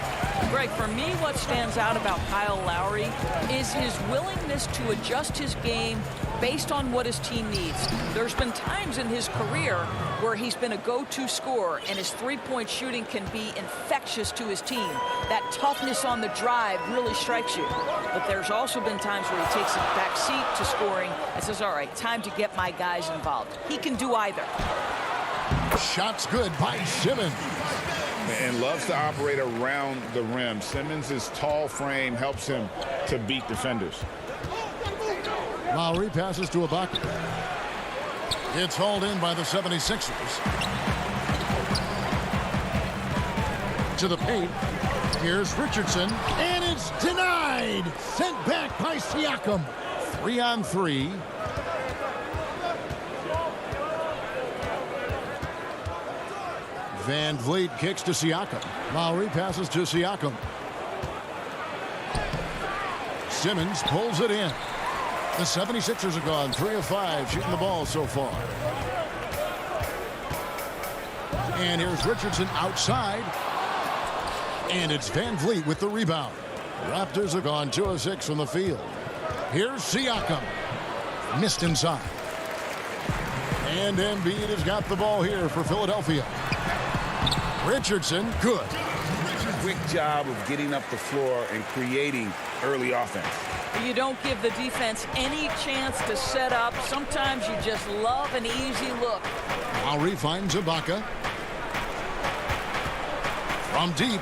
Greg, for me, what stands out about Kyle Lowry is his willingness to adjust his game based on what his team needs. There's been times in his career where he's been a go-to scorer, and his three-point shooting can be infectious to his team. That toughness on the drive really strikes you. But there's also been times where he takes a back seat to scoring and says, all right, time to get my guys involved. He can do either.
Shot's good by Simmons.
And loves to operate around the rim. Simmons' tall frame helps him to beat defenders.
Lowry passes to Ibaka. It's hauled in by the 76ers. To the paint. Here's Richardson. And it's denied. Sent back by Siakam. 3-on-3. VanVleet kicks to Siakam. Lowry passes to Siakam. Simmons pulls it in. The 76ers have gone 3 of 5 shooting the ball so far. And here's Richardson outside. And it's VanVleet with the rebound. Raptors have gone 2 of 6 from the field. Here's Siakam. Missed inside. And Embiid has got the ball here for Philadelphia. Richardson, good.
Quick job of getting up the floor and creating early offense.
You don't give the defense any chance to set up. Sometimes you just love an easy look.
Lowry finds Ibaka. From deep.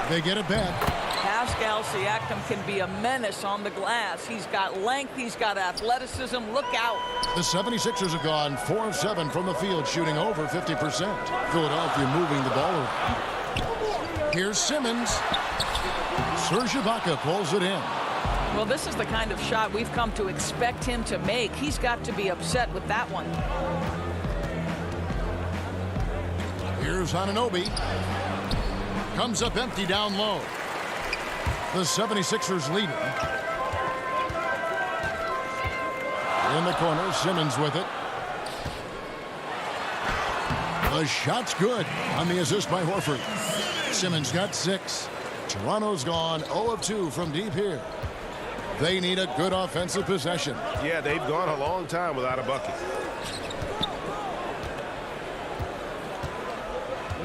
They get it back.
Pascal Siakam can be a menace on the glass. He's got length. He's got athleticism. Look out.
The 76ers have gone 4 of 7 from the field, shooting over 50%. Philadelphia moving the ball around. Here's Simmons. Serge Ibaka pulls it in.
Well, this is the kind of shot we've come to expect him to make. He's got to be upset with that one.
Here's Anunoby. Comes up empty down low. The 76ers leading. In the corner, Simmons with it. The shot's good on the assist by Horford. Simmons got 6. Toronto's gone 0 of 2 from deep here. They need a good offensive possession.
Yeah, they've gone a long time without a bucket.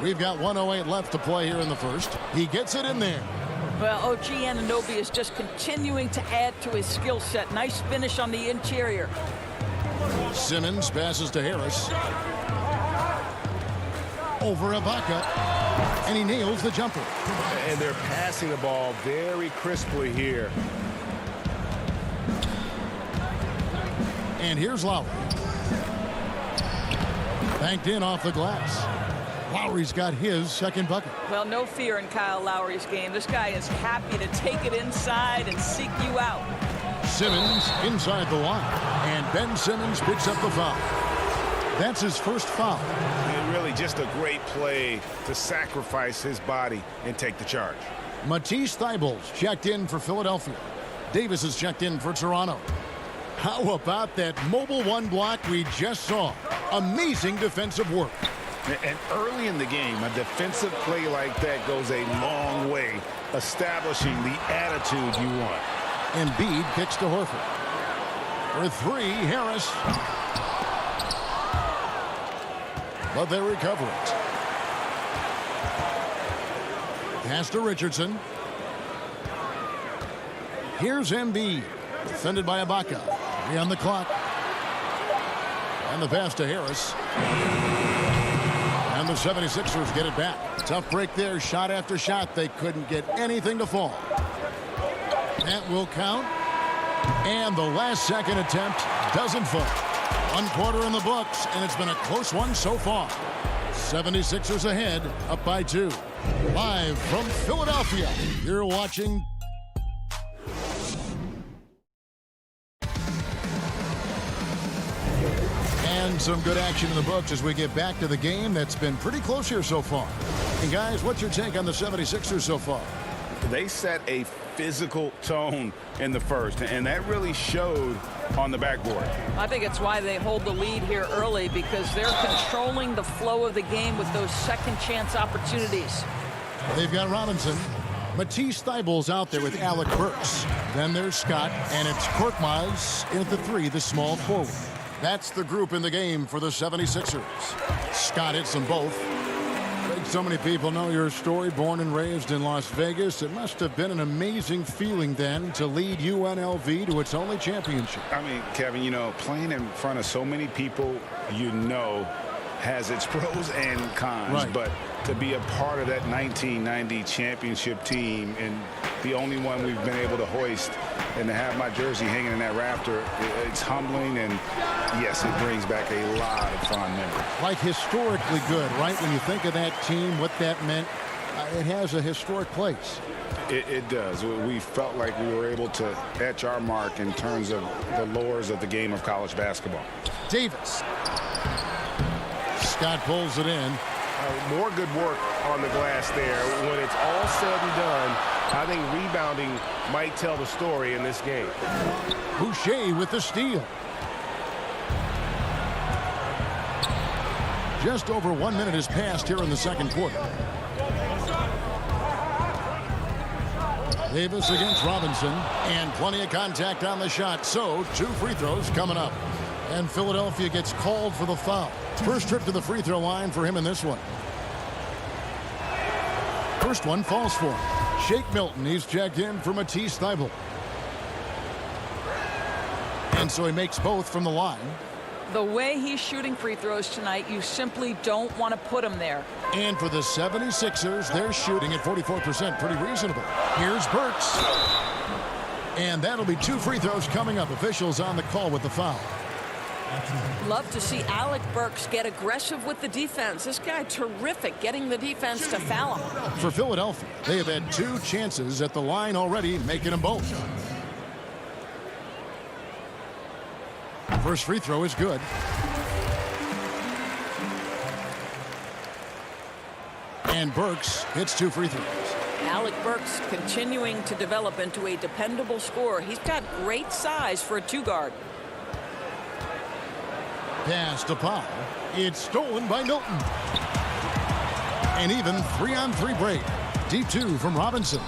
We've got 1:08 left to play here in the first. He gets it in there.
Well, OG Anunoby is just continuing to add to his skill set. Nice finish on the interior.
Simmons passes to Harris. Over Ibaka. And he nails the jumper.
And they're passing the ball very crisply here.
And here's Lowry. Banked in off the glass. Lowry's got his second bucket.
Well, no fear in Kyle Lowry's game. This guy is happy to take it inside and seek you out.
Simmons inside the line. And Ben Simmons picks up the foul. That's his first foul.
And really just a great play to sacrifice his body and take the charge.
Matisse Thybulle checked in for Philadelphia. Davis is checked in for Toronto. How about that mobile one block we just saw? Amazing defensive work.
And early in the game, a defensive play like that goes a long way, establishing the attitude you want.
Embiid kicks to Horford. For three, Harris. But they recover it. Pass to Richardson. Here's Embiid. Defended by Ibaka. 3 on the clock. And the pass to Harris. And the 76ers get it back. Tough break there. Shot after shot. They couldn't get anything to fall. That will count. And the last second attempt doesn't fall. 1 quarter in the books, and it's been a close one so far. 76ers ahead, up by 2. Live from Philadelphia, you're watching. And some good action in the books as we get back to the game that's been pretty close here so far. And guys, what's your take on the 76ers so far?
They set a physical tone in the first, and that really showed on the backboard.
I think it's why they hold the lead here early, because they're controlling the flow of the game with those second chance opportunities.
They've got Robinson. Matisse Thybulle's out there with Alec Burks. Then there's Scott, and it's Korkmaz in at the 3, the small forward. That's the group in the game for the 76ers. Scott hits them both. So many people know your story, born and raised in Las Vegas. It must have been an amazing feeling then to lead UNLV to its only championship.
I mean, Kevin, you know, playing in front of so many people you know has its pros and cons.
Right.
But to be a part of that 1990 championship team and the only one we've been able to hoist and to have my jersey hanging in that Raptor, it's humbling, and yes, it brings back a lot of fond memories.
Like historically good, right? When you think of that team, what that meant, it has a historic place.
It does. We felt like we were able to etch our mark in terms of the lures of the game of college basketball.
Davis. Scott pulls it in.
More good work on the glass there. When it's all said and done, I think rebounding might tell the story in this game.
Boucher with the steal. Just over 1 minute has passed here in the second quarter. Davis against Robinson, and plenty of contact on the shot. So 2 free throws coming up. And Philadelphia gets called for the foul. First trip to the free throw line for him in this one. First one falls for him. Shake Milton, he's checked in for Matisse Thybulle. And so he makes both from the line.
The way he's shooting free throws tonight, you simply don't want to put him there.
And for the 76ers, they're shooting at 44%, pretty reasonable. Here's Burks. And that'll be 2 free throws coming up. Officials on the call with the foul.
Love to see Alec Burks get aggressive with the defense. This guy terrific getting the defense to foul him.
For Philadelphia, they have had 2 chances at the line already, making them both. First free throw is good. And Burks hits 2 free throws.
Alec Burks continuing to develop into a dependable scorer. He's got great size for a 2-guard.
Pass to Powell. It's stolen by Milton. And even 3-on-3 break. Deep 2 from Robinson.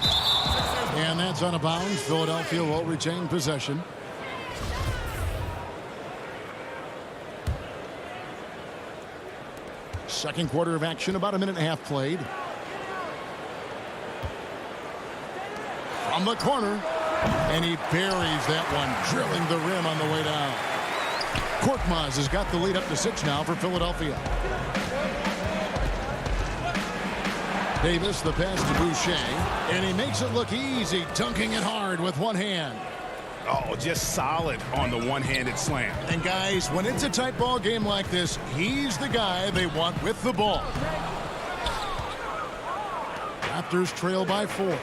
And that's out of bounds. Philadelphia will retain possession. Second quarter of action, about 1.5 minutes played. From the corner. And he buries that one, drilling the rim on the way down. Korkmaz has got the lead up to 6 now for Philadelphia. Davis, the pass to Boucher, and he makes it look easy, dunking it hard with one hand.
Oh, just solid on the one-handed slam.
And guys, when it's a tight ball game like this, he's the guy they want with the ball. Raptors trail by 4.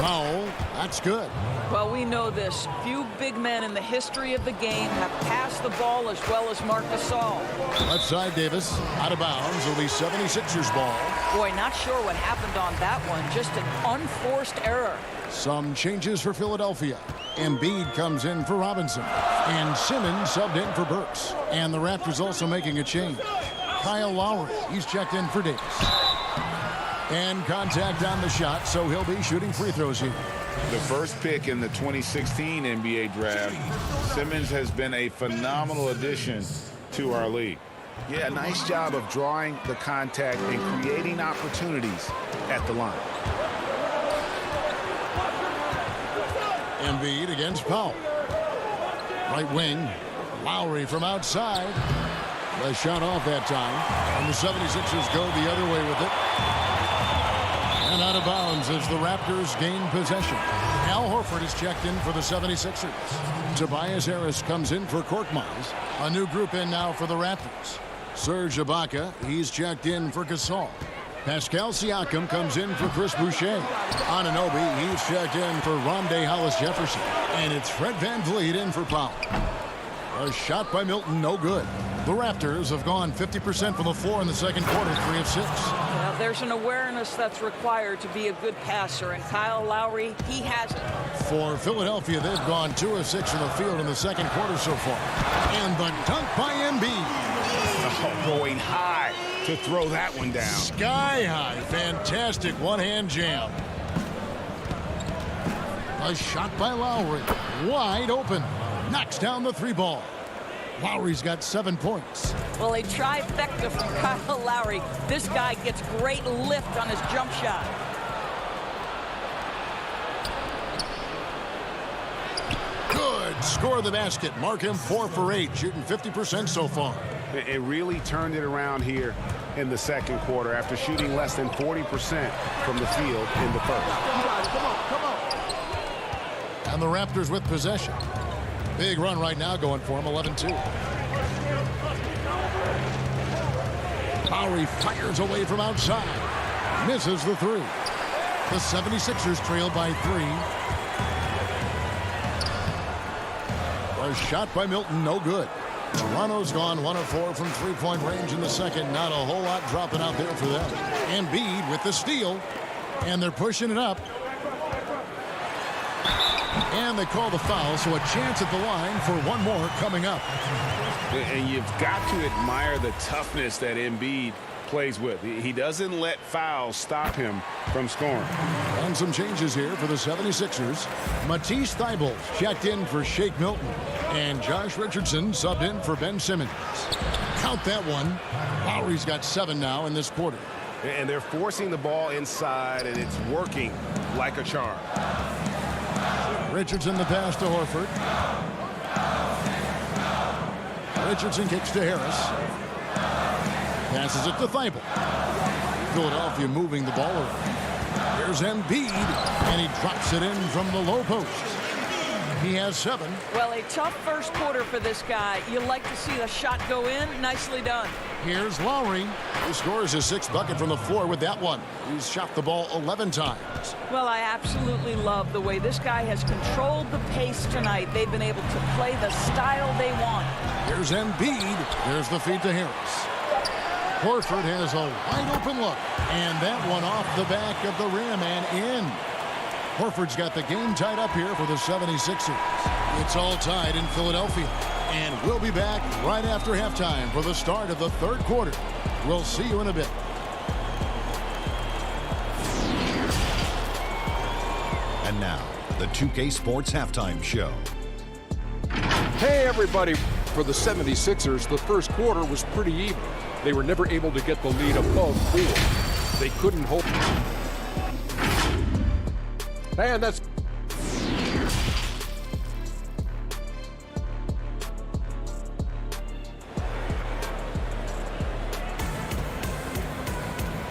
Foul. That's good.
Well, we know this. Few big men in the history of the game have passed the ball as well as Marc Gasol.
Left side, Davis. Out of bounds. It'll be 76ers ball.
Boy, not sure what happened on that one. Just an unforced error.
Some changes for Philadelphia. Embiid comes in for Robinson. And Simmons subbed in for Burks. And the Raptors also making a change. Kyle Lowry. He's checked in for Davis. And contact on the shot, so he'll be shooting free throws here.
The first pick in the 2016 NBA draft, Simmons has been a phenomenal addition to our league. Yeah, nice job of drawing the contact and creating opportunities at the line.
Embiid against Powell. Right wing, Lowry from outside. The shot off that time, and the 76ers go the other way with it. And out of bounds as the Raptors gain possession. Al Horford is checked in for the 76ers. Tobias Harris comes in for Korkmaz. A new group in now for the Raptors. Serge Ibaka, he's checked in for Gasol. Pascal Siakam comes in for Chris Boucher. Anunoby, he's checked in for Rondé Hollis-Jefferson. And it's Fred VanVleet in for Powell. A shot by Milton, no good. The Raptors have gone 50% from the floor in the second quarter, 3 of 6.
Well, there's an awareness that's required to be a good passer, and Kyle Lowry, he has it.
For Philadelphia, they've gone 2 of 6 from the field in the second quarter so far. And the dunk by Embiid.
Oh, going high to throw that one down.
Sky high. Fantastic one-hand jam. A shot by Lowry. Wide open. Knocks down the 3 ball. Lowry's got 7 points.
Well, a trifecta from Kyle Lowry. This guy gets great lift on his jump shot.
Good. Score the basket. Mark him 4 for 8, shooting 50% so far.
It really turned it around here in the second quarter after shooting less than 40% from the field in the first.
Come on. And the Raptors with possession. Big run right now going for him, 11-2. Lowry fires away from outside. Misses the 3. The 76ers trail by 3. A shot by Milton, no good. Toronto's gone 1 of 4 from 3-point range in the second. Not a whole lot dropping out there for them. Embiid with the steal. And they're pushing it up. And they call the foul, so a chance at the line for one more coming up.
And you've got to admire the toughness that Embiid plays with. He doesn't let fouls stop him from scoring.
And some changes here for the 76ers. Matisse Thybulle checked in for Shake Milton. And Josh Richardson subbed in for Ben Simmons. Count that one. Lowry's got 7 now in this quarter.
And they're forcing the ball inside, and it's working like a charm.
Richardson the pass to Horford. Richardson kicks to Harris. Passes it to Thybulle. Philadelphia moving the ball around. Here's Embiid, and he drops it in from the low post. He has 7.
Well, a tough first quarter for this guy. You like to see the shot go in. Nicely done.
Here's Lowry, who scores his 6th bucket from the floor with that one. He's shot the ball 11 times.
Well, I absolutely love the way this guy has controlled the pace tonight. They've been able to play the style they want.
Here's Embiid. There's the feed to Harris. Horford has a wide open look, and that one off the back of the rim and in. Horford's got the game tied up here for the 76ers. It's all tied in Philadelphia. And we'll be back right after halftime for the start of the third quarter. We'll see you in a bit.
And now, the 2K Sports Halftime Show.
Hey, everybody. For the 76ers, the first quarter was pretty even. They were never able to get the lead above 4. They couldn't hold. Man, that's...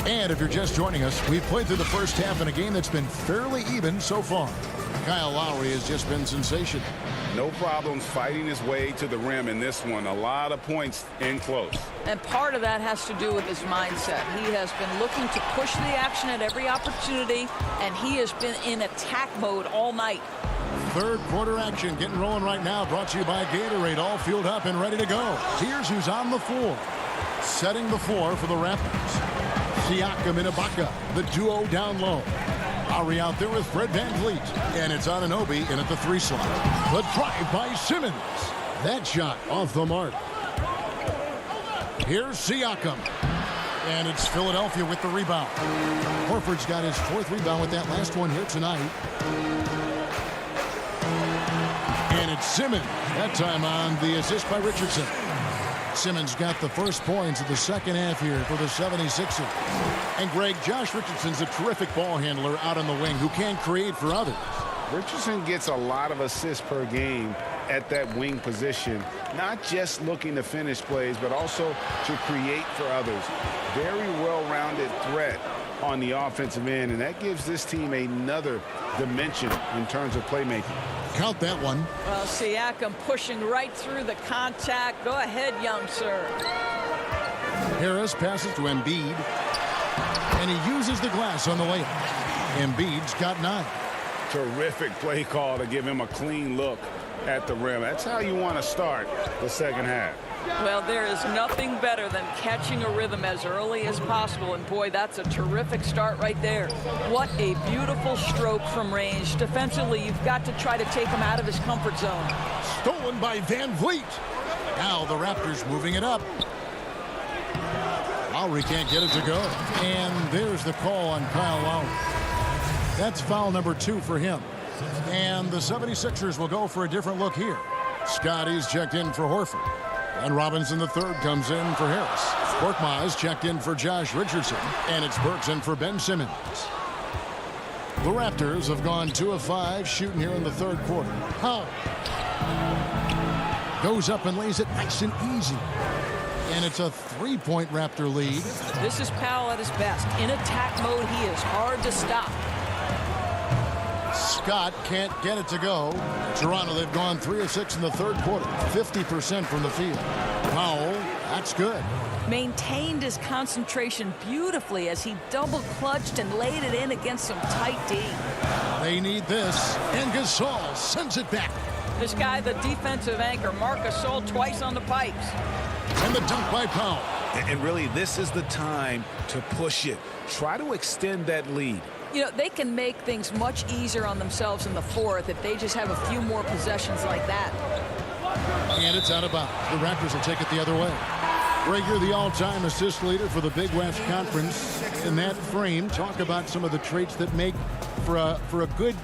And if you're just joining us, we've played through the first half in a game that's been fairly even so far. Kyle Lowry has just been sensational.
No problems fighting his way to the rim in this one. A lot of points in close.
And part of that has to do with his mindset. He has been looking to push the action at every opportunity, and he has been in attack mode all night.
Third quarter action getting rolling right now, brought to you by Gatorade, all fueled up and ready to go. Here's who's on the floor. Setting the floor for the Raptors. Siakam and Ibaka, the duo down low. Lowry out there with Fred VanVleet. And it's Anunoby in at the 3 slot. The drive by Simmons. That shot off the mark. Here's Siakam. And it's Philadelphia with the rebound. Horford's got his 4th rebound with that last one here tonight. And it's Simmons. That time on the assist by Richardson. Simmons got the first points of the second half here for the 76ers. And Greg, Josh Richardson's a terrific ball handler out on the wing who can create for others.
Richardson gets a lot of assists per game at that wing position, not just looking to finish plays, but also to create for others. Very well-rounded threat on the offensive end, and that gives this team another dimension in terms of playmaking.
Count that one.
Well, Siakam pushing right through the contact. Go ahead, young sir.
Harris passes to Embiid, and he uses the glass on the layup. Embiid's got 9.
Terrific play call to give him a clean look at the rim. That's how you want to start the second half.
Well, there is nothing better than catching a rhythm as early as possible, and boy, that's a terrific start right there. What a beautiful stroke from range. Defensively, you've got to try to take him out of his comfort zone.
Stolen by VanVleet. Now the Raptors moving it up. Lowry can't get it to go. And there's the call on Kyle Lowry. That's foul number 2 for him. And the 76ers will go for a different look here. Scotty's checked in for Horford. And Robinson the third comes in for Harris. Korkmaz checked in for Josh Richardson. And it's Burks in for Ben Simmons. The Raptors have gone 2 of 5 shooting here in the third quarter. Powell goes up and lays it nice and easy. And it's a 3-point Raptor lead.
This is Powell at his best. In attack mode, he is hard to stop.
Scott can't get it to go. Toronto, they've gone 3 of 6 in the third quarter. 50% from the field. Powell, that's good.
Maintained his concentration beautifully as he double clutched and laid it in against some tight D.
They need this. And Gasol sends it back.
This guy, the defensive anchor, Marc Gasol twice on the pipes.
And the dunk by Powell.
And really, this is the time to push it. Try to extend that lead.
You know, they can make things much easier on themselves in the fourth if they just have a few more possessions like that.
And it's out of bounds. The Raptors will take it the other way. Greg, you're the all-time assist leader for the Big West Conference. In that frame, talk about some of the traits that make for a good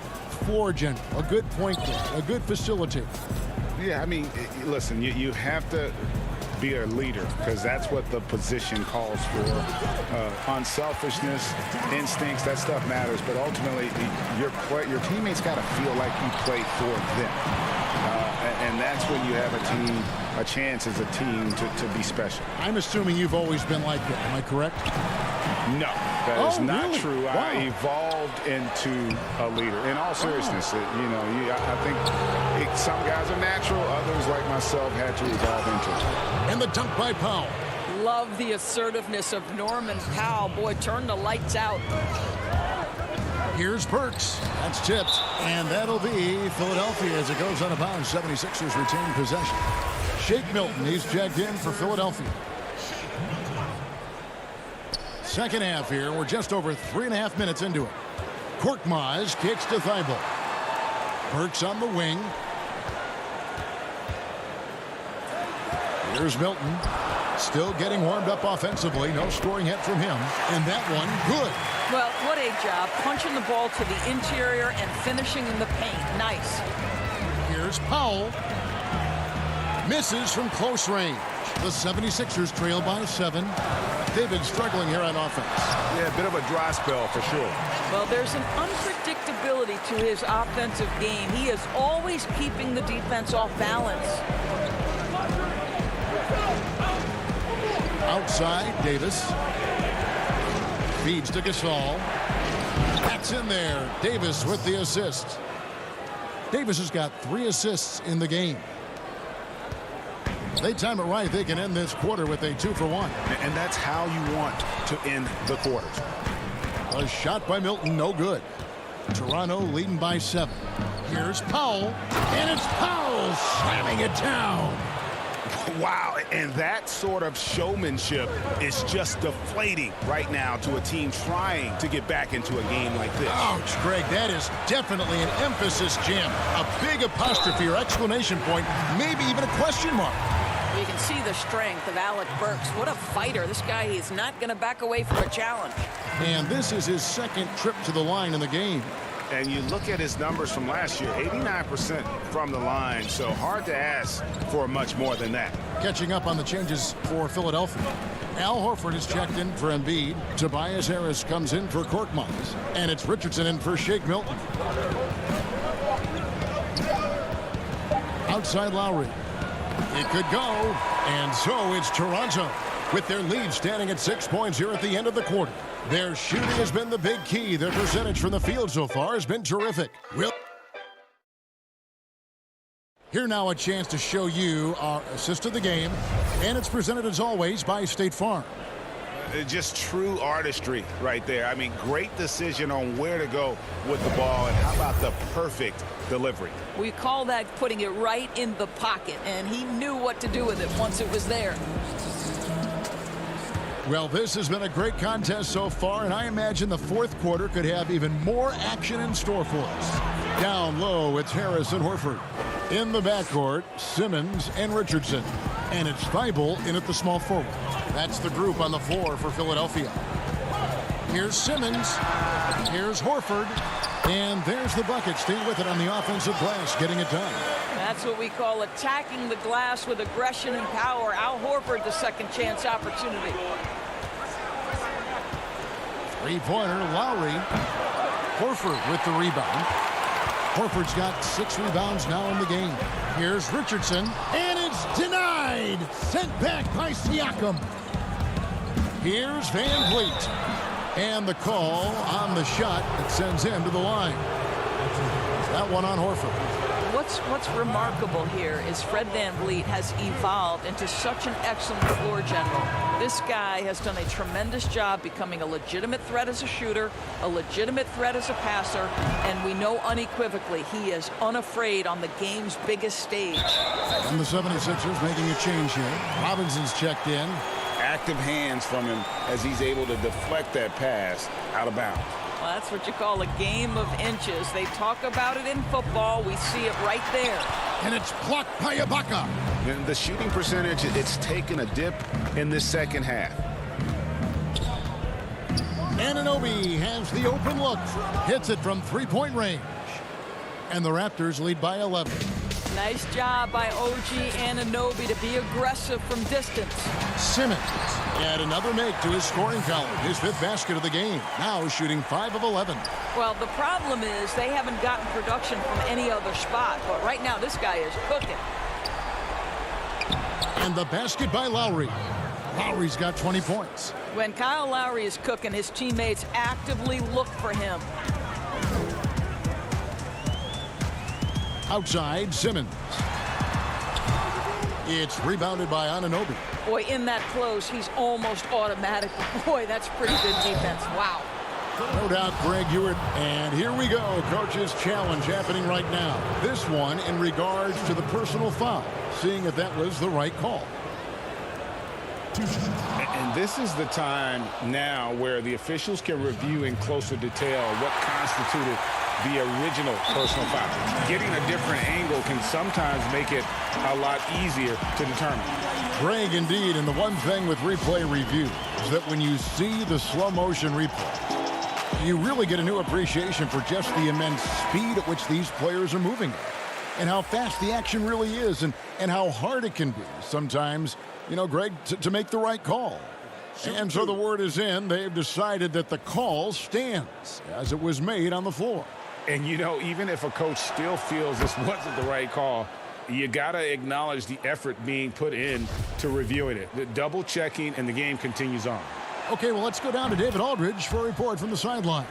floor general, a good point guard, a good facilitator.
Yeah, I mean, listen, you have to be a leader because that's what the position calls for. Unselfishness, instincts, that stuff matters, but ultimately your teammates got to feel like you play for them. And that's when you have a chance as a team to be special.
I'm assuming you've always been like that. Am I correct?
No, that is not
really?
true.
Wow.
I evolved into a leader. In all seriousness, I think some guys are natural. Others, like myself, had to evolve into it.
And the dunk by Powell.
Love the assertiveness of Norman Powell. Boy, turn the lights out.
Here's Burks. That's tipped. And that'll be Philadelphia as it goes out of bounds. 76ers retain possession. Shake Milton, he's checked in for Philadelphia. Second half here. We're just over 3.5 minutes into it. Korkmaz kicks to Thibault. Burks on the wing. Here's Milton. Still getting warmed up offensively. No scoring hit from him. And that one, good.
Well, what a job. Punching the ball to the interior and finishing in the paint. Nice.
Here's Powell. Misses from close range. The 76ers trail by 7. David struggling here on offense.
Yeah, a bit of a dry spell for sure.
Well, there's an unpredictability to his offensive game. He is always keeping the defense off balance.
Outside, Davis. Feeds to Gasol. That's in there. Davis with the assist. Davis has got 3 assists in the game. They time it right. They can end this quarter with a 2-for-1.
And that's how you want to end the quarters.
A shot by Milton, no good. Toronto leading by 7. Here's Powell, and it's Powell slamming it down.
Wow, and that sort of showmanship is just deflating right now to a team trying to get back into a game like this.
Ouch, Greg, that is definitely an emphasis jam. A big apostrophe or exclamation point, maybe even a question mark.
You can see the strength of Alec Burks. What a fighter. This guy is not going to back away from a challenge.
And this is his 2nd trip to the line in the game.
And you look at his numbers from last year, 89% from the line, so hard to ask for much more than that.
Catching up on the changes for Philadelphia. Al Horford is checked in for Embiid. Tobias Harris comes in for Korkmaz. And it's Richardson in for Shake Milton. Outside Lowry. It could go, and so it's Toronto with their lead standing at 6 points here at the end of the quarter. Their shooting has been the big key. Their percentage from the field so far has been terrific. Here now a chance to show you our assist of the game, and it's presented as always by State Farm.
Just true artistry right there. I mean, great decision on where to go with the ball, and how about the perfect delivery?
We call that putting it right in the pocket, and he knew what to do with it once it was there.
Well, this has been a great contest so far, and I imagine the 4th quarter could have even more action in store for us. Down low, it's Harris and Horford. In the backcourt, Simmons and Richardson. And it's Thibault in at the small forward. That's the group on the floor for Philadelphia. Here's Simmons. Here's Horford. And there's the bucket. Staying with it on the offensive glass, getting it done.
That's what we call attacking the glass with aggression and power. Al Horford, the 2nd chance opportunity.
3-pointer, Lowry. Horford with the rebound. Horford's got 6 rebounds now in the game. Here's Richardson, and it's denied. Sent back by Siakam. Here's Van Vliet. And the call on the shot that sends him to the line. That one on Horford.
What's remarkable here is Fred Van Vliet has evolved into such an excellent floor general. This guy has done a tremendous job becoming a legitimate threat as a shooter, a legitimate threat as a passer, and we know unequivocally he is unafraid on the game's biggest stage.
And the 76ers making a change here. Robinson's checked in.
Active hands from him as he's able to deflect that pass out of bounds.
Well, that's what you call a game of inches. They talk about it in football. We see it right there.
And it's blocked by Ibaka.
And the shooting percentage, it's taken a dip in this 2nd half.
Anunoby has the open look. Hits it from 3-point range. And the Raptors lead by 11.
Nice job by OG Anunoby to be aggressive from distance.
Simmons add another make to his scoring column. His 5th basket of the game. Now shooting 5 of 11.
Well, the problem is they haven't gotten production from any other spot. But right now, this guy is cooking.
And the basket by Lowry. Lowry's got 20 points.
When Kyle Lowry is cooking, his teammates actively look for him.
Outside, Simmons. It's rebounded by Anunoby.
Boy, in that close, he's almost automatic. Boy, that's pretty good defense. Wow.
No doubt, Greg Ewert. And here we go. Coach's challenge happening right now. This one in regards to the personal foul. Seeing if that was the right call.
And this is the time now where the officials can review in closer detail what constituted the original personal foul. Getting a different angle can sometimes make it a lot easier to determine.
Greg, indeed, and the one thing with replay review is that when you see the slow motion replay, you really get a new appreciation for just the immense speed at which these players are moving at, and how fast the action really is, and how hard it can be sometimes, you know, Greg, to make the right call. And so the word is in. They've decided that the call stands as it was made on the floor.
And, you know, even if a coach still feels this wasn't the right call, you got to acknowledge the effort being put in to reviewing it. The double checking, and the game continues on.
Okay, well, let's go down to David Aldridge for a report from the sideline.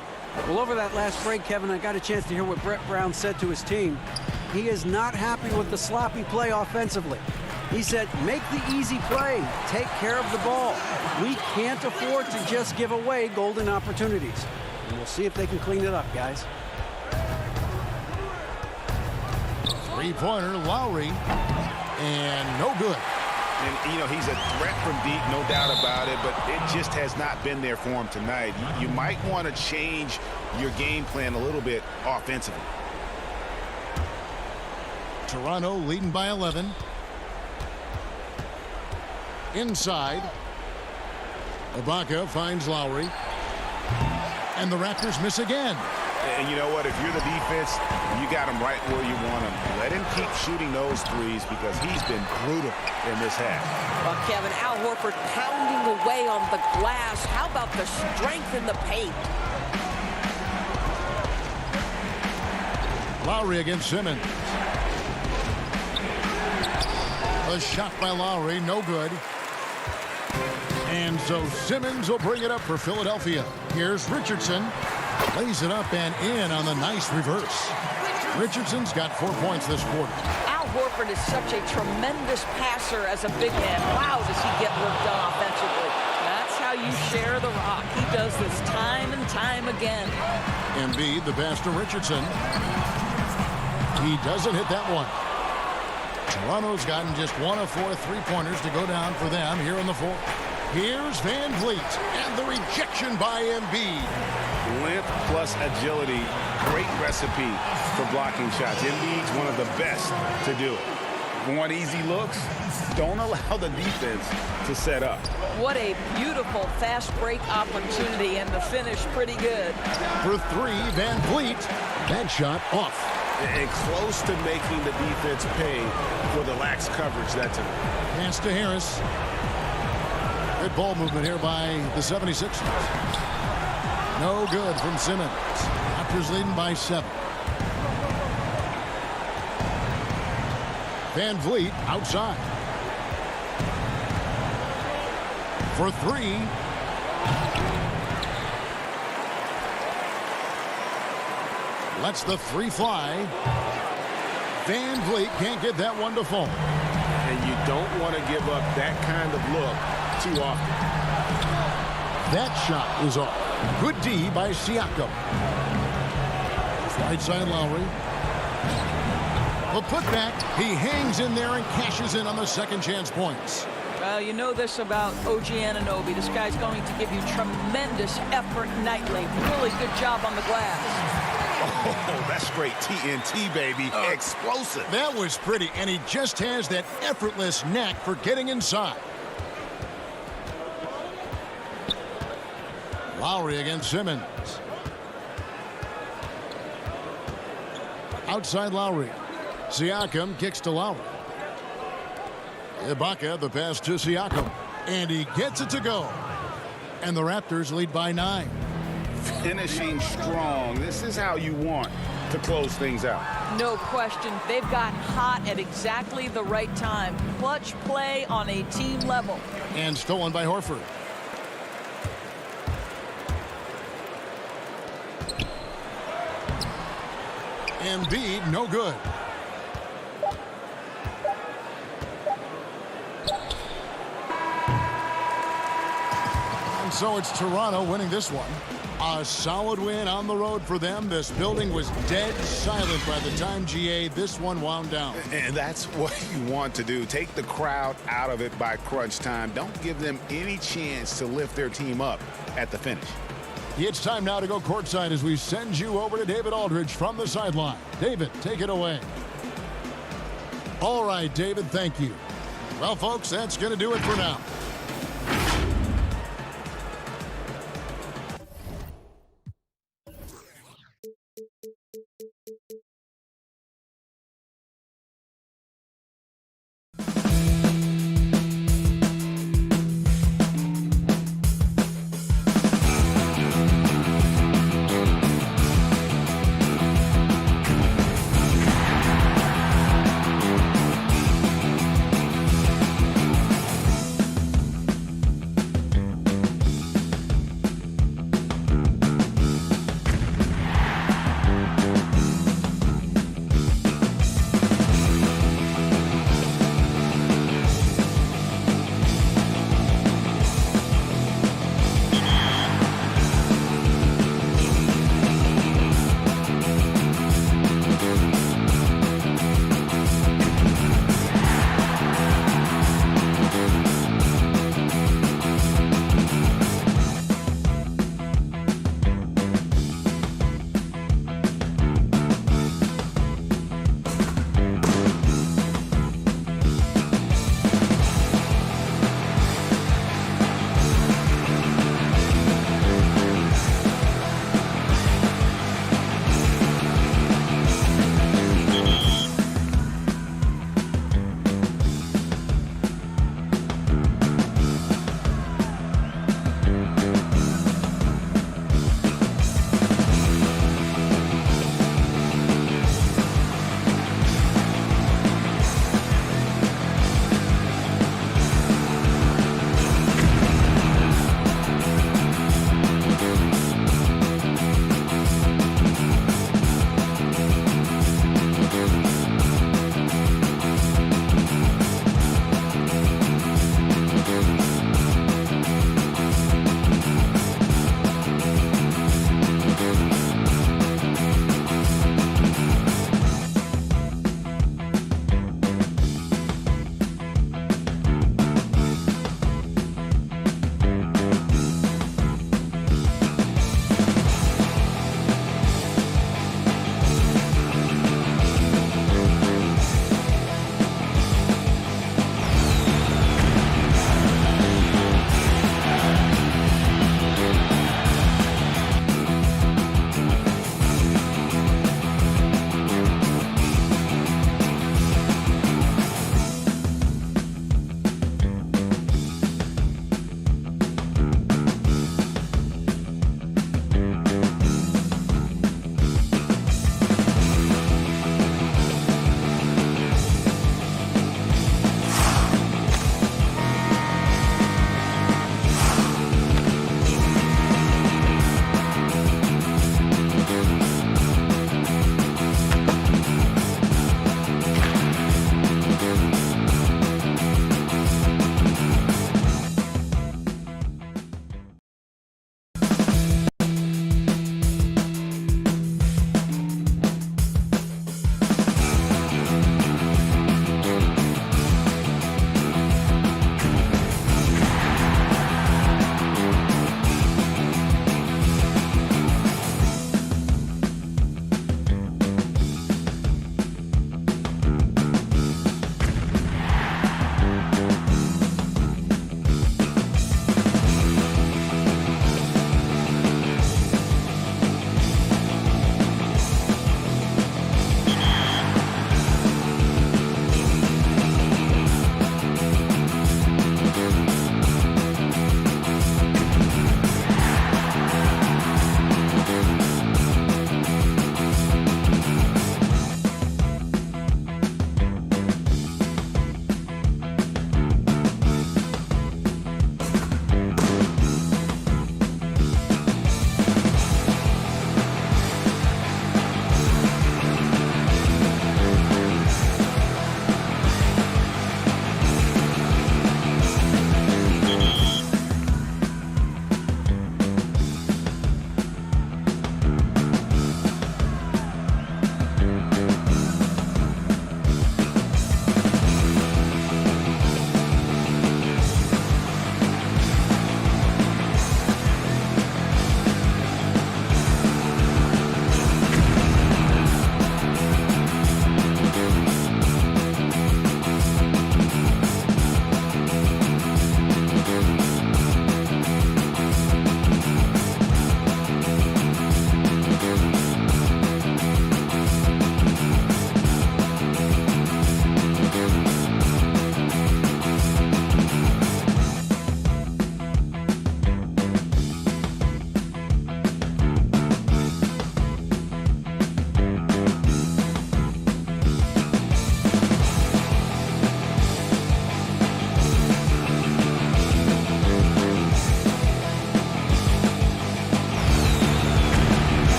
Well, over that last break, Kevin, I got a chance to hear what Brett Brown said to his team. He is not happy with the sloppy play offensively. He said, make the easy play. Take care of the ball. We can't afford to just give away golden opportunities. And we'll see if they can clean it up, guys.
Three-pointer, Lowry, and no good.
And, you know, he's a threat from deep, no doubt about it, but it just has not been there for him tonight. You might want to change your game plan a little bit offensively.
Toronto leading by 11. Inside. Ibaka finds Lowry. And the Raptors miss again.
And you know what? If you're the defense, you got him right where you want him. Let him keep shooting those threes because he's been brutal in this half.
Well, Kevin, Al Horford pounding away on the glass. How about the strength in the paint?
Lowry against Simmons. A shot by Lowry, no good. And so Simmons will bring it up for Philadelphia. Here's Richardson. Lays it up and in on the nice reverse. Richardson's got 4 points this quarter.
Al Horford is such a tremendous passer as a big man. Wow, does he get work done offensively. That's how you share the rock. He does this time and time again.
Embiid, the pass to Richardson. He doesn't hit that one. Toronto's gotten just 1 of 4 three-pointers to go down for them here in the fourth. Here's Van Vliet, and the rejection by Embiid.
Length plus agility, great recipe for blocking shots. Embiid's one of the best to do it. Want easy looks? Don't allow the defense to set up.
What a beautiful fast break opportunity, and the finish pretty good.
For 3, Van Vliet. That shot off.
And close to making the defense pay for the lax coverage that time.
Pass to Harris. Good ball movement here by the 76ers. No good from Simmons. Raptors leading by 7. Van Vliet outside. For 3. Lets the 3 fly. Van Vliet can't get that one to fall.
And you don't want to give up that kind of look too often.
That shot is off. Good D by Siakam. Right side Lowry. The putback. He hangs in there and cashes in on the second chance points.
Well, you know this about OG Anunoby. This guy's going to give you tremendous effort nightly. Really good job on the glass.
Oh, that's straight TNT, baby. Explosive.
That was pretty, and he just has that effortless knack for getting inside. Lowry against Simmons. Outside Lowry. Siakam kicks to Lowry. Ibaka, the pass to Siakam. And he gets it to go. And the Raptors lead by 9.
Finishing strong. This is how you want to close things out.
No question. They've got hot at exactly the right time. Clutch play on a team level.
And stolen by Horford. Embiid, no good. And so it's Toronto winning this one. A solid win on the road for them. This building was dead silent by the time, GA, this one wound down.
And that's what you want to do. Take the crowd out of it by crunch time. Don't give them any chance to lift their team up at the finish.
It's time now to go courtside as we send you over to David Aldridge from the sideline. David, take it away. All right, David, thank you. Well, folks, that's going to do it for now.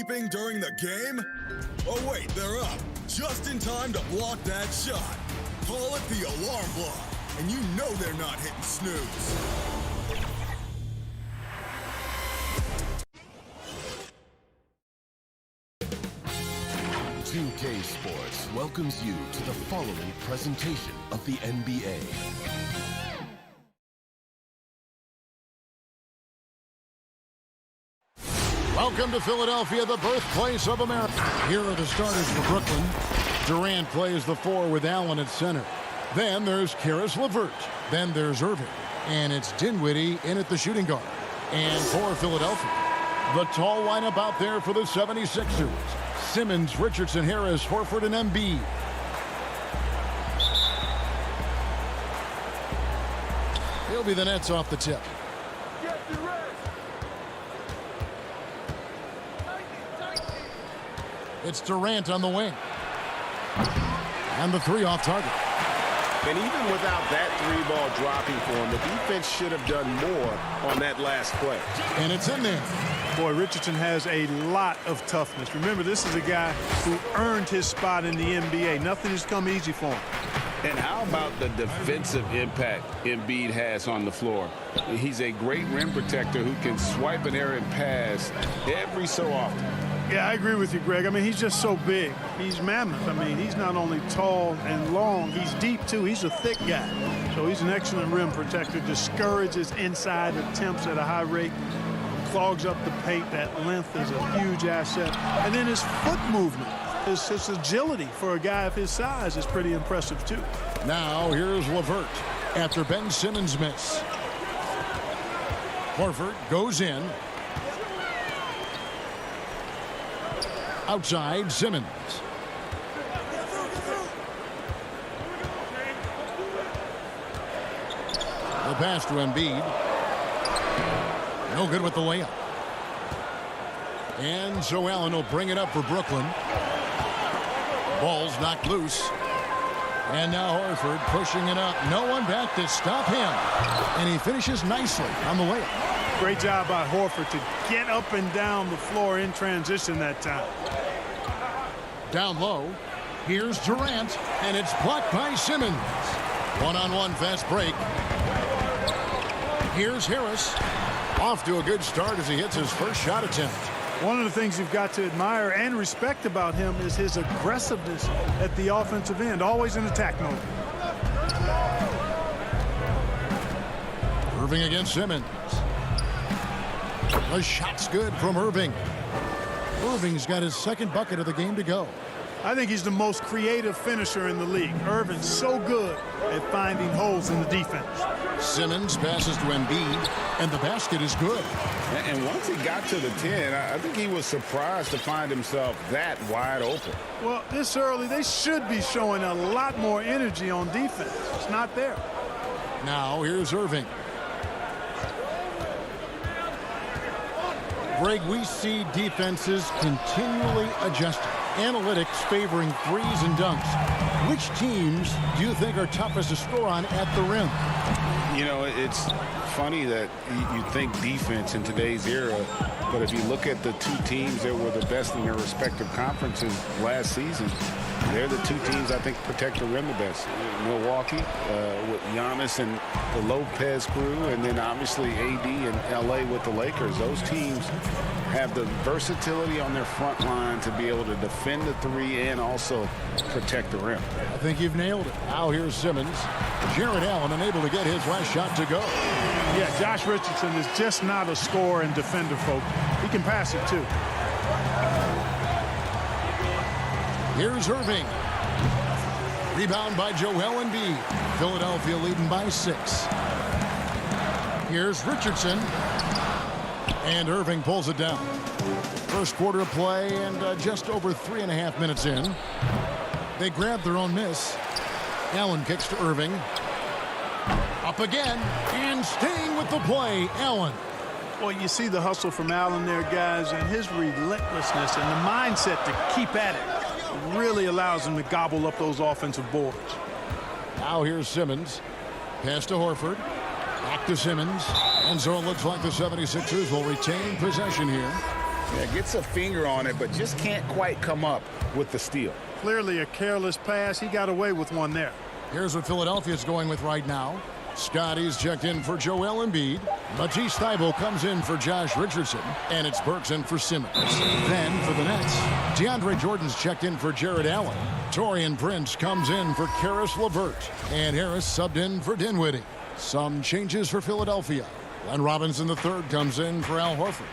sleeping during the game? Oh wait, they're up. Just in time to block that shot. Call it the alarm block, and you know they're not hitting snooze.
$2K Sports welcomes you to the following presentation of the NBA.
Welcome to Philadelphia, the birthplace of America. Here are the starters for Brooklyn. Durant plays the 4 with Allen at center. Then there's Karis LeVert. Then there's Irving. And it's Dinwiddie in at the shooting guard. And for Philadelphia, the tall lineup out there for the 76ers. Simmons, Richardson, Harris, Horford, and Embiid. He'll be the Nets off the tip. It's Durant on the wing. And the 3 off target.
And even without that 3-ball dropping for him, the defense should have done more on that last play.
And it's in there.
Boy, Richardson has a lot of toughness. Remember, this is a guy who earned his spot in the NBA. Nothing has come easy for him.
And how about the defensive impact Embiid has on the floor? He's a great rim protector who can swipe an errant pass every so often.
Yeah, I agree with you, Greg. I mean, he's just so big. He's mammoth. I mean, he's not only tall and long, he's deep, too. He's a thick guy. So he's an excellent rim protector. Discourages inside attempts at a high rate. Clogs up the paint. That length is a huge asset. And then his foot movement, his agility for a guy of his size is pretty impressive, too.
Now, here's LeVert after Ben Simmons' miss. Horford goes in. Outside, Simmons. The pass to Embiid. No good with the layup. And so Allen will bring it up for Brooklyn. Ball's knocked loose. And now Horford pushing it up. No one back to stop him. And he finishes nicely on the layup.
Great job by Horford to get up and down the floor in transition that time.
Down low, here's Durant, and it's blocked by Simmons. One-on-one fast break. Here's Harris. Off to a good start as he hits his first shot attempt.
One of the things you've got to admire and respect about him is his aggressiveness at the offensive end, always in attack mode.
Irving against Simmons. The shot's good from Irving. Irving's got his second bucket of the game to go.
I think he's the most creative finisher in the league. Irving's so good at finding holes in the defense.
Simmons passes to Embiid, and the basket is good.
And once he got to the 10, I think he was surprised to find himself that wide open.
Well, this early, they should be showing a lot more energy on defense. It's not there.
Now, here's Irving. Greg, we see defenses continually adjusting. Analytics favoring threes and dunks. Which teams do you think are toughest to score on at the rim?
You know, it's funny that you think defense in today's era, but if you look at the 2 teams that were the best in their respective conferences last season, they're the 2 teams I think protect the rim the best. Milwaukee with Giannis and the Lopez crew, and then obviously AD and LA with the Lakers. Those teams have the versatility on their front line to be able to defend the 3 and also protect the rim.
I think you've nailed it. Now here's Simmons. Jared Allen unable to get his last shot to go.
Yeah, Josh Richardson is just not a scorer and defender, folks. He can pass it, too.
Here's Irving. Rebound by Joel Embiid. Philadelphia leading by 6. Here's Richardson. And Irving pulls it down. First quarter of play and just over 3.5 minutes in. They grab their own miss. Allen kicks to Irving. Up again and staying with the play, Allen.
Well, you see the hustle from Allen there, guys, and his relentlessness and the mindset to keep at it really allows him to gobble up those offensive boards.
Now here's Simmons. Pass to Horford. Back to Simmons. And so it looks like the 76ers will retain possession here.
Yeah, gets a finger on it, but just can't quite come up with the steal.
Clearly a careless pass. He got away with one there.
Here's what Philadelphia's going with right now. Scotty's checked in for Joel Embiid. Matisse Thybulle comes in for Josh Richardson. And it's Burks in for Simmons. Then for the Nets, DeAndre Jordan's checked in for Jared Allen. Taurean Prince comes in for Karis LeVert. And Harris subbed in for Dinwiddie. Some changes for Philadelphia. Glenn Robinson III comes in for Al Horford.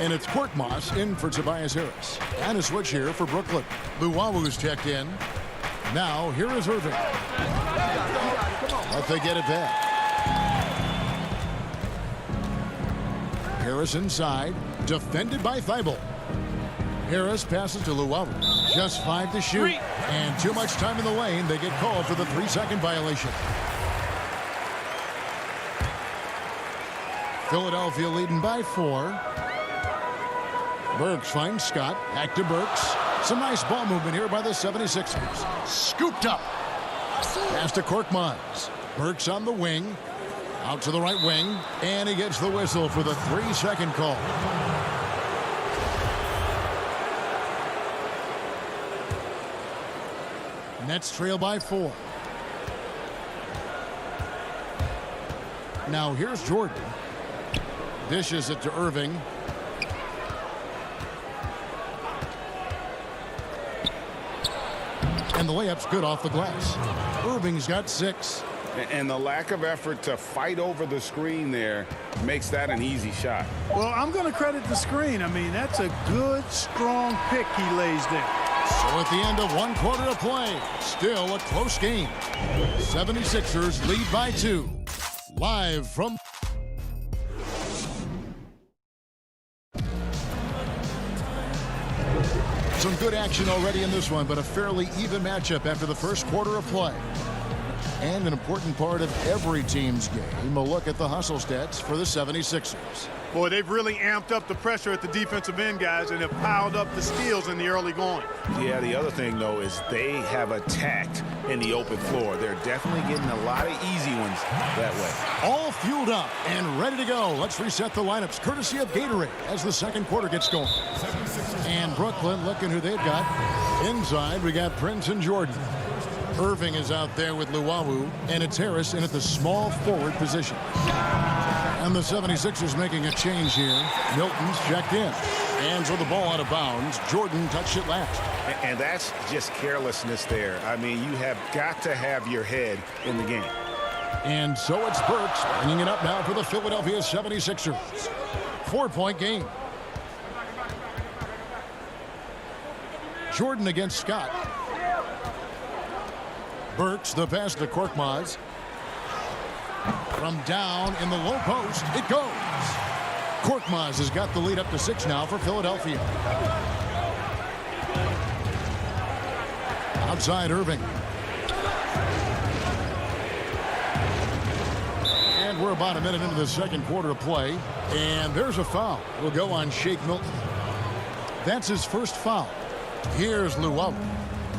And it's Korkmaz in for Tobias Harris. And a switch here for Brooklyn. Luwawu's checked in. Now, here is Irving. But they get it back. Harris inside, defended by Thybulle. Harris passes to Luwawu. Just 5 to shoot. And too much time in the lane. They get called for the 3-second violation. Philadelphia leading by 4. Burks finds Scott. Back to Burks. Some nice ball movement here by the 76ers. Scooped up. Pass to Korkmaz. Burks on the wing. Out to the right wing. And he gets the whistle for the 3-second call. Nets trail by 4. Now here's Jordan. Dishes it to Irving. And the layup's good off the glass. Irving's got 6.
And the lack of effort to fight over the screen there makes that an easy shot.
Well, I'm going to credit the screen. I mean, that's a good, strong pick he lays there.
So at the end of 1 quarter of play, still a close game. 76ers lead by 2. Live from... Some good action already in this one, but a fairly even matchup after the first quarter of play. And an important part of every team's game, a look at the hustle stats for the 76ers.
Boy, they've really amped up the pressure at the defensive end, guys, and have piled up the steals in the early going.
Yeah, the other thing, though, is they have attacked in the open floor. They're definitely getting a lot of easy ones that way.
All fueled up and ready to go. Let's reset the lineups, courtesy of Gatorade, as the second quarter gets going. And Brooklyn looking who they've got. Inside, we got Prince and Jordan. Irving is out there with Luwawu, and it's Harris in at the small forward position. And the 76ers making a change here. Milton's checked in. Hands with the ball out of bounds. Jordan touched it last.
And that's just carelessness there. I mean, you have got to have your head in the game.
And so it's Burks bringing it up now for the Philadelphia 76ers. 4-point game. Jordan against Scott. Burks, the pass to Korkmaz. From down in the low post, it goes. Korkmaz has got the lead up to 6 now for Philadelphia. Outside Irving. And we're about a minute into the second quarter of play. And there's a foul. Will go on Shake Milton. That's his first foul. Here's Luwawu.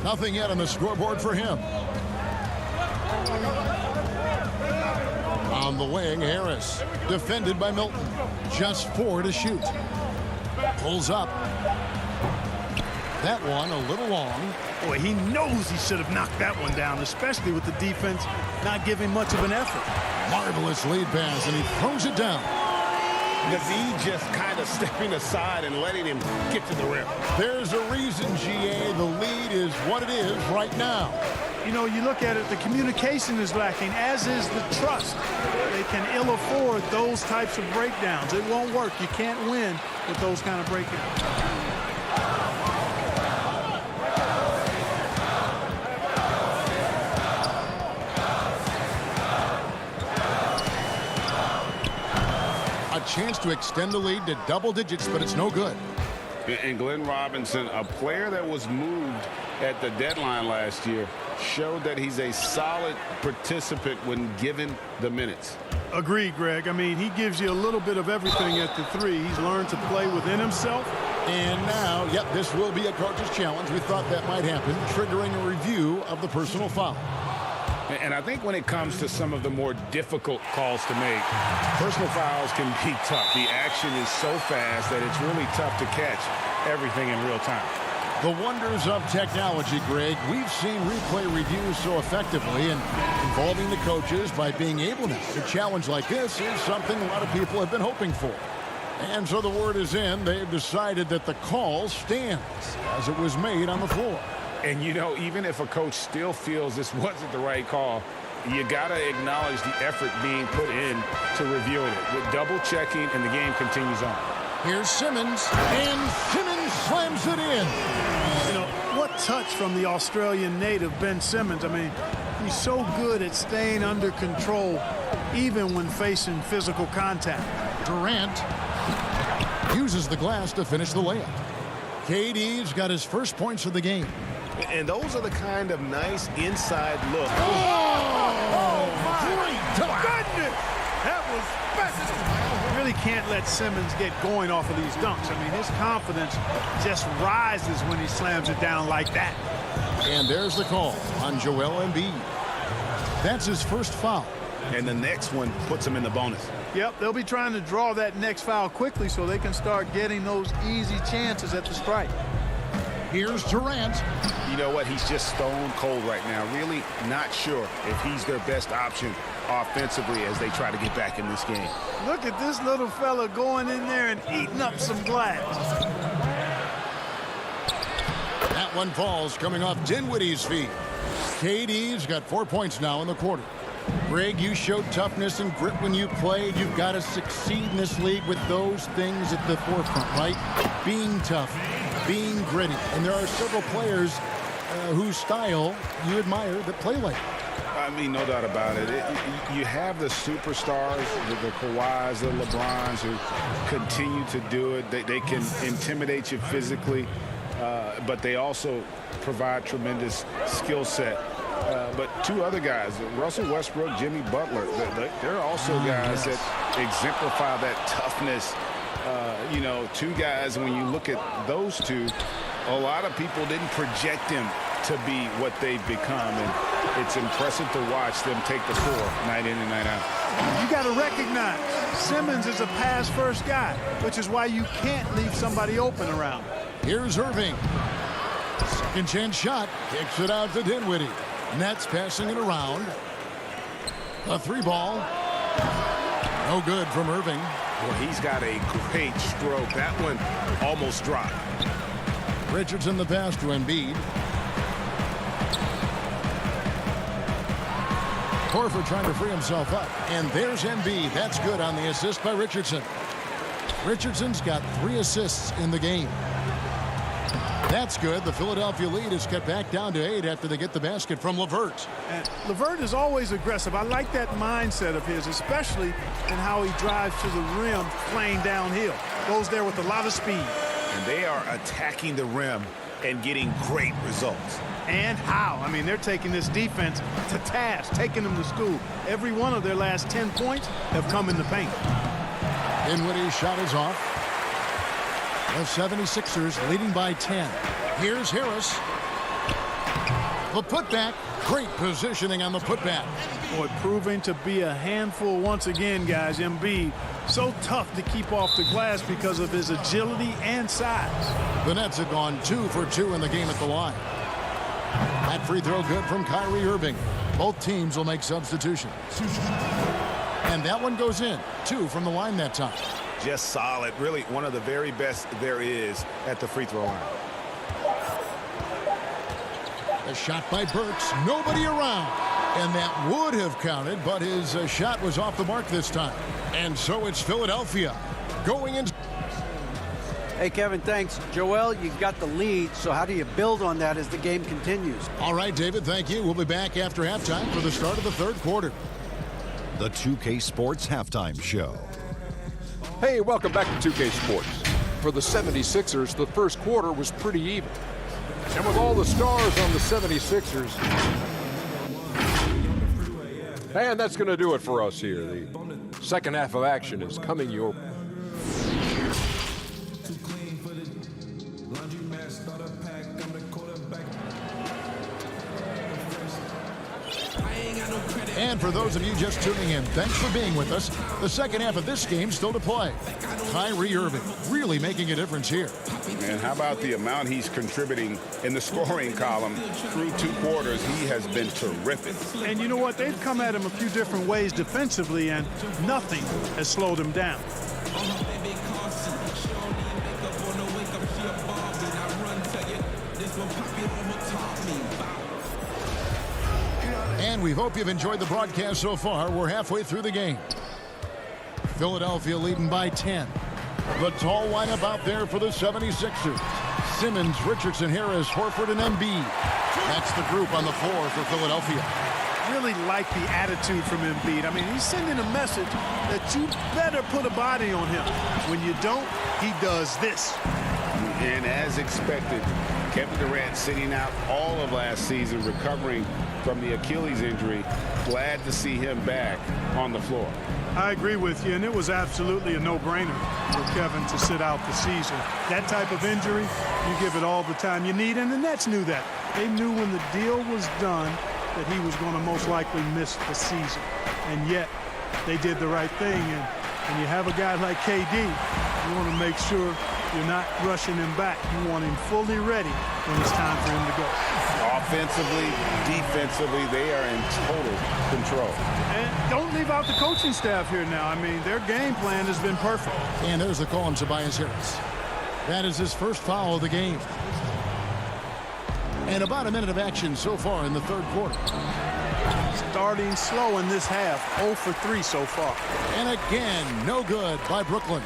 Nothing yet on the scoreboard for him. On the wing, Harris. Defended by Milton. Just 4 to shoot. Pulls up. That one a little long.
Boy, he knows he should have knocked that one down, especially with the defense not giving much of an effort.
Marvelous lead pass, and he throws it down.
Nazeed just kind of stepping aside and letting him get to the rim.
There's a reason, GA. The lead is what it is right now.
You know, you look at it, the communication is lacking, as is the trust. They can ill afford those types of breakdowns. It won't work. You can't win with those kind of breakdowns.
A chance to extend the lead to double digits, but it's no good.
And Glenn Robinson, a player that was moved at the deadline last year, showed that he's a solid participant when given the minutes.
Agreed, Greg. I mean, he gives you a little bit of everything at the 3. He's learned to play within himself.
And now, yep, this will be a coach's challenge. We thought that might happen, triggering a review of the personal foul.
And I think when it comes to some of the more difficult calls to make, personal fouls can be tough. The action is so fast that it's really tough to catch everything in real time.
The wonders of technology, Greg. We've seen replay reviews so effectively, and involving the coaches by being able now to challenge like this is something a lot of people have been hoping for. And so the word is in. They've decided that the call stands as it was made on the floor.
And, you know, even if a coach still feels this wasn't the right call, you got to acknowledge the effort being put in to reviewing it. With double checking, and the game continues on.
Here's Simmons, and Simmons slams it in.
You know, what touch from the Australian native, Ben Simmons. I mean, he's so good at staying under control, even when facing physical contact.
Durant uses the glass to finish the layup. KD's got his first points of the game.
And those are the kind of nice inside looks.
Oh my goodness! That was fast. You really can't let Simmons get going off of these dunks. I mean, his confidence just rises when he slams it down like that.
And there's the call on Joel Embiid. That's his first foul.
And the next one puts him in the bonus.
Yep, they'll be trying to draw that next foul quickly so they can start getting those easy chances at the strike.
Here's Durant.
You know what? He's just stone cold right now. Really not sure if he's their best option offensively as they try to get back in this game.
Look at this little fella going in there and eating up some glass.
That one falls coming off Dinwiddie's feet. KD's got 4 points now in the quarter. Greg, you showed toughness and grit when you played. You've got to succeed in this league with those things at the forefront, right? Being tough, being gritty. And there are several players whose style you admire that play like that.
I mean, no doubt about it. You have the superstars, the Kawhis, the LeBrons who continue to do it. They can intimidate you physically, but they also provide tremendous skill set. But two other guys, Russell Westbrook, Jimmy Butler, they're also guys that exemplify that toughness. You know, two guys, when you look at those two, a lot of people didn't project them to be what they've become. And it's impressive to watch them take the floor night in and night out.
You got to recognize Simmons is a pass-first guy, which is why you can't leave somebody open around.
Here's Irving. Second chance shot. Kicks it out to Dinwiddie. Nets passing it around. A three ball. No good from Irving.
Well, he's got a great stroke. That one almost dropped.
Richardson the pass to Embiid. Horford trying to free himself up. And there's Embiid. That's good on the assist by Richardson. Richardson's got 3 assists in the game. That's good. The Philadelphia lead is cut back down to 8 after they get the basket from LeVert.
And LeVert is always aggressive. I like that mindset of his, especially in how he drives to the rim playing downhill. Goes there with a lot of speed.
And they are attacking the rim and getting great results.
And how? I mean, they're taking this defense to task, taking them to school. Every one of their last 10 points have come in the paint.
Dinwiddie's shot is off. The 76ers leading by 10. Here's Harris. The putback. Great positioning on the putback.
Boy, proving to be a handful once again, guys. Embiid, so tough to keep off the glass because of his agility and size.
The Nets have gone 2 for 2 in the game at the line. That free throw good from Kyrie Irving. Both teams will make substitutions. And that one goes in. 2 from the line that time.
Just solid. Really one of the very best there is at the free throw line.
A shot by Burks. Nobody around. And that would have counted, but his shot was off the mark this time. And so it's Philadelphia going in.
Hey, Kevin, thanks. Joel, you got the lead, so how do you build on that as the game continues?
All right, David, thank you. We'll be back after halftime for the start of the third quarter.
The 2K Sports Halftime Show.
Hey, welcome back to 2K Sports. For the 76ers, the first quarter was pretty even. And with all the stars on the 76ers, and that's going to do it for us here. The second half of action is coming your
And for those of you just tuning in, thanks for being with us. The second half of this game still to play. Kyrie Irving really making a difference here.
And how about the amount he's contributing in the scoring column through 2 quarters? He has been terrific.
And you know what? They've come at him a few different ways defensively, and nothing has slowed him down.
And we hope you've enjoyed the broadcast so far. We're halfway through the game. Philadelphia leading by 10. The tall lineup out there for the 76ers. Simmons, Richardson, Harris, Horford, and Embiid. That's the group on the floor for Philadelphia.
Really like the attitude from Embiid. I mean, he's sending a message that you better put a body on him. When you don't, he does this.
And as expected, Kevin Durant sitting out all of last season, recovering from the Achilles injury. Glad to see him back on the floor.
I agree with you, and it was absolutely a no-brainer for Kevin to sit out the season. That type of injury, you give it all the time you need, and the Nets knew that. They knew when the deal was done that he was going to most likely miss the season. And yet, they did the right thing, and when you have a guy like KD, you want to make sure you're not rushing him back. You want him fully ready when it's time for him to go.
Offensively, defensively, they are in total control.
And don't leave out the coaching staff here now. I mean, their game plan has been perfect.
And there's the call on Tobias Harris. That is his first foul of the game. And about a minute of action so far in the third quarter.
Starting slow in this half, 0 for 3 so far.
And again, no good by Brooklyn.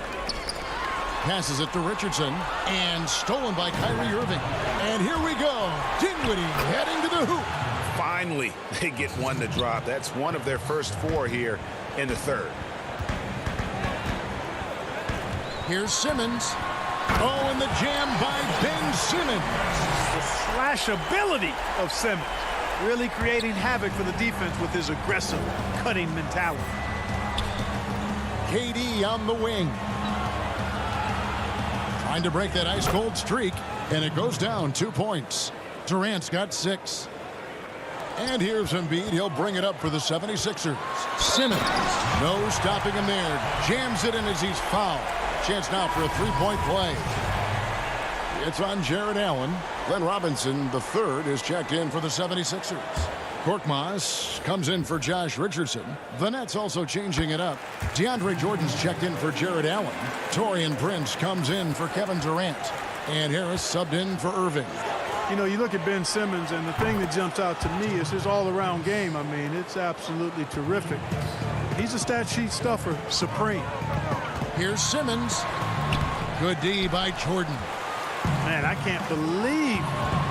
Passes it to Richardson, and stolen by Kyrie Irving. And here we go. Dinwiddie heading to the hoop.
Finally, they get one to drop. That's one of their first 4 here in the third.
Here's Simmons. Oh, and the jam by Ben Simmons.
The slash ability of Simmons. Really creating havoc for the defense with his aggressive, cutting mentality.
KD on the wing. Trying to break that ice-cold streak, and it goes down 2 points. Durant's got 6. And here's Embiid. He'll bring it up for the 76ers. Simmons, no stopping him there. Jams it in as he's fouled. Chance now for a 3-point play. It's on Jared Allen. Glenn Robinson, the third, is checked in for the 76ers. Korkmaz comes in for Josh Richardson. The Nets also changing it up. DeAndre Jordan's checked in for Jared Allen. Taurean Prince comes in for Kevin Durant. And Harris subbed in for Irving.
You know, you look at Ben Simmons, and the thing that jumps out to me is his all-around game. I mean, it's absolutely terrific. He's a stat sheet stuffer, supreme.
Here's Simmons. Good D by Jordan.
Man, I can't believe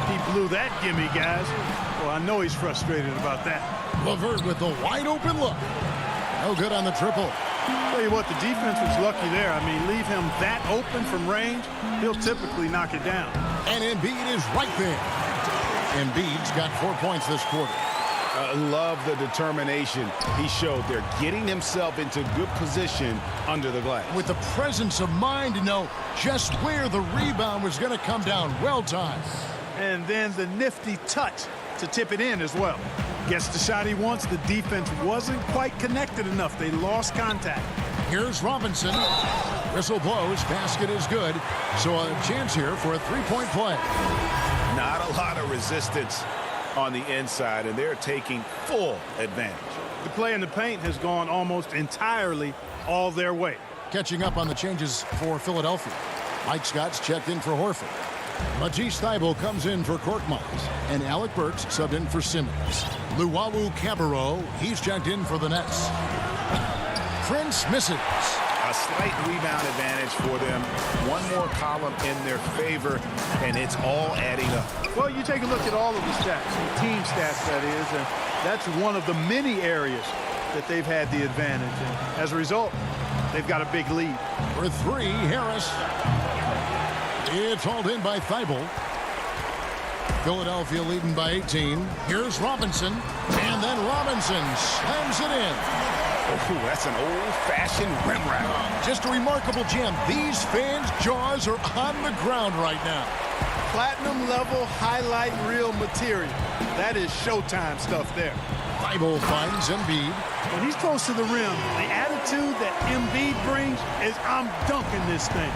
he blew that gimme, guys. Well, I know he's frustrated about that.
LeVert with the wide-open look. No good on the triple.
Tell you what, the defense was lucky there. I mean, leave him that open from range, he'll typically knock it down.
And Embiid is right there. Embiid's got 4 points this quarter.
I love the determination he showed there, getting himself into good position under the glass.
With the presence of mind to know just where the rebound was going to come down. Well timed.
And then the nifty touch to tip it in as well. Gets the shot he wants. The defense wasn't quite connected enough. They lost contact.
Here's Robinson. Whistle blows. Basket is good. So a chance here for a 3-point play.
Not a lot of resistance on the inside, and they're taking full advantage.
The play in the paint has gone almost entirely all their way.
Catching up on the changes for Philadelphia. Mike Scott's checked in for Horford. Matisse Thybulle comes in for Korkmaz. And Alec Burks subbed in for Simmons. Luwawu Cabarro, he's checked in for the Nets. Prince misses.
A slight rebound advantage for them. One more column in their favor, and it's all adding up.
Well, you take a look at all of the stats, the team stats that is, and that's one of the many areas that they've had the advantage. And as a result, they've got a big lead.
For 3, Harris. It's hauled in by Thybulle. Philadelphia leading by 18. Here's Robinson. And then Robinson slams it in.
Oh, that's an old-fashioned rim wrap.
Just a remarkable jam. These fans' jaws are on the ground right now.
platinum level highlight reel material. That is Showtime stuff there.
Thibault finds Embiid.
When he's close to the rim, the attitude that Embiid brings is, I'm dunking this thing.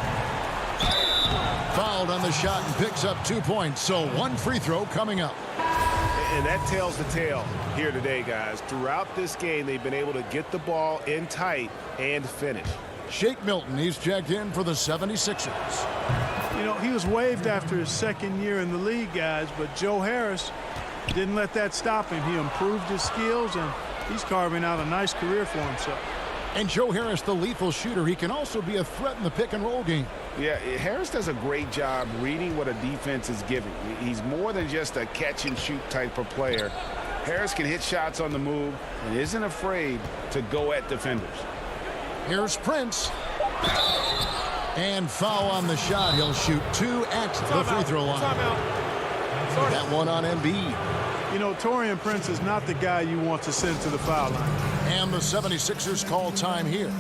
Fouled on the shot and picks up 2 points, so one free throw coming up.
And that tells the tale here today, guys. Throughout this game, they've been able to get the ball in tight and finish.
Shake Milton, he's checked in for the 76ers.
You know, he was waived after his second year in the league, guys, but Joe Harris didn't let that stop him. He improved his skills, and he's carving out a nice career for himself.
And Joe Harris, the lethal shooter, he can also be a threat in the pick-and-roll game.
Yeah, Harris does a great job reading what a defense is giving. He's more than just a catch-and-shoot type of player. Harris can hit shots on the move and isn't afraid to go at defenders.
Here's Prince. And foul on the shot. He'll shoot 2 at the free throw line. That one on Embiid.
You know, Taurean Prince is not the guy you want to send to the foul line.
And the 76ers call time here.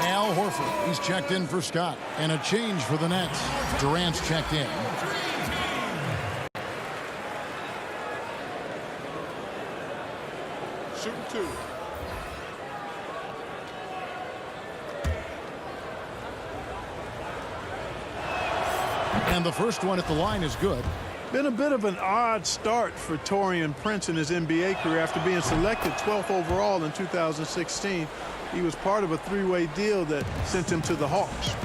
Al Horford, he's checked in for Scott. And a change for the Nets. Durant's checked in.
Shooting 2.
And the first one at the line is good.
Been a bit of an odd start for Taurean Prince in his NBA career. After being selected 12th overall in 2016, he was part of a 3-way deal that sent him to the Hawks.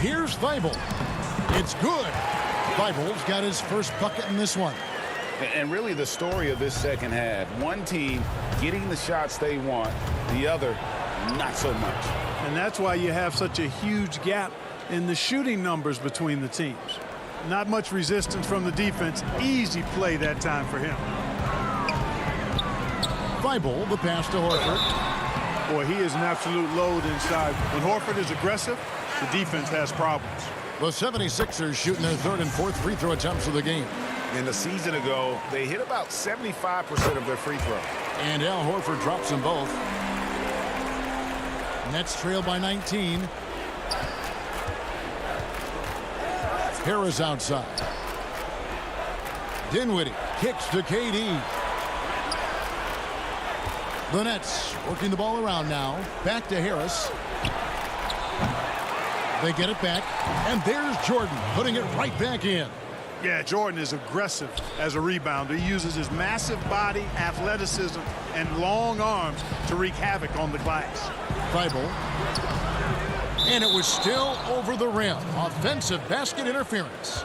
Here's Thibault. It's good. Thibault's got his first bucket in this one.
And really the story of this second half, one team getting the shots they want, the other not so much.
And that's why you have such a huge gap in the shooting numbers between the teams. Not much resistance from the defense. Easy play that time for him.
Thibault, the pass to Horford.
Boy, he is an absolute load inside. When Horford is aggressive, the defense has problems.
The 76ers shooting their third and fourth free throw attempts of the game.
And a season ago, they hit about 75% of their free throws.
And Al Horford drops them both. Nets trail by 19. Harris outside. Dinwiddie kicks to KD. The Nets working the ball around now. Back to Harris. They get it back. And there's Jordan putting it right back in.
Yeah, Jordan is aggressive as a rebounder. He uses his massive body, athleticism, and long arms to wreak havoc on the glass.
Thibault. And it was still over the rim. Offensive basket interference.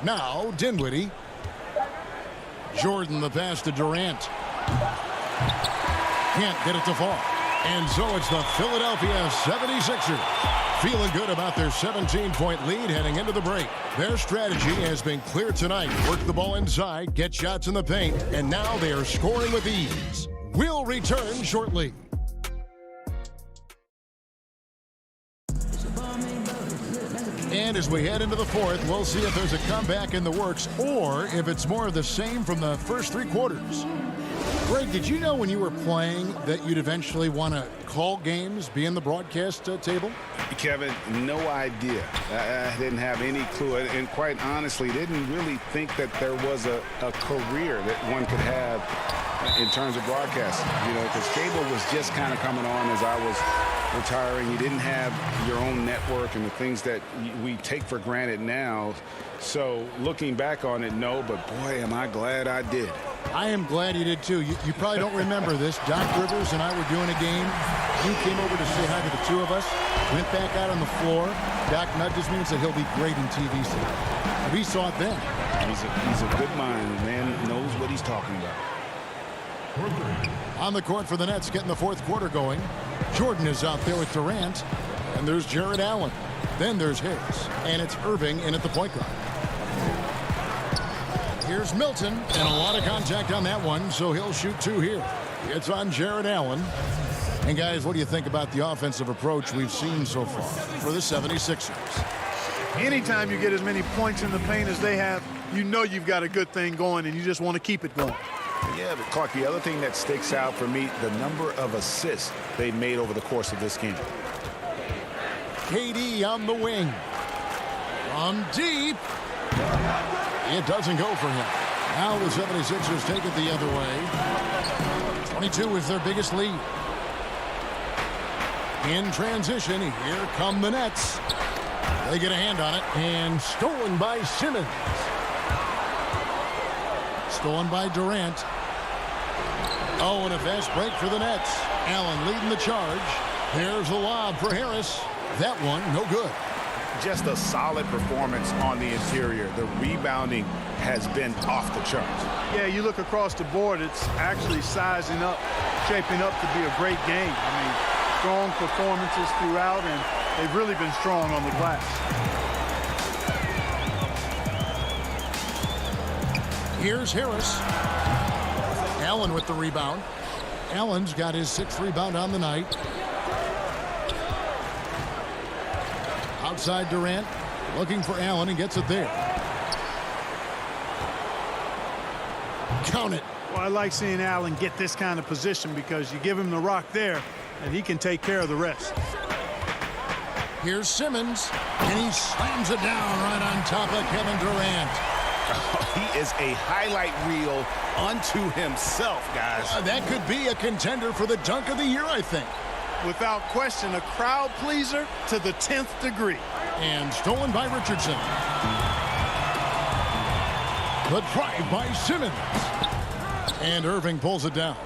Now Dinwiddie. Jordan the pass to Durant. Can't get it to fall. And so it's the Philadelphia 76ers. Feeling good about their 17-point lead heading into the break. Their strategy has been clear tonight. Work the ball inside, get shots in the paint, and now they are scoring with ease. We'll return shortly. And as we head into the fourth, we'll see if there's a comeback in the works or if it's more of the same from the first 3 quarters. Greg, did you know when you were playing that you'd eventually want to call games, be in the broadcast table?
Kevin, no idea. I didn't have any clue. And quite honestly, didn't really think that there was a career that one could have in terms of broadcasting. You know, because cable was just kind of coming on as I was retiring. You didn't have your own network and the things that we take for granted now. So looking back on it, no, but boy, am I glad I did.
I am glad you did too. You probably don't remember this. Doc Rivers and I were doing a game. You came over to say hi to the 2 of us. Went back out on the floor. Doc nudges me and said he'll be great in TV tonight. We saw it then.
He's a good mind. The man knows what he's talking about.
On the court for the Nets, getting the fourth quarter going. Jordan is out there with Durant. And there's Jared Allen. Then there's Harris. And it's Irving in at the point guard. Here's Milton, and a lot of contact on that one, so he'll shoot 2 here. It's on Jared Allen. And guys, what do you think about the offensive approach we've seen so far for the 76ers?
Anytime you get as many points in the paint as they have, you know you've got a good thing going, and you just want to keep it going.
Yeah, but Clark, the other thing that sticks out for me, the number of assists they made over the course of this game.
KD on the wing. From deep. It doesn't go for him. Now the 76ers take it the other way. 22 is their biggest lead. In transition, here come the Nets. They get a hand on it, and stolen by Simmons. Stolen by Durant. Oh, and a fast break for the Nets. Allen leading the charge. Here's a lob for Harris. That one, no good.
Just a solid performance on the interior. The rebounding has been off the charts.
Yeah, you look across the board, it's actually sizing up, shaping up to be a great game. I mean, strong performances throughout, and they've really been strong on the glass.
Here's Harris. Allen with the rebound. Allen's got his 6th rebound on the night. Outside Durant, looking for Allen, and gets it there. Count it.
Well, I like seeing Allen get this kind of position because you give him the rock there, and he can take care of the rest.
Here's Simmons, and he slams it down right on top of Kevin Durant.
He is a highlight reel unto himself, guys.
That could be a contender for the dunk of the year, I think.
Without question, a crowd pleaser to the 10th degree.
And stolen by Richardson. The drive by Simmons. And Irving pulls it down.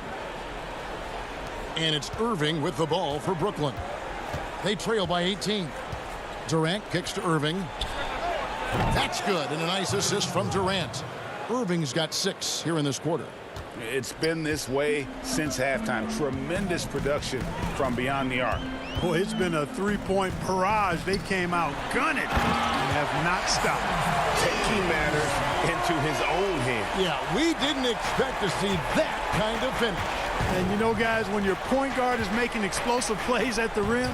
And it's Irving with the ball for Brooklyn. They trail by 18. Durant kicks to Irving. That's good, and a nice assist from Durant. Irving's got 6 here in this quarter.
It's been this way since halftime. Tremendous production from beyond the arc.
Boy, it's been a three-point barrage. They came out gunning and have not stopped.
Taking matters into his own hands.
Yeah, we didn't expect to see that kind of finish.
And you know, guys, when your point guard is making explosive plays at the rim,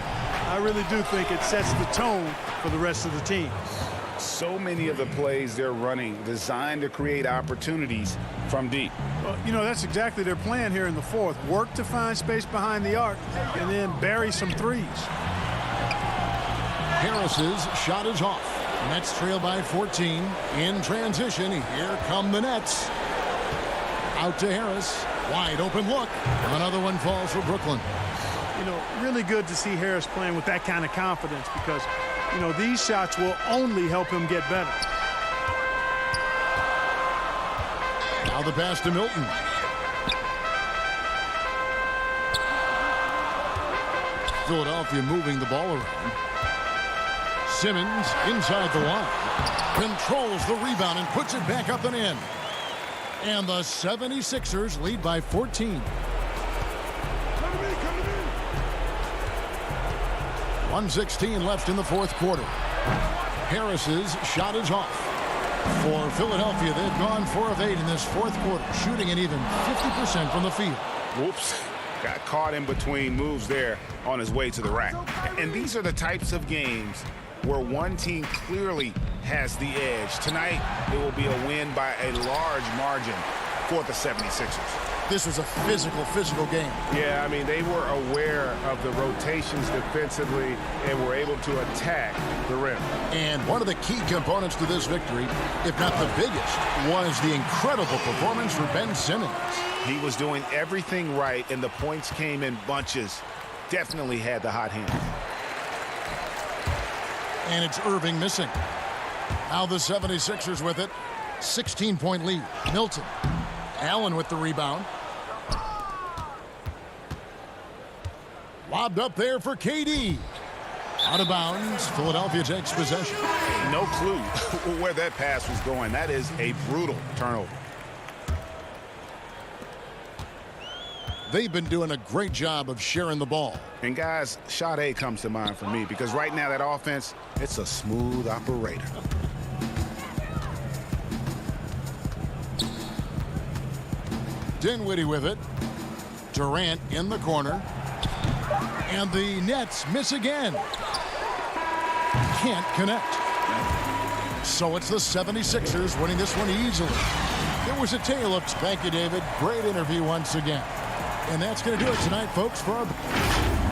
I really do think it sets the tone for the rest of the team.
So many of the plays they're running designed to create opportunities from deep.
Well, you know, that's exactly their plan here in the fourth. Work to find space behind the arc and then bury some threes.
Harris's shot is off. Nets trail by 14. In transition, here come the Nets. Out to Harris. Wide open look. Another one falls for Brooklyn.
You know, really good to see Harris playing with that kind of confidence because, you know, these shots will only help him get better.
Now the pass to Milton. Philadelphia moving the ball around. Simmons inside the line. Controls the rebound and puts it back up and in. And the 76ers lead by 14. 1:16 left in the fourth quarter. Harris's shot is off. For Philadelphia, they've gone 4 of 8 in this fourth quarter, shooting an even 50% from the field.
Whoops. Got caught in between moves there on his way to the rack. And these are the types of games where one team clearly has the edge. Tonight, it will be a win by a large margin for the 76ers.
This was a physical game.
Yeah, I mean, they were aware of the rotations defensively and were able to attack the rim.
And one of the key components to this victory, if not the biggest, was the incredible performance for Ben Simmons.
He was doing everything right, and the points came in bunches. Definitely had the hot hand.
And it's Irving missing. Now the 76ers with it. 16-point lead. Milton. Allen with the rebound. Lobbed up there for KD. Out of bounds. Philadelphia takes possession.
No clue where that pass was going. That is a brutal turnover.
They've been doing a great job of sharing the ball.
And guys, shot A comes to mind for me because right now that offense, it's a smooth operator.
Dinwiddie with it. Durant in the corner. And the Nets miss again. Can't connect. So it's the 76ers winning this one easily. It was a tale of... Thank you, David. Great interview once again. And that's going to do it tonight, folks, for our...